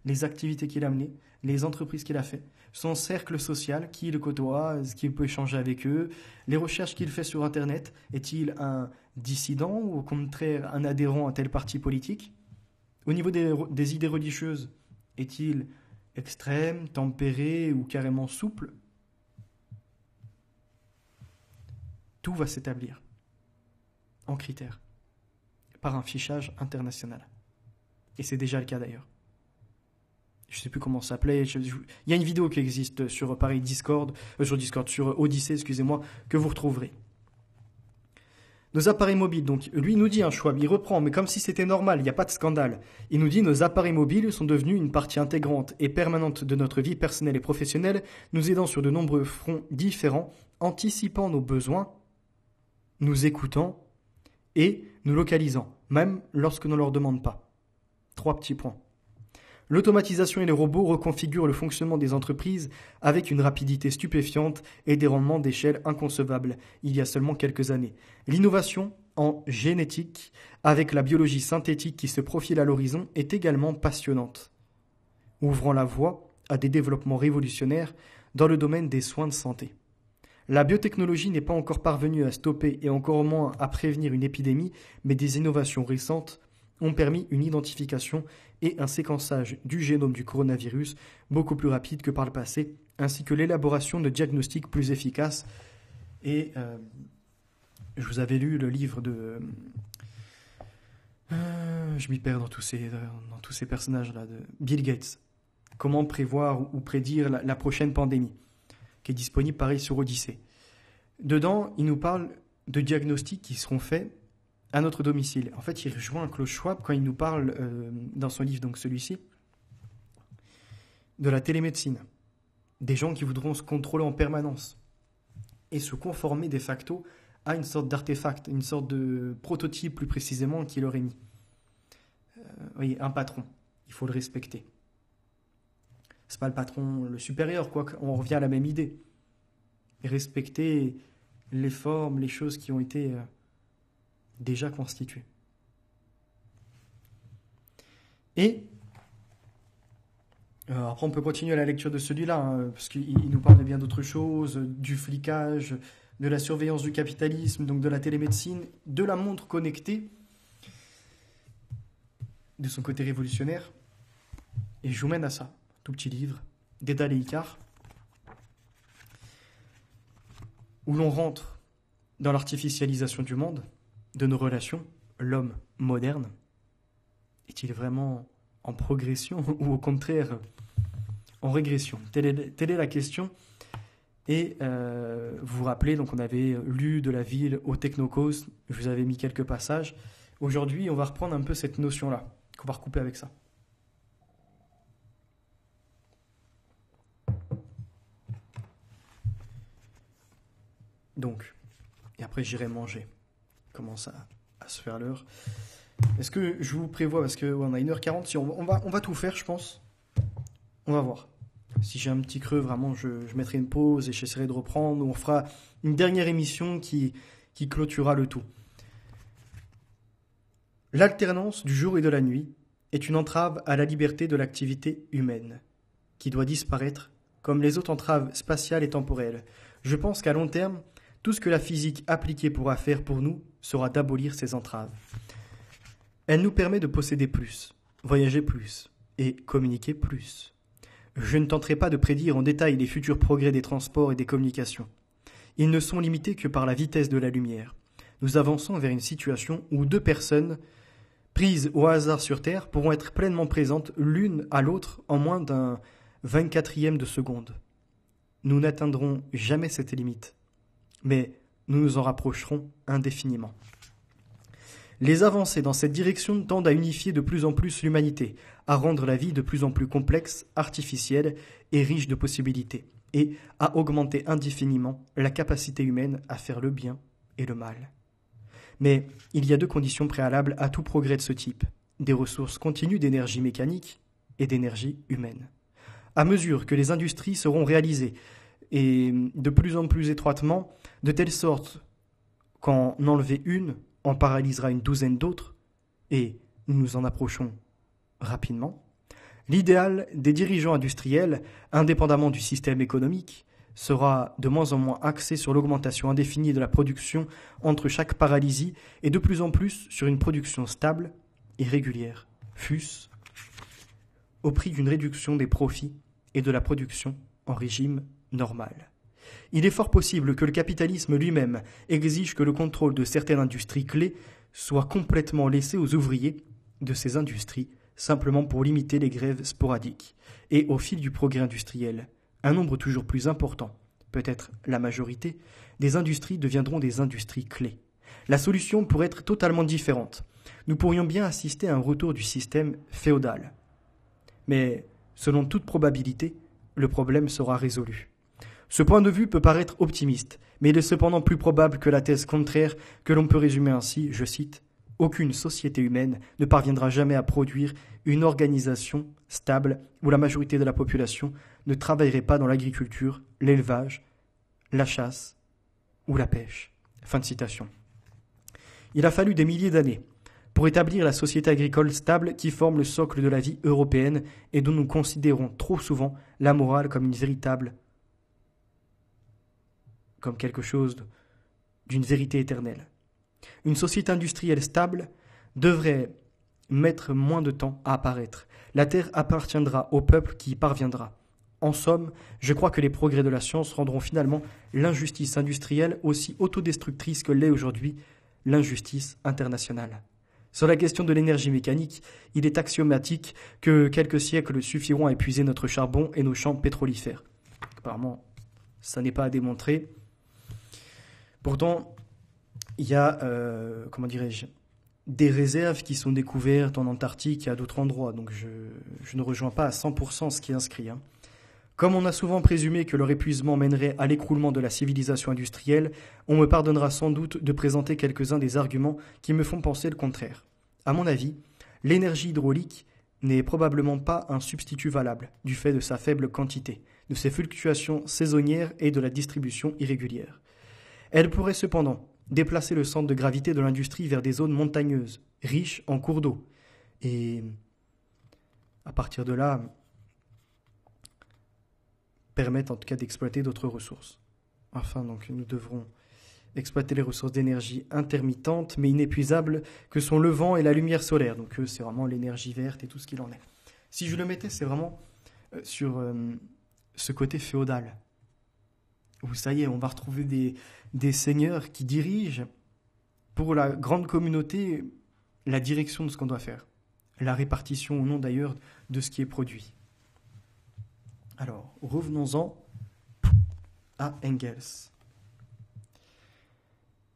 les activités qu'il a menées, les entreprises qu'il a fait, son cercle social, qui le côtoie, ce qu'il peut échanger avec eux, les recherches qu'il fait sur Internet, est-il un dissident ou au contraire un adhérent à tel parti politique? Au niveau des idées religieuses, est-il extrême, tempéré ou carrément souple? Tout va s'établir en critères par un fichage international. Et c'est déjà le cas d'ailleurs. Je ne sais plus comment ça s'appelait. Il y a une vidéo qui existe sur pareil sur Odyssée, excusez-moi, que vous retrouverez. Nos appareils mobiles, donc lui nous dit un choix, il reprend, mais comme si c'était normal, il n'y a pas de scandale. Il nous dit nos appareils mobiles sont devenus une partie intégrante et permanente de notre vie personnelle et professionnelle, nous aidant sur de nombreux fronts différents, anticipant nos besoins, nous écoutant et nous localisant, même lorsque l'on ne leur demande pas. 3 petits points. L'automatisation et les robots reconfigurent le fonctionnement des entreprises avec une rapidité stupéfiante et des rendements d'échelle inconcevables il y a seulement quelques années. L'innovation en génétique, avec la biologie synthétique qui se profile à l'horizon, est également passionnante, ouvrant la voie à des développements révolutionnaires dans le domaine des soins de santé. La biotechnologie n'est pas encore parvenue à stopper et encore moins à prévenir une épidémie, mais des innovations récentes ont permis une identification et un séquençage du génome du coronavirus beaucoup plus rapide que par le passé, ainsi que l'élaboration de diagnostics plus efficaces. Et je vous avais lu le livre Je m'y perds dans tous ces personnages-là de Bill Gates. Comment prévoir ou prédire la prochaine pandémie, qui est disponible pareil sur Odyssée. Dedans, il nous parle de diagnostics qui seront faits à notre domicile. En fait, il rejoint Klaus Schwab quand il nous parle, dans son livre, donc celui-ci, de la télémédecine. Des gens qui voudront se contrôler en permanence et se conformer de facto à une sorte d'artefact, une sorte de prototype plus précisément qu'il aurait mis. Oui, un patron, il faut le respecter. C'est pas le patron le supérieur, quoi qu'on revient à la même idée. Et respecter les formes, les choses qui ont été déjà constituées. Et après, on peut continuer la lecture de celui-là, hein, parce qu'il nous parle de bien d'autres choses, du flicage, de la surveillance du capitalisme, donc de la télémédecine, de la montre connectée, de son côté révolutionnaire. Et je vous mène à ça, tout petit livre, Dédale et Icare, où l'on rentre dans l'artificialisation du monde, de nos relations. L'homme moderne est-il vraiment en progression ou au contraire en régression? Telle est la question. Et vous vous rappelez, donc on avait lu De la ville au technocosme, je vous avais mis quelques passages. Aujourd'hui, on va reprendre un peu cette notion-là, qu'on va recouper avec ça. Donc, et après j'irai manger. Commence à se faire l'heure. Est-ce que je vous prévois, parce qu'on a 1h40, si on va tout faire, je pense. On va voir. Si j'ai un petit creux, vraiment, je mettrai une pause et j'essaierai de reprendre. On fera une dernière émission qui clôturera le tout. L'alternance du jour et de la nuit est une entrave à la liberté de l'activité humaine, qui doit disparaître comme les autres entraves spatiales et temporelles. Je pense qu'à long terme, tout ce que la physique appliquée pourra faire pour nous sera d'abolir ces entraves. Elle nous permet de posséder plus, voyager plus et communiquer plus. Je ne tenterai pas de prédire en détail les futurs progrès des transports et des communications. Ils ne sont limités que par la vitesse de la lumière. Nous avançons vers une situation où deux personnes, prises au hasard sur Terre, pourront être pleinement présentes l'une à l'autre en moins d'un 24e de seconde. Nous n'atteindrons jamais cette limite, mais nous nous en rapprocherons indéfiniment. Les avancées dans cette direction tendent à unifier de plus en plus l'humanité, à rendre la vie de plus en plus complexe, artificielle et riche de possibilités, et à augmenter indéfiniment la capacité humaine à faire le bien et le mal. Mais il y a deux conditions préalables à tout progrès de ce type, des ressources continues d'énergie mécanique et d'énergie humaine. À mesure que les industries seront réalisées, et de plus en plus étroitement, de telle sorte qu'en enlever une, en paralysera une douzaine d'autres, et nous nous en approchons rapidement, l'idéal des dirigeants industriels, indépendamment du système économique, sera de moins en moins axé sur l'augmentation indéfinie de la production entre chaque paralysie et de plus en plus sur une production stable et régulière, fût-ce au prix d'une réduction des profits et de la production en régime normal. Il est fort possible que le capitalisme lui-même exige que le contrôle de certaines industries clés soit complètement laissé aux ouvriers de ces industries, simplement pour limiter les grèves sporadiques. Et au fil du progrès industriel, un nombre toujours plus important, peut-être la majorité, des industries deviendront des industries clés. La solution pourrait être totalement différente. Nous pourrions bien assister à un retour du système féodal. Mais, selon toute probabilité, le problème sera résolu. Ce point de vue peut paraître optimiste, mais il est cependant plus probable que la thèse contraire, que l'on peut résumer ainsi, je cite, « Aucune société humaine ne parviendra jamais à produire une organisation stable où la majorité de la population ne travaillerait pas dans l'agriculture, l'élevage, la chasse ou la pêche. » Fin de citation. Il a fallu des milliers d'années pour établir la société agricole stable qui forme le socle de la vie européenne et dont nous considérons trop souvent la morale comme quelque chose d'une vérité éternelle. Une société industrielle stable devrait mettre moins de temps à apparaître. La terre appartiendra au peuple qui y parviendra. En somme, je crois que les progrès de la science rendront finalement l'injustice industrielle aussi autodestructrice que l'est aujourd'hui l'injustice internationale. Sur la question de l'énergie mécanique, il est axiomatique que quelques siècles suffiront à épuiser notre charbon et nos champs pétrolifères. Apparemment, ça n'est pas à démontrer. Pourtant, il y a, des réserves qui sont découvertes en Antarctique et à d'autres endroits, donc je ne rejoins pas à 100% ce qui est inscrit. Comme on a souvent présumé que leur épuisement mènerait à l'écroulement de la civilisation industrielle, on me pardonnera sans doute de présenter quelques-uns des arguments qui me font penser le contraire. À mon avis, l'énergie hydraulique n'est probablement pas un substitut valable, du fait de sa faible quantité, de ses fluctuations saisonnières et de la distribution irrégulière. Elle pourrait cependant déplacer le centre de gravité de l'industrie vers des zones montagneuses, riches en cours d'eau, et à partir de là, permettre en tout cas d'exploiter d'autres ressources. Enfin, donc, nous devrons exploiter les ressources d'énergie intermittentes mais inépuisables que sont le vent et la lumière solaire. Donc, c'est vraiment l'énergie verte et tout ce qu'il en est. Si je le mettais, c'est vraiment sur ce côté féodal, où ça y est, on va retrouver des seigneurs qui dirigent pour la grande communauté la direction de ce qu'on doit faire, la répartition ou non d'ailleurs de ce qui est produit. Alors, revenons-en à Engels.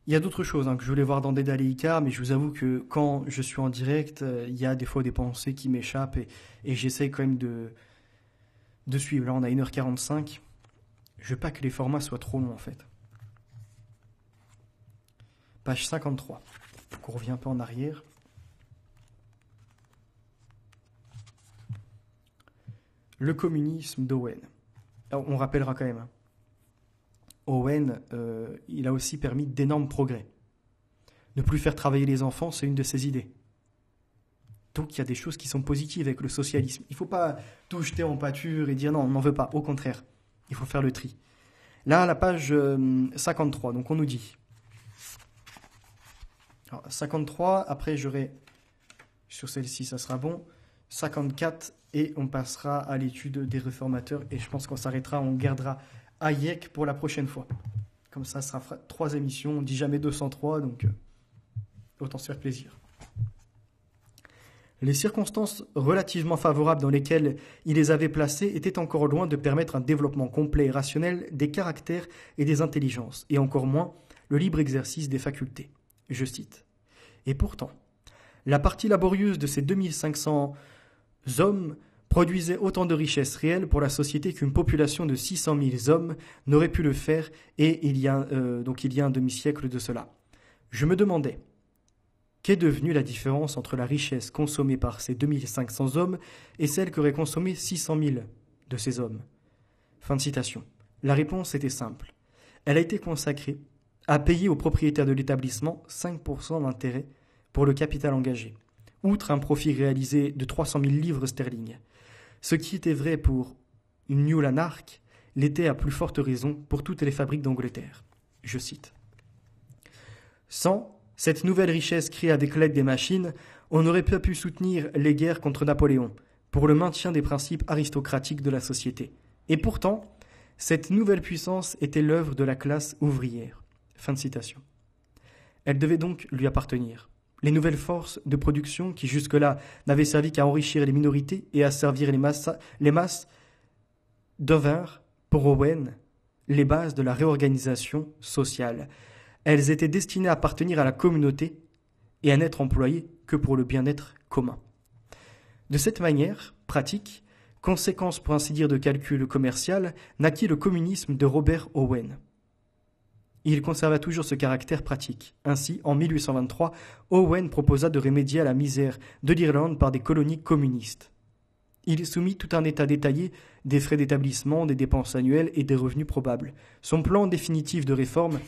Il y a d'autres choses que je voulais voir dans Dédale et Icare, mais je vous avoue que quand je suis en direct, il y a des fois des pensées qui m'échappent et j'essaie quand même de suivre. Là, on a 1h45. Je veux pas que les formats soient trop longs, en fait. Page 53. Donc, on revient un peu en arrière. Le communisme d'Owen. Alors, on rappellera quand même. Owen, il a aussi permis d'énormes progrès. Ne plus faire travailler les enfants, c'est une de ses idées. Donc il y a des choses qui sont positives avec le socialisme. Il ne faut pas tout jeter en pâture et dire non, on n'en veut pas. Au contraire, il faut faire le tri. Là, à la page 53, donc on nous dit. Alors, 53, après j'aurai, sur celle-ci, ça sera bon, 54, et on passera à l'étude des réformateurs, et je pense qu'on s'arrêtera, on gardera Hayek pour la prochaine fois. Comme ça sera 3 émissions, on ne dit jamais 203, donc autant se faire plaisir. Les circonstances relativement favorables dans lesquelles il les avait placés étaient encore loin de permettre un développement complet et rationnel des caractères et des intelligences, et encore moins le libre exercice des facultés. Je cite. Et pourtant, la partie laborieuse de ces 2500 hommes produisait autant de richesses réelles pour la société qu'une population de 600 000 hommes n'aurait pu le faire, et il y a un demi-siècle de cela. Je me demandais, qu'est devenue la différence entre la richesse consommée par ces 2500 hommes et celle qu'auraient consommée 600 000 de ces hommes? Fin de citation. La réponse était simple. Elle a été consacrée à payer aux propriétaires de l'établissement 5% d'intérêt pour le capital engagé, outre un profit réalisé de 300 000 livres sterling. Ce qui était vrai pour New Lanark l'était à plus forte raison pour toutes les fabriques d'Angleterre. Je cite. Sans cette nouvelle richesse créée avec l'aide des machines, on n'aurait pas pu soutenir les guerres contre Napoléon pour le maintien des principes aristocratiques de la société. Et pourtant, cette nouvelle puissance était l'œuvre de la classe ouvrière. Fin de citation. Elle devait donc lui appartenir. Les nouvelles forces de production qui jusque-là n'avaient servi qu'à enrichir les minorités et à servir les masses devinrent, pour Owen, les bases de la réorganisation sociale. Elles étaient destinées à appartenir à la communauté et à n'être employées que pour le bien-être commun. De cette manière, pratique, conséquence pour ainsi dire de calcul commercial, naquit le communisme de Robert Owen. Il conserva toujours ce caractère pratique. Ainsi, en 1823, Owen proposa de remédier à la misère de l'Irlande par des colonies communistes. Il soumit tout un état détaillé des frais d'établissement, des dépenses annuelles et des revenus probables. Son plan définitif de réforme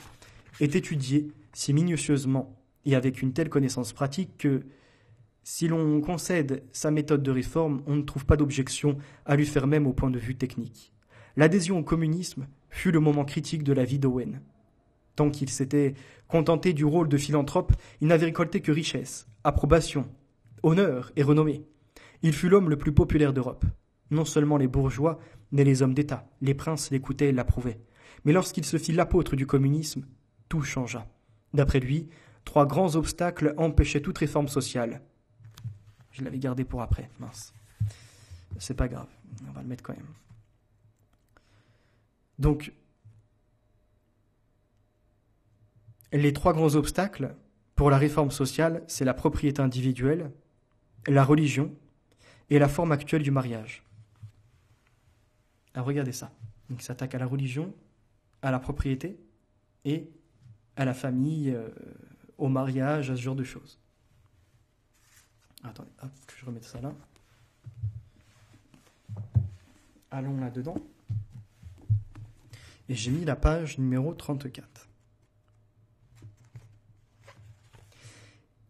est étudié si minutieusement et avec une telle connaissance pratique que, si l'on concède sa méthode de réforme, on ne trouve pas d'objection à lui faire même au point de vue technique. L'adhésion au communisme fut le moment critique de la vie d'Owen. Tant qu'il s'était contenté du rôle de philanthrope, il n'avait récolté que richesse, approbation, honneur et renommée. Il fut l'homme le plus populaire d'Europe. Non seulement les bourgeois, mais les hommes d'État, les princes l'écoutaient et l'approuvaient. Mais lorsqu'il se fit l'apôtre du communisme, tout changea. D'après lui, 3 grands obstacles empêchaient toute réforme sociale. Je l'avais gardé pour après, mince. C'est pas grave, on va le mettre quand même. Donc, les 3 grands obstacles pour la réforme sociale, c'est la propriété individuelle, la religion et la forme actuelle du mariage. Alors regardez ça. Donc, il s'attaque à la religion, à la propriété et à la famille, au mariage, à ce genre de choses. Attendez, hop, que je remette ça là. Allons là-dedans. Et j'ai mis la page numéro 34.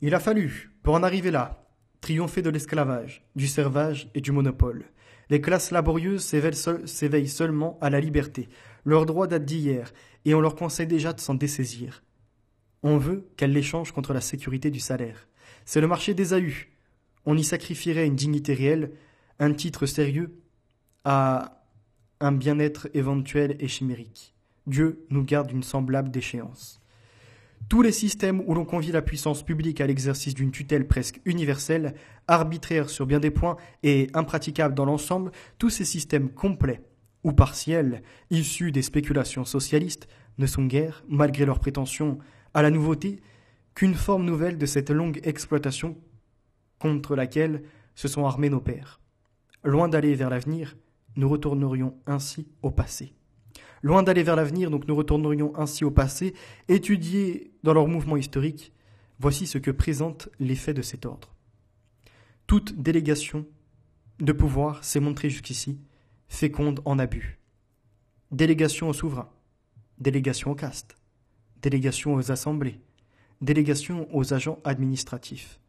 Il a fallu, pour en arriver là, triompher de l'esclavage, du servage et du monopole. Les classes laborieuses s'éveillent seulement à la liberté. Leur droit date d'hier, et on leur conseille déjà de s'en dessaisir. On veut qu'elles l'échangent contre la sécurité du salaire. C'est le marché d'Ésaü. On y sacrifierait une dignité réelle, un titre sérieux, à un bien-être éventuel et chimérique. Dieu nous garde d'une semblable déchéance. Tous les systèmes où l'on convie la puissance publique à l'exercice d'une tutelle presque universelle, arbitraire sur bien des points et impraticable dans l'ensemble, tous ces systèmes complets ou partiels, issus des spéculations socialistes, ne sont guère, malgré leurs prétentions à la nouveauté, qu'une forme nouvelle de cette longue exploitation contre laquelle se sont armés nos pères. Loin d'aller vers l'avenir, nous retournerions ainsi au passé. Loin d'aller vers l'avenir, donc nous retournerions ainsi au passé, étudier dans leur mouvement historique, voici ce que présente l'effet de cet ordre. Toute délégation de pouvoir s'est montrée jusqu'ici féconde en abus. Délégation aux souverains, délégation aux castes, délégation aux assemblées, délégation aux agents administratifs.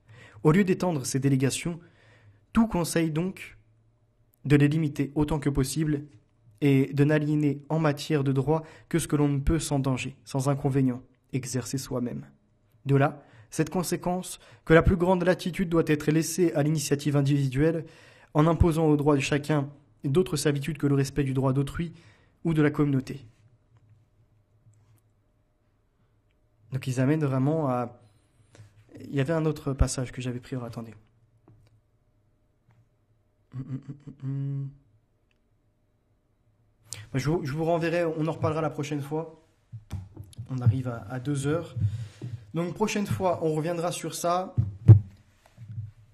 Au lieu d'étendre ces délégations, tout conseille donc de les limiter autant que possible et de n'aliéner en matière de droit que ce que l'on ne peut sans danger, sans inconvénient, exercer soi-même. De là, cette conséquence que la plus grande latitude doit être laissée à l'initiative individuelle en imposant aux droits de chacun d'autres servitudes que le respect du droit d'autrui ou de la communauté. Donc ils amènent vraiment à... Il y avait un autre passage que j'avais pris, attendez. Je vous renverrai, on en reparlera la prochaine fois. On arrive à 2 heures. Donc prochaine fois, on reviendra sur ça.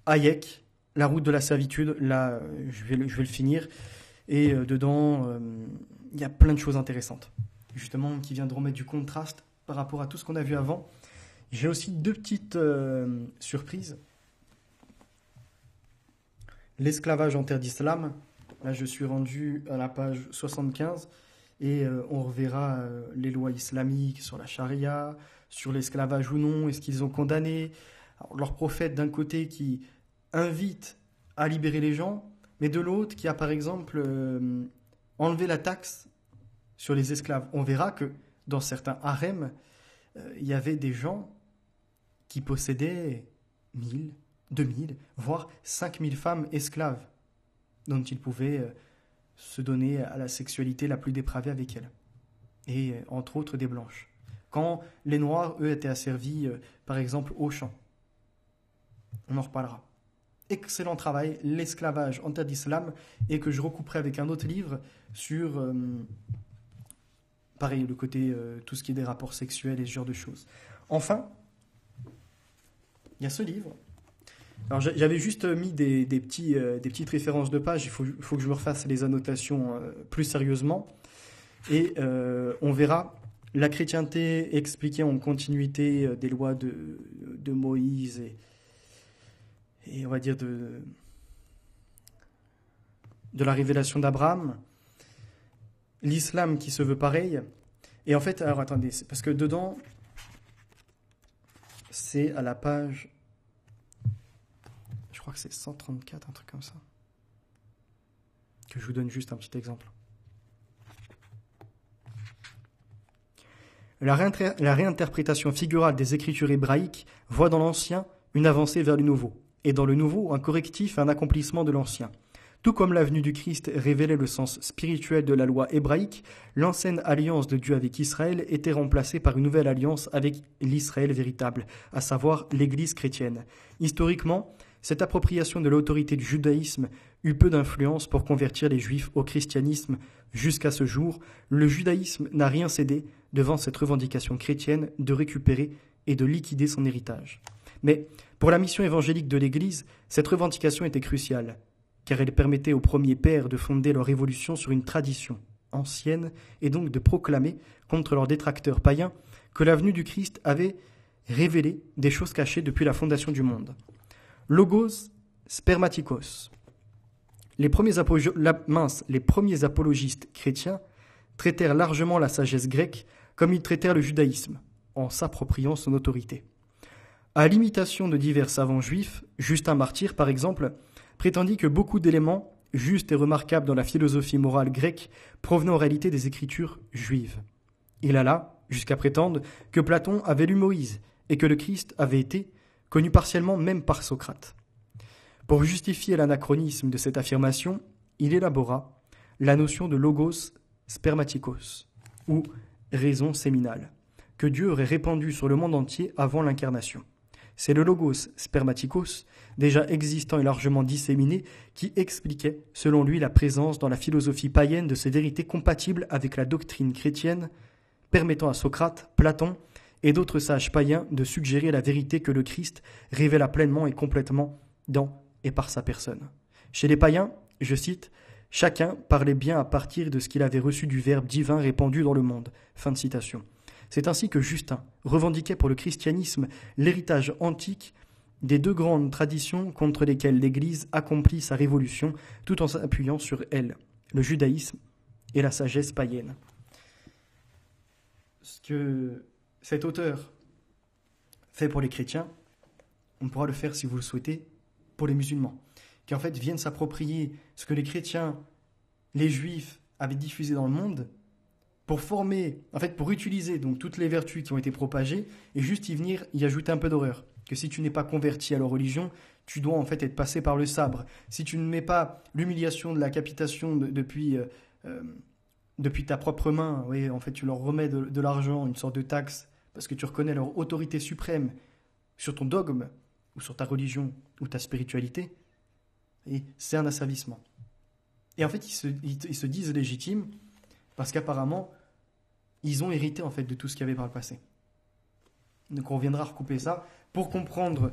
Hayek, la route de la servitude. Là, je vais le finir. Et dedans, il y a plein de choses intéressantes. Justement, qui viendront mettre du contraste par rapport à tout ce qu'on a vu avant. J'ai aussi 2 petites surprises. L'esclavage en terre d'islam. Là, je suis rendu à la page 75 et on reverra les lois islamiques sur la charia, sur l'esclavage ou non, est-ce qu'ils ont condamné. Alors, leur prophète d'un côté qui invite à libérer les gens, mais de l'autre qui a par exemple enlevé la taxe sur les esclaves. On verra que dans certains harems, il y avait des gens qui possédaient 1000, 2000, voire 5000 femmes esclaves, dont ils pouvaient se donner à la sexualité la plus dépravée avec elles. Et entre autres des blanches. Quand les noirs, eux, étaient asservis, par exemple, au champ. On en reparlera. Excellent travail, l'esclavage en terre d'islam, et que je recouperai avec un autre livre sur, pareil, le côté, tout ce qui est des rapports sexuels et ce genre de choses. Enfin, il y a ce livre. Alors j'avais juste mis des petites références de pages, il faut que je me refasse les annotations plus sérieusement. Et on verra la chrétienté expliquée en continuité des lois de Moïse et on va dire de la révélation d'Abraham, l'islam qui se veut pareil. Et en fait, alors attendez, parce que dedans, c'est à la page... Je crois que c'est 134, un truc comme ça. Que je vous donne juste un petit exemple. La réinterprétation figurale des écritures hébraïques voit dans l'Ancien une avancée vers le Nouveau, et dans le Nouveau un correctif et un accomplissement de l'Ancien. Tout comme la venue du Christ révélait le sens spirituel de la loi hébraïque, l'ancienne alliance de Dieu avec Israël était remplacée par une nouvelle alliance avec l'Israël véritable, à savoir l'Église chrétienne. Historiquement, cette appropriation de l'autorité du judaïsme eut peu d'influence pour convertir les Juifs au christianisme. Jusqu'à ce jour, le judaïsme n'a rien cédé devant cette revendication chrétienne de récupérer et de liquider son héritage. Mais pour la mission évangélique de l'Église, cette revendication était cruciale, car elle permettait aux premiers pères de fonder leur évolution sur une tradition ancienne et donc de proclamer, contre leurs détracteurs païens, que la venue du Christ avait révélé des choses cachées depuis la fondation du monde. Logos spermatikos. Les premiers apologistes chrétiens traitèrent largement la sagesse grecque comme ils traitèrent le judaïsme, en s'appropriant son autorité. À l'imitation de divers savants juifs, Justin Martyr, par exemple, prétendit que beaucoup d'éléments justes et remarquables dans la philosophie morale grecque provenaient en réalité des écritures juives. Il alla jusqu'à prétendre que Platon avait lu Moïse et que le Christ avait été connu partiellement même par Socrate. Pour justifier l'anachronisme de cette affirmation, il élabora la notion de logos spermatikos, ou raison séminale, que Dieu aurait répandue sur le monde entier avant l'incarnation. C'est le logos spermatikos, déjà existant et largement disséminé, qui expliquait, selon lui, la présence dans la philosophie païenne de ces vérités compatibles avec la doctrine chrétienne, permettant à Socrate, Platon et d'autres sages païens de suggérer la vérité que le Christ révéla pleinement et complètement dans et par sa personne. Chez les païens, je cite, « Chacun parlait bien à partir de ce qu'il avait reçu du Verbe divin répandu dans le monde. » Fin de citation. C'est ainsi que Justin revendiquait pour le christianisme l'héritage antique des deux grandes traditions contre lesquelles l'Église accomplit sa révolution tout en s'appuyant sur elles, le judaïsme et la sagesse païenne. Ce que cet auteur fait pour les chrétiens, on pourra le faire si vous le souhaitez pour les musulmans, qui en fait viennent s'approprier ce que les chrétiens, les juifs avaient diffusé dans le monde pour former, en fait pour utiliser donc toutes les vertus qui ont été propagées et juste y venir y ajouter un peu d'horreur. Que si tu n'es pas converti à leur religion, tu dois en fait être passé par le sabre. Si tu ne mets pas l'humiliation de la capitation depuis ta propre main, oui, en fait tu leur remets de l'argent, une sorte de taxe, parce que tu reconnais leur autorité suprême sur ton dogme, ou sur ta religion, ou ta spiritualité, et c'est un asservissement. Et en fait, ils se disent légitimes, parce qu'apparemment, ils ont hérité en fait de tout ce qu'il y avait par le passé. Donc on reviendra recouper ça pour comprendre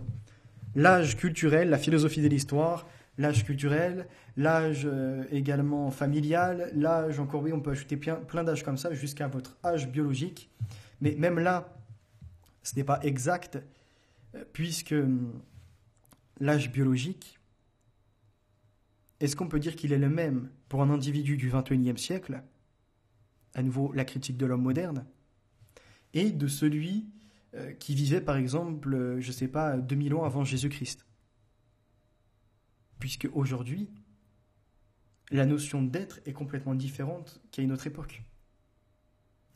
l'âge culturel, la philosophie de l'histoire, l'âge culturel, l'âge également familial, l'âge encore, oui, on peut ajouter plein d'âges comme ça jusqu'à votre âge biologique. Mais même là, ce n'est pas exact, puisque l'âge biologique, est-ce qu'on peut dire qu'il est le même pour un individu du XXIe siècle, à nouveau la critique de l'homme moderne, et de celui qui vivait par exemple, je ne sais pas, 2000 ans avant Jésus-Christ. Puisque aujourd'hui, la notion d'être est complètement différente qu'à une autre époque.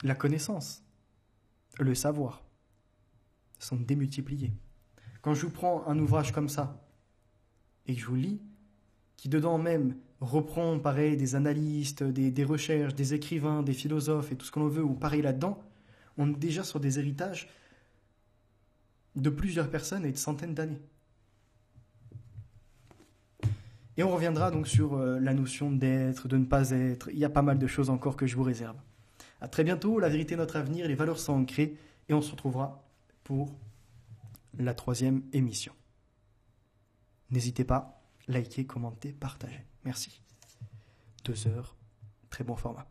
La connaissance, le savoir sont démultipliés. Quand je vous prends un ouvrage comme ça et que je vous lis, qui dedans même reprend pareil des analystes, des recherches, des écrivains, des philosophes et tout ce qu'on veut, ou pareil là-dedans, on est déjà sur des héritages de plusieurs personnes et de centaines d'années. Et on reviendra donc sur la notion d'être, de ne pas être. Il y a pas mal de choses encore que je vous réserve. À très bientôt, la vérité est notre avenir, les valeurs sont ancrées, et on se retrouvera pour la 3e émission. N'hésitez pas, likez, commentez, partagez. Merci. 2 heures, très bon format.